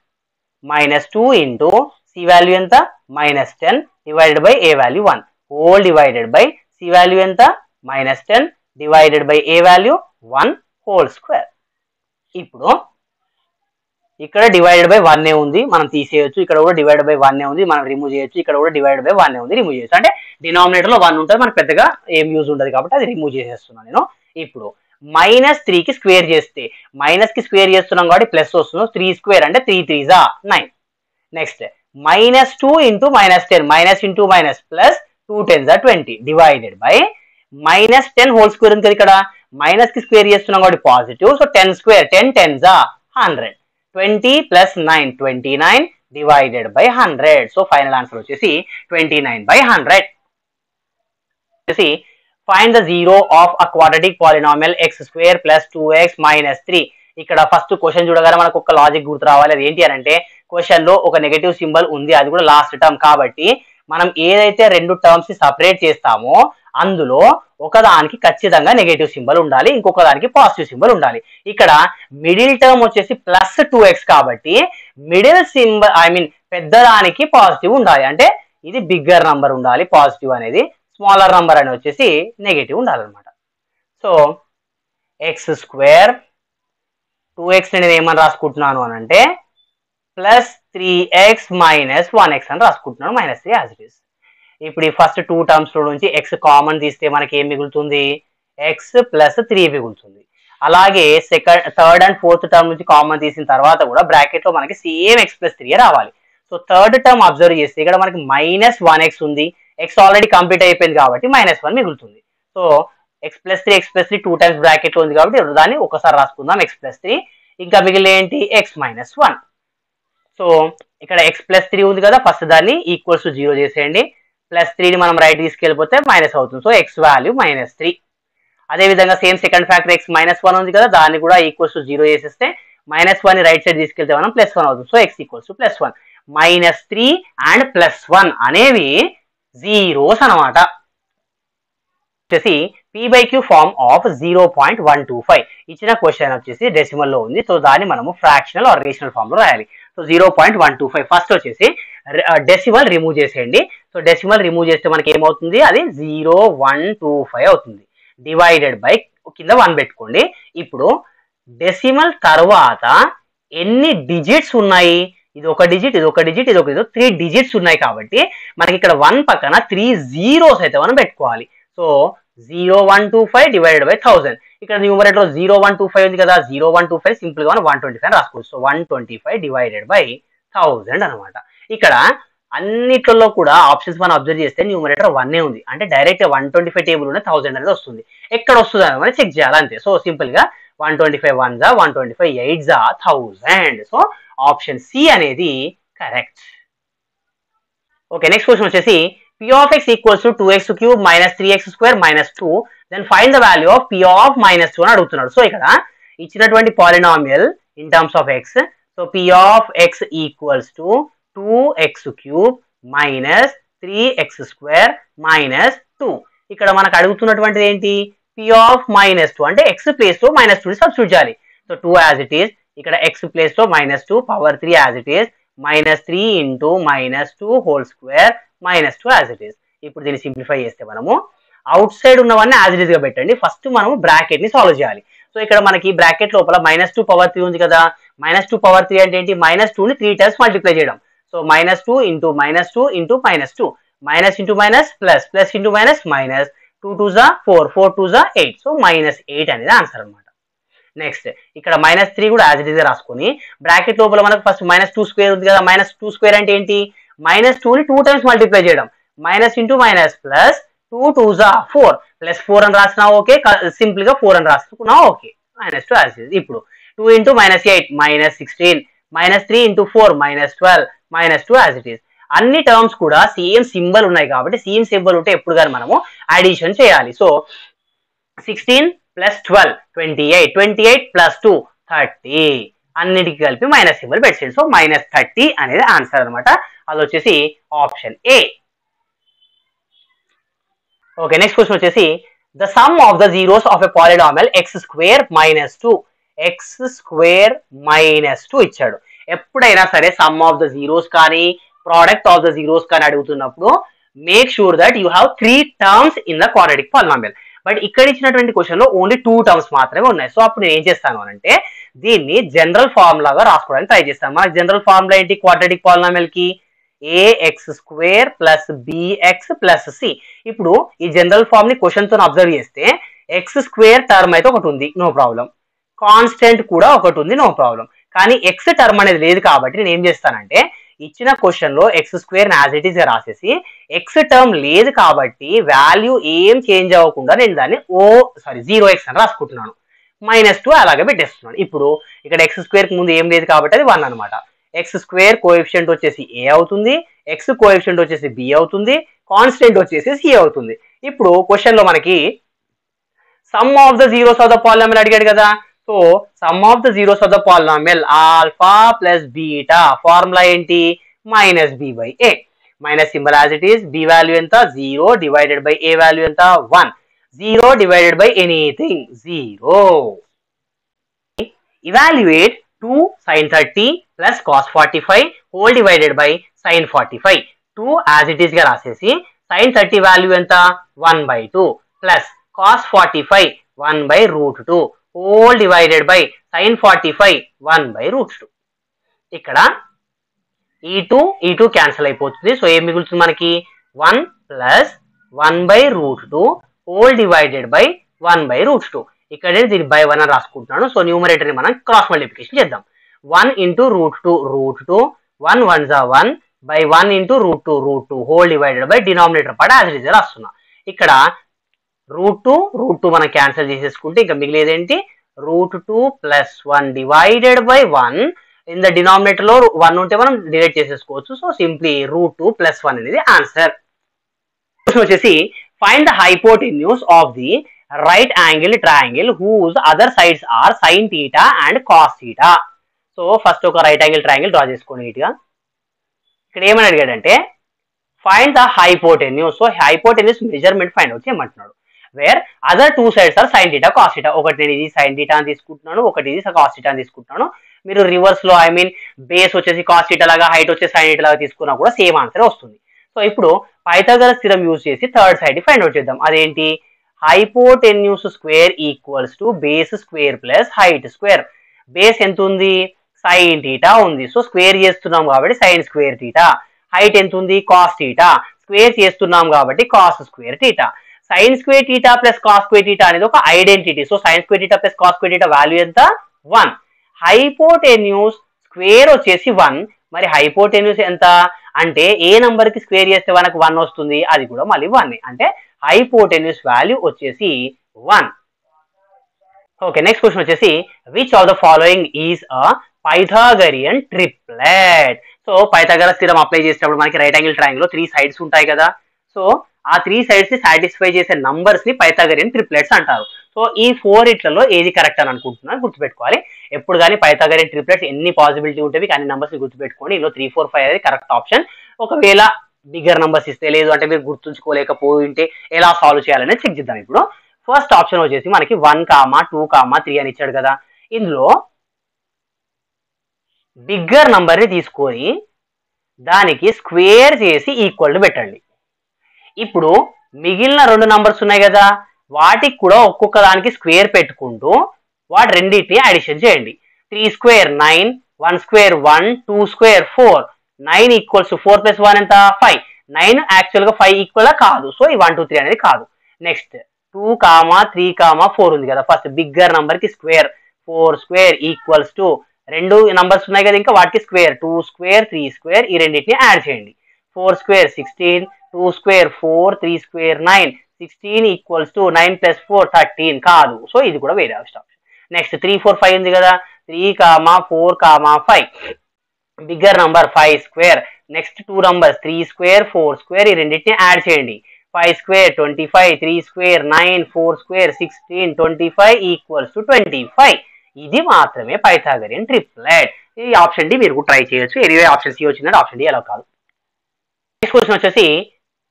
minus 2 into c value ఎంత minus 10 divided by a value 1 whole divided by c value ఎంత minus 10 divided by a value 1 whole square. ఇప్పుడు ఇక్కడ divided by 1 ఉంది, మనం తీసేయొచ్చు. ఇక్కడ కూడా డివైడెడ్ బై 1 ఉంది, మనం రిమూవ్ చేయొచ్చు. ఇక్కడ కూడా డివైడెడ్ బై 1 ఉంది, రిమూవ్ చేయొచ్చు. అంటే డినామినేటర్ లో 1 ఉంటుంది, మనకు పెద్దగా ఏం యూజ్ ఉండదు కాబట్టి అది రిమూవ్ చేసేస్తున్నాను నేను. ఇప్పుడు -3 కి స్క్వేర్ చేస్తే, మైనస్ కి స్క్వేర్ చేస్తున్నాం కాబట్టి ప్లస్ వస్తుంది, 3 స్క్వేర్ అంటే 3 3 9. Next -2 into -10 minus into minus plus 2 10 20 divided by -10 whole square ఉంది కదా, ఇక్కడ మైనస్ కి స్క్వేర్ చేస్తున్నాం కాబట్టి positive, so 10 square 10 10 100 20 plus 9 29 divided by 100. So final answer వచ్చేసి 29/100. వచ్చేసి find the zero of a quadratic polynomial x² plus 2x minus 3. ఇక్కడ first question చూడగానే మనకు ఒక లాజిక్ గుర్తు రావాలి. అది ఏంటి అని అంటే క్వశ్చన్ లో ఒక నెగటివ్ సింబల్ ఉంది, అది కూడా లాస్ట్ టర్మ్ కాబట్టి మనం ఏదైతే రెండు టర్మ్స్ ని సపరేట్ చేస్తామో అందులో ఒకదానికి ఖచ్చితంగా నెగటివ్ సింబల్ ఉండాలి, ఇంకొక దానికి పాజిటివ్ సింబల్ ఉండాలి. ఇక్కడ మిడిల్ టర్మ్ వచ్చేసి ప్లస్ 2x కాబట్టి మిడిల్ సింబల్ పెద్దదానికి పాజిటివ్ ఉండాలి, అంటే ఇది బిగ్గర్ నంబర్ ఉండాలి పాజిటివ్ అనేది, స్మాలర్ నంబర్ అని వచ్చేసి నెగటివ్ ఉండాలన్నమాట. సో x² 2x నేను ఏమని రాసుకుంటున్నాను అని అంటే ప్లస్ 3x మైనస్ 1x అని రాసుకుంటున్నాను, -3 యాజ్ ఇట్ ఈస్. ఇప్పుడు ఈ ఫస్ట్ 2 టర్మ్స్ లో నుంచి x కామన్ తీస్తే మనకి ఏం మిగులుతుంది, x ప్లస్ 3 మిగులుతుంది. అలాగే థర్డ్ అండ్ ఫోర్త్ టర్మ్ నుంచి కామన్ తీసిన తర్వాత కూడా బ్రాకెట్ లో మనకి సేమ్ x ప్లస్ 3 రావాలి. సో థర్డ్ టర్మ్ అబ్జర్వ్ చేస్తే ఇక్కడ మనకి -1x ఉంది, x ఆల్రెడీ కంప్లీట్ అయిపోయింది కాబట్టి -1 మిగులుతుంది. సో x+3 2 టైమ్స్ బ్రాకెట్ లో ఉంది కాబట్టి దాన్ని ఒకసారి రాసుకుందాం x+3. ఇంకా మిగిలిన ఏంటి x-1. సో ఇక్కడ x+3 ఉంది కదా, ఫస్ట్ దాన్ని ఈక్వల్స్ టు 0 చేసేయండి. +3ని మనం రైట్ తీసుకెళ్ళిపోతే మైనస్ అవుతుంది. So x value -3. అదే విధంగా సేమ్ సెకండ్ ఫ్యాక్టర్ x-1 ఉంది కదా, దాన్ని కూడా ఈక్వల్స్ టు 0 చేసేస్తే -1ని రైట్ సైడ్ తీసుకెళ్తే మనం +1 అవుతుంది. So x equals to +1. -3 and +1 అనేవి జీరోస్ అనమాట. వచ్చేసి p/q ఫార్మ్ ఆఫ్ 0.125 ఇచ్చిన క్వశ్చన్ వచ్చేసి డెసిమల్ లో ఉంది. సో దాన్ని మనము ఫ్రాక్షనల్ ఆర్ రేషనల్ ఫామ్ లో రాయాలి. సో 0.125 ఫస్ట్ వచ్చేసి డెసిమల్ రిమూవ్ చేసేయండి. సో డెసిమల్ రిమూవ్ చేస్తే మనకి ఏమవుతుంది, అది 0.125 అవుతుంది. డివైడెడ్ బై కింద 1 పెట్టుకోండి. ఇప్పుడు డెసిమల్ తర్వాత ఎన్ని డిజిట్స్ ఉన్నాయి, ఇది ఒక డిజిట్, ఇది ఒక డిజిట్, ఇది ఒక 3 డిజిట్స్ ఉన్నాయి కాబట్టి మనకి ఇక్కడ 1 పక్కన 3 జీరోస్ అయితే మనం పెట్టుకోవాలి. So 0.125 divided by 1000. ఇక్కడ న్యూమరేటర్ లో 0.125 ఉంది కదా, 0.125 సింపుల్ గా మనం 125 రాసుకోవచ్చు. సో 125 డివైడెడ్ బై 1000 అనమాట. ఇక్కడ అన్నిట్లలో కూడా ఆప్షన్స్ మనం అబ్జర్వ్ చేస్తే న్యూమరేటర్ 1 ఉంది, అంటే డైరెక్ట్ 125 టేబుల్ ఉన్న 1000 అనేది వస్తుంది. ఎక్కడ వస్తుంది అని మనం చెక్ చేయాలి అంతే. సో సింపుల్ గా 125 1 125 8 1000. సో ఆప్షన్ సి అనేది కరెక్ట్. ఓకే, నెక్స్ట్ క్వశ్చన్ వచ్చేసి p of x equals to 2x cube minus 3x square minus 2, then find the value of p of -2 అని అడుగుతున్నాడు. సో ఇక్కడ ఇచ్చినటువంటి polynomial in terms of x, so p of x equals to 2x cube minus 3x square minus 2. ఇక్కడ మనకు అడుగుతున్నటువంటిది ఏంటి, p of -2 అంటే x place లో -2 substitute చేయాలి. సో 2 యాజ్ ఇట్ ఈస్, ఇక్కడ x ప్లేస్ లో -2 power 3 as it is, -3 into -2 whole square -2 as it is. ఇప్పుడు దీన్ని సింప్లిఫై చేస్తే మనము అవుట్ సైడ్ ఉన్నవన్నీ యాజ్ ఇట్ ఈస్ గా పెట్టండి. ఫస్ట్ మనము బ్రాకెట్ ని సాల్వ్ చేయాలి. సో ఇక్కడ మనకి బ్రాకెట్ లోపల -2 పవర్ 3 ఉంది కదా, -2 పవర్ 3 అంటే ఏంటి, -2ని 3 టైమ్స్ మల్టిప్లై చేయడం. So -2 into -2 into -2, minus into minus plus, plus into minus minus, 2 2 జా 4, 4 2 జా 8. సో -8 అనేది ఆన్సర్ అనమాట. నెక్స్ట్ ఇక్కడ -3 కూడా యాజ్ ఇట్ ఈస్ గా రాసుకొని బ్రాకెట్ లోపల మనకు ఫస్ట్ -2 స్క్వేర్ ఉంది కదా, -2 స్క్వేర్ అంటే ఏంటి, -2ని 2 టైమ్స్ మల్టిప్లై చేయడం. మైనస్ ఇంటూ మైనస్ ప్లస్, 2 2 జా 4, ప్లస్ 4 అని రాసినా ఓకే, సింపుల్ గా 4 అని రాసుకున్నా ఓకే. -2 as it is. ఇప్పుడు 2 into -8 -16, -3 into 4 -12, -2 as it is. అన్ని టర్మ్స్ కూడా సేమ్ సింబల్ ఉన్నాయి కాబట్టి సేమ్ సింబల్ ఉంటే ఎప్పుడు కానీ మనము అడిషన్ చేయాలి. సో 16 ప్లస్ 12 28, 28 ప్లస్ 2 30, అన్నిటికి కలిపి మైనస్ సింబల్ పెట్టేయండి. సో -30 అనేది ఆన్సర్ అనమాట. అది వచ్చేసి option A. Okay, next question వచ్చేసి the sum of the zeros of a polynomial x² -2, x² -2 ఇచ్చాడు. ఎప్పుడైనా సరే సమ్ ఆఫ్ ద జీరోస్ కానీ ప్రోడక్ట్ ఆఫ్ ద జీరోస్ కానీ అడుగుతున్నప్పుడు make sure that you have 3 terms in the quadratic polynomial. But ఇక్కడ ఇచ్చినటువంటి question లో ఓన్లీ 2 టర్మ్స్ మాత్రమే ఉన్నాయి. సో అప్పుడు నేను ఏం చేస్తాను అంటే దీన్ని జనరల్ ఫార్మ్ లాగా రాసుకోవడానికి ట్రై చేస్తాను. మనకి జనరల్ ఫార్ములా ఏంటి క్వాడ్రాటిక్ పాలినామియల్ కి, ax² plus bx plus c. ఇప్పుడు ఈ జనరల్ ఫార్మ్ ని క్వశ్చన్ తో అబ్జర్వ్ చేస్తే x² టర్మ్ అయితే ఒకటి ఉంది, నో ప్రాబ్లం. కాన్స్టెంట్ కూడా ఒకటి ఉంది, నో ప్రాబ్లం. కానీ x టర్మ్ అనేది లేదు కాబట్టి నేను ఏం చేస్తానంటే ఇచ్చిన క్వశ్చన్ లో x² యాజ్ ఇట్ ఈస్ రాసేసి x టర్మ్ లేదు కాబట్టి వాల్యూ ఏం చేంజ్ అవ్వకుండా నేను దాన్ని 0x అని రాసుకుంటున్నాను. -2 అలాగే పెట్టేస్తున్నాను. ఇప్పుడు ఇక్కడ x² కి ముందు ఏం లేదు కాబట్టి అది 1 అనమాట. x² కోఎఫిషియంట్ వచ్చేసి a అవుతుంది, x కోఎఫిషియంట్ వచ్చేసి b అవుతుంది, కాన్స్టెంట్ వచ్చేసి c అవుతుంది. ఇప్పుడు క్వశ్చన్ లో మనకి some of the zeros of the polynomial అడిగాడు కదా. So some of the zeros of the polynomial alpha plus beta formula ఏంటి, -b/a. Minus symbol as it is, b value ఎంత 0 డివైడెడ్ బై a వాల్యూ ఎంత 1, 0 divided by anything 0. Evaluate 2 sin 30 plus cos 45 whole divided by sin 45. 2 as it is గా రాసేసి sin 30 value ఎంత 1/2 plus cos 45 1/√2 whole divided by sin 45 1/√2. ఇక్కడ ఈ2 cancel అయిపోతుంది. So ఏం మిగులుతుంది మనకి 1 ప్లస్ 1/√2 హోల్ డివైడెడ్ బై 1/√2. ఇక్కడ నేను దీన్ని బై 1 అని రాసుకుంటున్నాను. సో న్యూమరేటర్ ని మనం క్రాస్ మల్టిప్లికేషన్ చేద్దాం. 1 ఇంటూ √2 1 1 జా 1 by 1 into √2 whole divided by denominator part as it is రాస్తున్నా. ఇక్కడ రూట్ టూ మనం క్యాన్సిల్ చేసేసుకుంటే ఇంకా మిగిలేదేంటి √2 + 1 divided by 1. In the denominator లో 1 ఉంటే మనం డివైడ్ చేసేసుకోవచ్చు. సో సింప్లీ √2 + 1 అనేది ఆన్సర్. వచ్చేసి find the hypotenuse of the right angle triangle whose other sides are sin θ and cos θ. So first ఒక రైట్ యాంగిల్ ట్రయాంగిల్ డ్రా చేసుకోండి నీట్గా. ఇక్కడ ఏమని అడిగాడంటే find the hypotenuse. So hypotenuse measurement find out చేయమంటున్నాడు. Where other two sides are sin θ cos θ. ఒకటి నేను ఇది sin θ అని తీసుకుంటున్నాను, ఒకటి ఇది cos θ అని తీసుకుంటున్నాను. మీరు రివర్స్ లో బేస్ వచ్చేసి cos θ లాగా, హైట్ వచ్చేసి sin θ లాగా తీసుకున్నా కూడా సేమ్ ఆన్సర్ వస్తుంది. సో ఇప్పుడు పైథాగరస్ థియరం యూజ్ చేసి థర్డ్ సైడ్ ఫైండ్ అవుట్ చేద్దాం. అదేంటి hypotenuse square equals to base square plus height square. Base ఎంత ఉంది sin θ ఉంది. సో స్క్వేర్ చేస్తున్నాం కాబట్టి sin స్క్వేర్ θ. హైట్ ఎంత ఉంది cos θ. స్క్వేర్ చేస్తున్నాం కాబట్టి cos square θ. sin square θ plus cos square θ అనేది ఒక identity. So sin square θ plus cos square θ value ఎంత 1. హైపోటెన్యూస్ స్క్వేర్ వచ్చేసి 1. మరి హైపోటెన్యూస్ ఎంత అంటే ఏ నంబర్ కి స్క్వేర్ చేస్తే మనకు 1 వస్తుంది, అది కూడా మళ్ళీ 1. అంటే హైపోటెన్యూస్ వాల్యూ వచ్చేసి 1. ఓకే, నెక్స్ట్ క్వశ్చన్ వచ్చేసి which of the following is a Pythagorean triplet. So Pythagoras theorem apply చేసేటప్పుడు మనకి రైట్ యాంగిల్ ట్రయాంగిల్ లో 3 సైడ్స్ ఉంటాయి కదా. సో ఆ 3 సైడ్స్ ని సాటిస్ఫై చేసే నంబర్స్ ని పైథాగరియన్ ట్రిప్లెట్స్ అంటారు. సో ఈ 4 ఇట్లలో ఏది కరెక్ట్ అని అనుకుంటున్నాను గుర్తుపెట్టుకోవాలి. ఎప్పుడు కానీ పైథాగరియన్ ట్రిప్లెట్స్ ఎన్ని పాసిబిలిటీ ఉంటాయి అన్ని నంబర్స్ ని గుర్తుపెట్టుకోండి. ఇందులో 3, 4, 5 అనేది కరెక్ట్ ఆప్షన్. ఒకవేళ బిగ్గర్ నంబర్స్ ఇస్తే, లేదు అంటే మీరు గుర్తుంచుకోలేకపోయింటే ఎలా సాల్వ్ చేయాలనేది చెక్ చేద్దాం. ఇప్పుడు ఫస్ట్ ఆప్షన్ వచ్చేసి మనకి 1, 2, 3 అని ఇచ్చాడు కదా. ఇందులో బిగ్గర్ నంబర్ ని తీసుకొని దానికి స్క్వేర్ చేసి ఈక్వల్ పెట్టండి. ఇప్పుడు మిగిలిన 2 నంబర్స్ ఉన్నాయి కదా, వాటికి కూడా ఒక్కొక్క దానికి స్క్వేర్ పెట్టుకుంటూ వాటి రెండింటిని అడిషన్ చేయండి. 3 స్క్వేర్ 9, 1 స్క్వేర్ 1, 2 స్క్వేర్ 4. 9 ఈక్వల్స్ 4 + 1 ఎంత 5. 9 యాక్చువల్ గా 5 ఈక్వల్ కాదు. సో ఈ 1, 2, 3 అనేది కాదు. నెక్స్ట్ 2, 3, 4 ఉంది కదా. ఫస్ట్ బిగ్గర్ నంబర్ కి square 4 square equals to 2 numbers ఉన్నాయి కదా ఇంకా వాటికి స్క్వేర్ 2 స్క్వేర్ 3 స్క్వేర్ ఈ రెండింటిని యాడ్ చేయండి. 4 square 16, 2 square 4, 3 square 9. 16 equals to 9 + 4 13 కాదు. సో ఇది కూడా వేరే ఆప్షన్. నెక్స్ట్ 3, 4, 5 ఉంది కదా. 3, 4, 5 bigger number 5 square. Next 2 numbers 3 square 4 square ఈ రెండింటిని యాడ్ చేయండి. 5 square 25, 3 square 9, 4 square 16, 25 equals to 25. ఇది మాత్రమే పైథాగరియన్ ట్రిప్లెట్. ఈ ఆప్షన్ డి మీరు ట్రై చేయొచ్చు. ఎనివే ఆప్షన్ సి వచ్చిందంటే ఆప్షన్ డి అలా కాదు. నెక్స్ట్ క్వశ్చన్ వచ్చేసి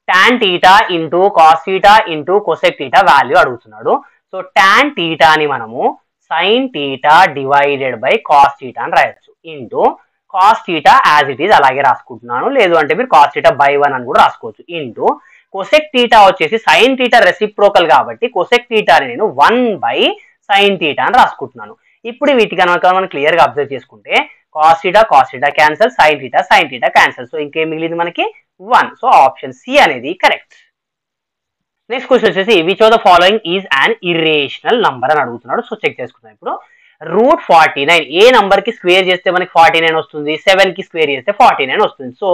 tan θ into cos θ into cosec θ value అడుగుతున్నాడు. సో tan θ అని మనము sin θ డివైడెడ్ బై cos θ అని రాయొచ్చు. Into cos θ as it is అలాగే రాసుకుంటున్నాను. లేదు అంటే మీరు cos θ బై 1 అని కూడా రాసుకోవచ్చు. ఇంటూ cosec θ వచ్చేసి sin θ రెసిప్రోకల్ కాబట్టి cosec θ అని నేను 1/sin θ అని రాసుకుంటున్నాను. ఇప్పుడు వీటి కనుక మనం క్లియర్ గా అబ్జర్వ్ చేసుకుంటే cos θ cancel, sin θ cancel. So ఇంకేం మిగిలింది మనకి 1. సో ఆప్షన్ సి అనేది కరెక్ట్. నెక్స్ట్ క్వశ్చన్ వచ్చేసి which of the following is an irrational number అని అడుగుతున్నాడు. సో చెక్ చేసుకుందాం. ఇప్పుడు √49 ఏ నంబర్ కి స్క్వేర్ చేస్తే మనకి 49 వస్తుంది, 7 కి స్క్వేర్ చేస్తే 49 వస్తుంది. సో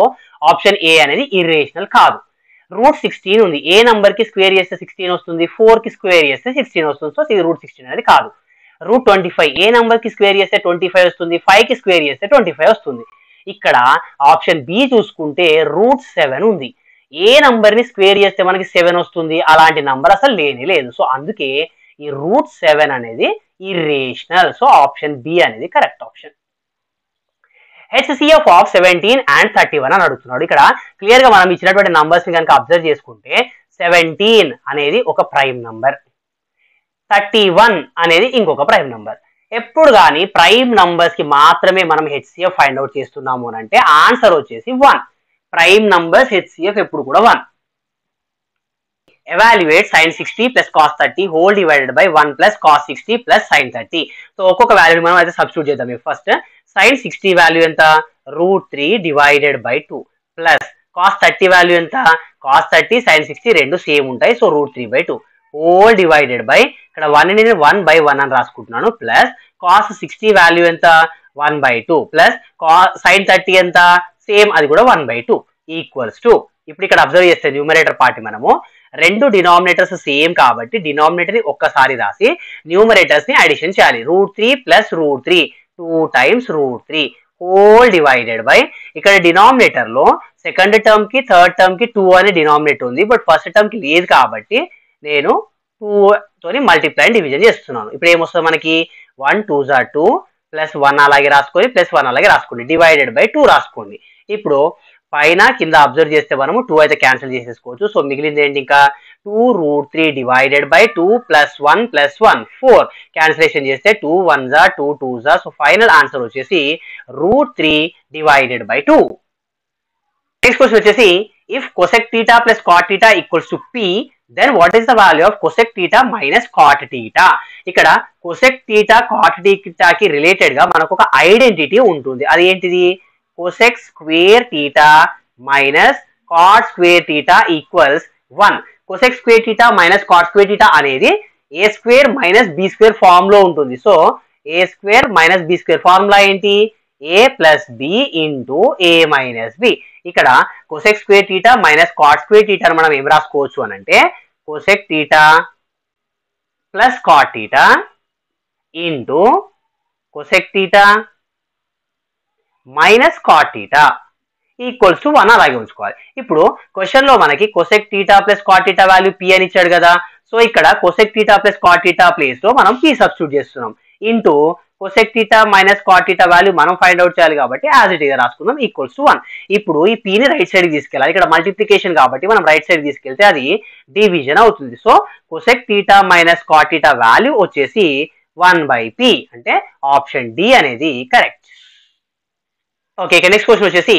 ఆప్షన్ ఏ అనేది ఇర్రేషనల్ కాదు. √16 ఉంది, ఏ నంబర్ కి స్క్వేర్ చేస్తే 16 వస్తుంది, 4 కి స్క్వేర్ చేస్తే 16 వస్తుంది. సో ఇది √16 అనేది కాదు. √25 ఏ నంబర్ కి స్క్వేర్ చేస్తే 25 వస్తుంది, 5 కి స్క్వేర్ చేస్తే 25 వస్తుంది. ఇక్కడ ఆప్షన్ బి చూసుకుంటే √7 ఉంది, ఏ నంబర్ ని స్క్వేర్ చేస్తే మనకి 7 వస్తుంది, అలాంటి నంబర్ అసలు లేనే లేదు. సో అందుకే ఈ √7 అనేది ఇర్రేషనల్. సో ఆప్షన్ బి అనేది correct option. HCF of 17 and 31 అని అడుగుతున్నాడు. ఇక్కడ క్లియర్ గా మనం ఇచ్చినటువంటి నంబర్స్ ని కనుక అబ్జర్వ్ చేసుకుంటే 17 అనేది ఒక ప్రైమ్ నంబర్, 31 అనేది ఇంకొక ప్రైమ్ నంబర్. ఎప్పుడు కానీ ప్రైమ్ నంబర్స్ కి మాత్రమే మనం HCF ఫైండ్ అవుట్ చేస్తున్నాము అని అంటే ఆన్సర్ వచ్చేసి 1. ప్రైమ్ నంబర్స్ HCF ఎప్పుడు కూడా 1. Evaluate sin 60 + cos 30 whole divided by 1 + cos 60 + sin 30. So ఒక్కొక్క వాల్యూని మనం అయితే సబ్స్టిట్యూట్ చేద్దాం. ఫస్ట్ sin 60 వాల్యూ ఎంత √3 divided by 2 plus cos 30 value ఎంత cos 30 sin 60 రెండు సేమ్ ఉంటాయి. సో √3/2 హోల్ డివైడెడ్ బై ఇక్కడ 1 ని 1/1 అని రాసుకుంటున్నాను ప్లస్ cos 60 వాల్యూ ఎంత 1/2 ప్లస్ sin 30 ఎంత సేమ్ అది కూడా 1/2 ఈక్వల్స్ టు. ఇప్పుడు ఇక్కడ అబ్జర్వ్ చేస్తే న్యూమరేటర్ పార్ట్ మనము రెండు డినామినేటర్స్ సేమ్ కాబట్టి డినామినేటర్ ని ఒక్కసారి రాసి న్యూమరేటర్స్ ని అడిషన్ చేయాలి. √3 plus √3 2 times √3 whole divided by ఇక్కడ డినామినేటర్ లో సెకండ్ టర్మ్ కి థర్డ్ టర్మ్ కి 2 అనే డినామినేటర్ ఉంది, బట్ ఫస్ట్ టర్మ్ కి లేదు కాబట్టి నేను 2 తోని మల్టిప్లై డివిజన్ చేస్తున్నాను. ఇప్పుడు ఏమొస్తుంది మనకి 1 2 2 ప్లస్ 1 అలాగే రాసుకోండి, ప్లస్ 1 అలాగే రాసుకోండి, డివైడెడ్ బై 2 రాసుకోండి. ఇప్పుడు పైన కింద అబ్జర్వ్ చేస్తే మనము 2 అయితే క్యాన్సిల్ చేసేసుకోవచ్చు. సో మిగిలింది ఏంటి ఇంకా 2√3 divided by 2 plus 1 plus 1 4 cancellation చేస్తే 2 1 జా 2 2 జా. సో ఫైనల్ ఆన్సర్ వచ్చేసి √3 డివైడెడ్ బై 2. నెక్స్ట్ క్వశ్చన్ వచ్చేసి if cosec theta plus cot theta equals to p then what is the value of cosec theta minus cot theta? ఇక్కడ cosec theta cot theta కి related గా మనకు ఒక identity ఉంటుంది. అది ఏంటిది? cosec square theta minus cot square theta equals 1. cosec square theta minus cot square theta అనేది a square minus b square form లో ఉంటుంది. సో a square minus b square formula ఏంటి? a plus b into a minus b. ఇక్కడ cosec square theta minus cot square theta మనం ఏం రాసుకోవచ్చు అని అంటే cosec theta plus cot theta into cosec theta minus cot theta equals to 1 అలాగే ఉంచుకోవాలి. ఇప్పుడు క్వశ్చన్ లో మనకి cosec theta plus cot theta value p అని ఇచ్చాడు కదా. సో ఇక్కడ cosec theta plus cot theta place లో మనం p సబ్స్టిట్యూట్ చేస్తున్నాం. Into cosec theta minus cot theta value మనం ఫైండ్ అవుట్ చేయాలి కాబట్టి యాజ్ ఇట్ ఈజ్ రాసుకుందాం ఈక్వల్స్ టు 1. ఇప్పుడు ఈ p ని రైట్ సైడ్ కి తీసుకెళ్ళాలి. ఇక్కడ మల్టిప్లికేషన్ కాబట్టి మనం రైట్ సైడ్ తీసుకెళ్తే అది డివిజన్ అవుతుంది. So cosec theta minus cot theta value వచ్చేసి 1/p అంటే ఆప్షన్ డి అనేది కరెక్ట్. ఓకే, నెక్స్ట్ క్వశ్చన్ వచ్చేసి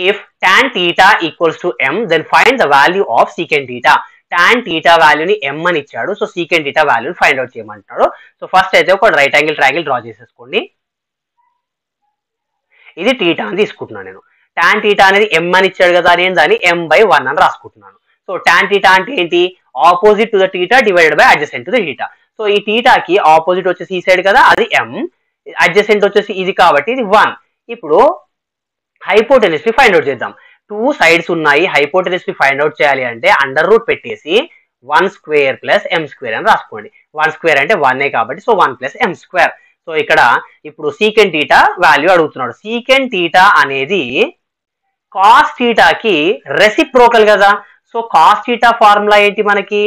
if tan theta equals to m then find the value of secant theta. tan theta వాల్యూని m అని ఇచ్చాడు. So secant theta వాల్యూని find out చేయమంటున్నాడు. So first అయితే ఒక రైట్ యాంగిల్ ట్రయాంగిల్ డ్రా చేసేసుకోండి. ఇది theta అని తీసుకుంటున్నాను నేను. tan theta అనేది m అని ఇచ్చాడు కదా, నేను దాన్ని m/1 అని రాసుకుంటున్నాను. సో tan theta అంటే ఏంటి? Opposite to the theta divided by adjacent to the theta. So ఈ theta కి ఆపోజిట్ వచ్చేసి ఈ సైడ్ కదా, అది m, అడ్జసెంట్ వచ్చేసి ఇది కాబట్టి ఇది 1. ఇప్పుడు హైపోటెనస్ ని ఫైండ్ అవుట్ చేద్దాం. 2 సైడ్స్ ఉన్నాయి, హైపోటెనస్ ని ఫైండ్ అవుట్ చేయాలి అంటే అండర్ రూట్ పెట్టేసి 1 స్క్వేర్ ప్లస్ m స్క్వేర్ అని రాసుకోండి. 1 స్క్వేర్ అంటే 1 కాబట్టి so 1 plus m square. So ఇక్కడ ఇప్పుడు సీకెంట్ థీటా వాల్యూ అడుగుతున్నాడు. సీకెంట్ థీటా అనేది కాస్ థీటాకి రెసిప్రోకల్ కదా. సో కాస్ థీటా ఫార్ములా ఏంటి మనకి?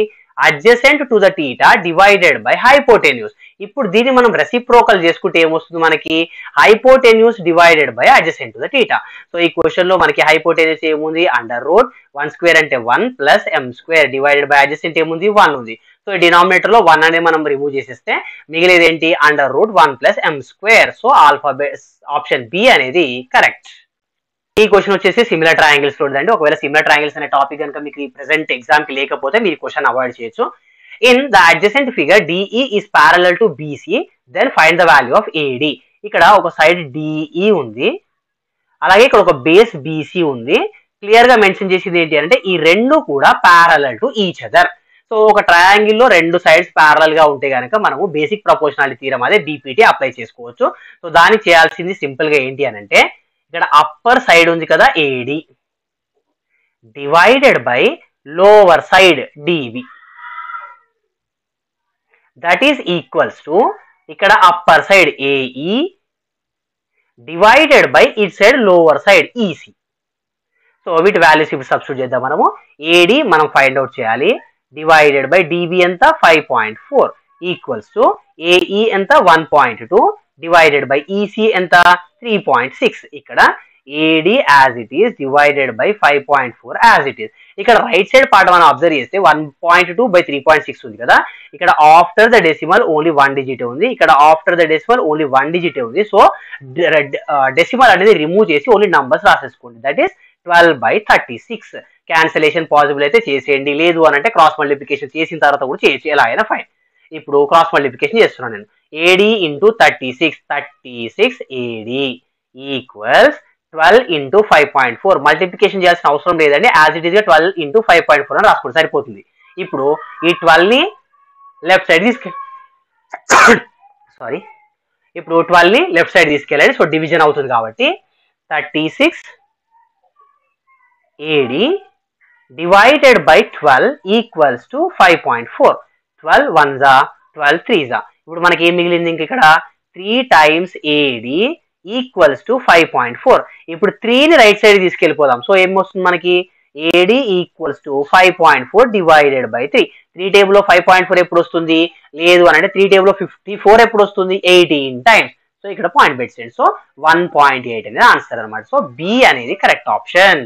Adjacent to the theta divided by hypotenuse. ఇప్పుడు దీన్ని మనం రెసిప్రోకల్ చేసుకుంటే ఏమొస్తుంది మనకి? Hypotenuse divided by adjacent to the theta. So ఈ క్వశ్చన్ లో మనకి హైపోటెన్యూస్ ఏముంది? అండర్ రూట్ 1 స్క్వేర్ అంటే 1 plus m square divided by adjacent ఏముంది? 1 ఉంది. సో ఈ డినామినేటర్ లో 1 అనే మనం రిమూవ్ చేసేస్తే మిగిలేది ఏంటి? Under root 1 plus m square. So option b అనేది కరెక్ట్. ఈ క్వశ్చన్ వచ్చేసి సిమిలర్ ట్రయాంగిల్స్ చూడండి. ఒకవేళ సిమిలర్ ట్రయాంగిల్స్ అనే టాపిక్ కనుక మీకు ఈ ప్రెసెంట్ ఎగ్జామ్ కి లేకపోతే మీరు క్వశ్చన్ అవాయిడ్ చేయొచ్చు. In the adjacent figure DE is parallel to BC then find the value of AD. ఇక్కడ ఒక సైడ్ డిఈ ఉంది, అలాగే ఇక్కడ ఒక బేస్ బీసీ ఉంది. క్లియర్ గా మెన్షన్ చేసింది ఏంటి అంటే ఈ రెండు కూడా parallel to each other. So ఒక ట్రయాంగిల్ లో రెండు సైడ్స్ ప్యారలల్ గా ఉంటే కనుక మనము బేసిక్ ప్రపోర్షనాలిటీ థీరం అదే బీపీటీ అప్లై చేసుకోవచ్చు. సో దానికి చేయాల్సింది సింపుల్ గా ఏంటి అని అంటే ఇక్కడ అప్పర్ సైడ్ ఉంది కదా AD divided by lower side DB, that is equals to ఇక్కడ upper side AE divided by it side lower side EC. So వీటి వాల్యూస్ ఇప్పుడు సబ్స్టిట్యూట్ చేద్దాం మనము. ఏడి మనం ఫైండ్ అవుట్ చేయాలి, డివైడెడ్ బై డిబి ఎంత 5.4 ఈక్వల్స్ టు ఏఈ ఎంత 1.2 divided by EC ఎంత 3.6. ఇక్కడ AD as it is divided by 5.4 as it is. ఇక్కడ రైట్ సైడ్ పార్ట్ మనం అబ్జర్వ్ చేస్తే 1.2 బై 3.6 ఉంది కదా. ఇక్కడ after the decimal only 1 digit ఉంది, ఇక్కడ after the decimal only 1 digit ఉంది. సో డెసిమల్ అనేది రిమూవ్ చేసి ఓన్లీ నంబర్స్ రాసేసుకోండి. That is 12/36. క్యాన్సిలేషన్ పాసిబుల్ అయితే చేసేయండి, లేదు అని అంటే క్రాస్ మల్టిప్లికేషన్ చేసిన తర్వాత కూడా చేయొచ్చు, ఎలా అయినా ఫైన్. ఇప్పుడు క్రాస్ మల్టిప్లికేషన్ చేస్తున్నాను నేను. AD into 36 AD equals 12 into 5.4. Multiplication చేయాల్సిన అవసరం లేదండి, యాజ్ ఇట్ ఈస్ గా 12 ఇంటూ 5.4 అని రాసుకోండి సరిపోతుంది. ఇప్పుడు ఈ 12 ని లెఫ్ట్ సైడ్ ఇప్పుడు 12 ని లెఫ్ట్ సైడ్ తీసుకెళ్ళండి. సో డివిజన్ అవుతుంది కాబట్టి 36 AD divided by 12 equals to 5.4. 12 1 జా 12 3 జా. ఇప్పుడు మనకి ఏం మిగిలింది ఇంక ఇక్కడ 3 టైమ్స్ ఏడి ఈక్వల్స్ టు 5.4. ఇప్పుడు 3ని రైట్ సైడ్ తీసుకెళ్ళిపోదాం. సో ఏం వస్తుంది మనకి AD equals to 5.4 divided by 3. 3 టేబుల్లో 5.4 ఎప్పుడు వస్తుంది? లేదు అని అంటే 3 టేబుల్లో 54 ఎప్పుడు వస్తుంది? 18 టైమ్స్. సో ఇక్కడ పాయింట్ పెట్టండి. సో 1.8 అనేది ఆన్సర్ అనమాట. సో బి అనేది కరెక్ట్ ఆప్షన్.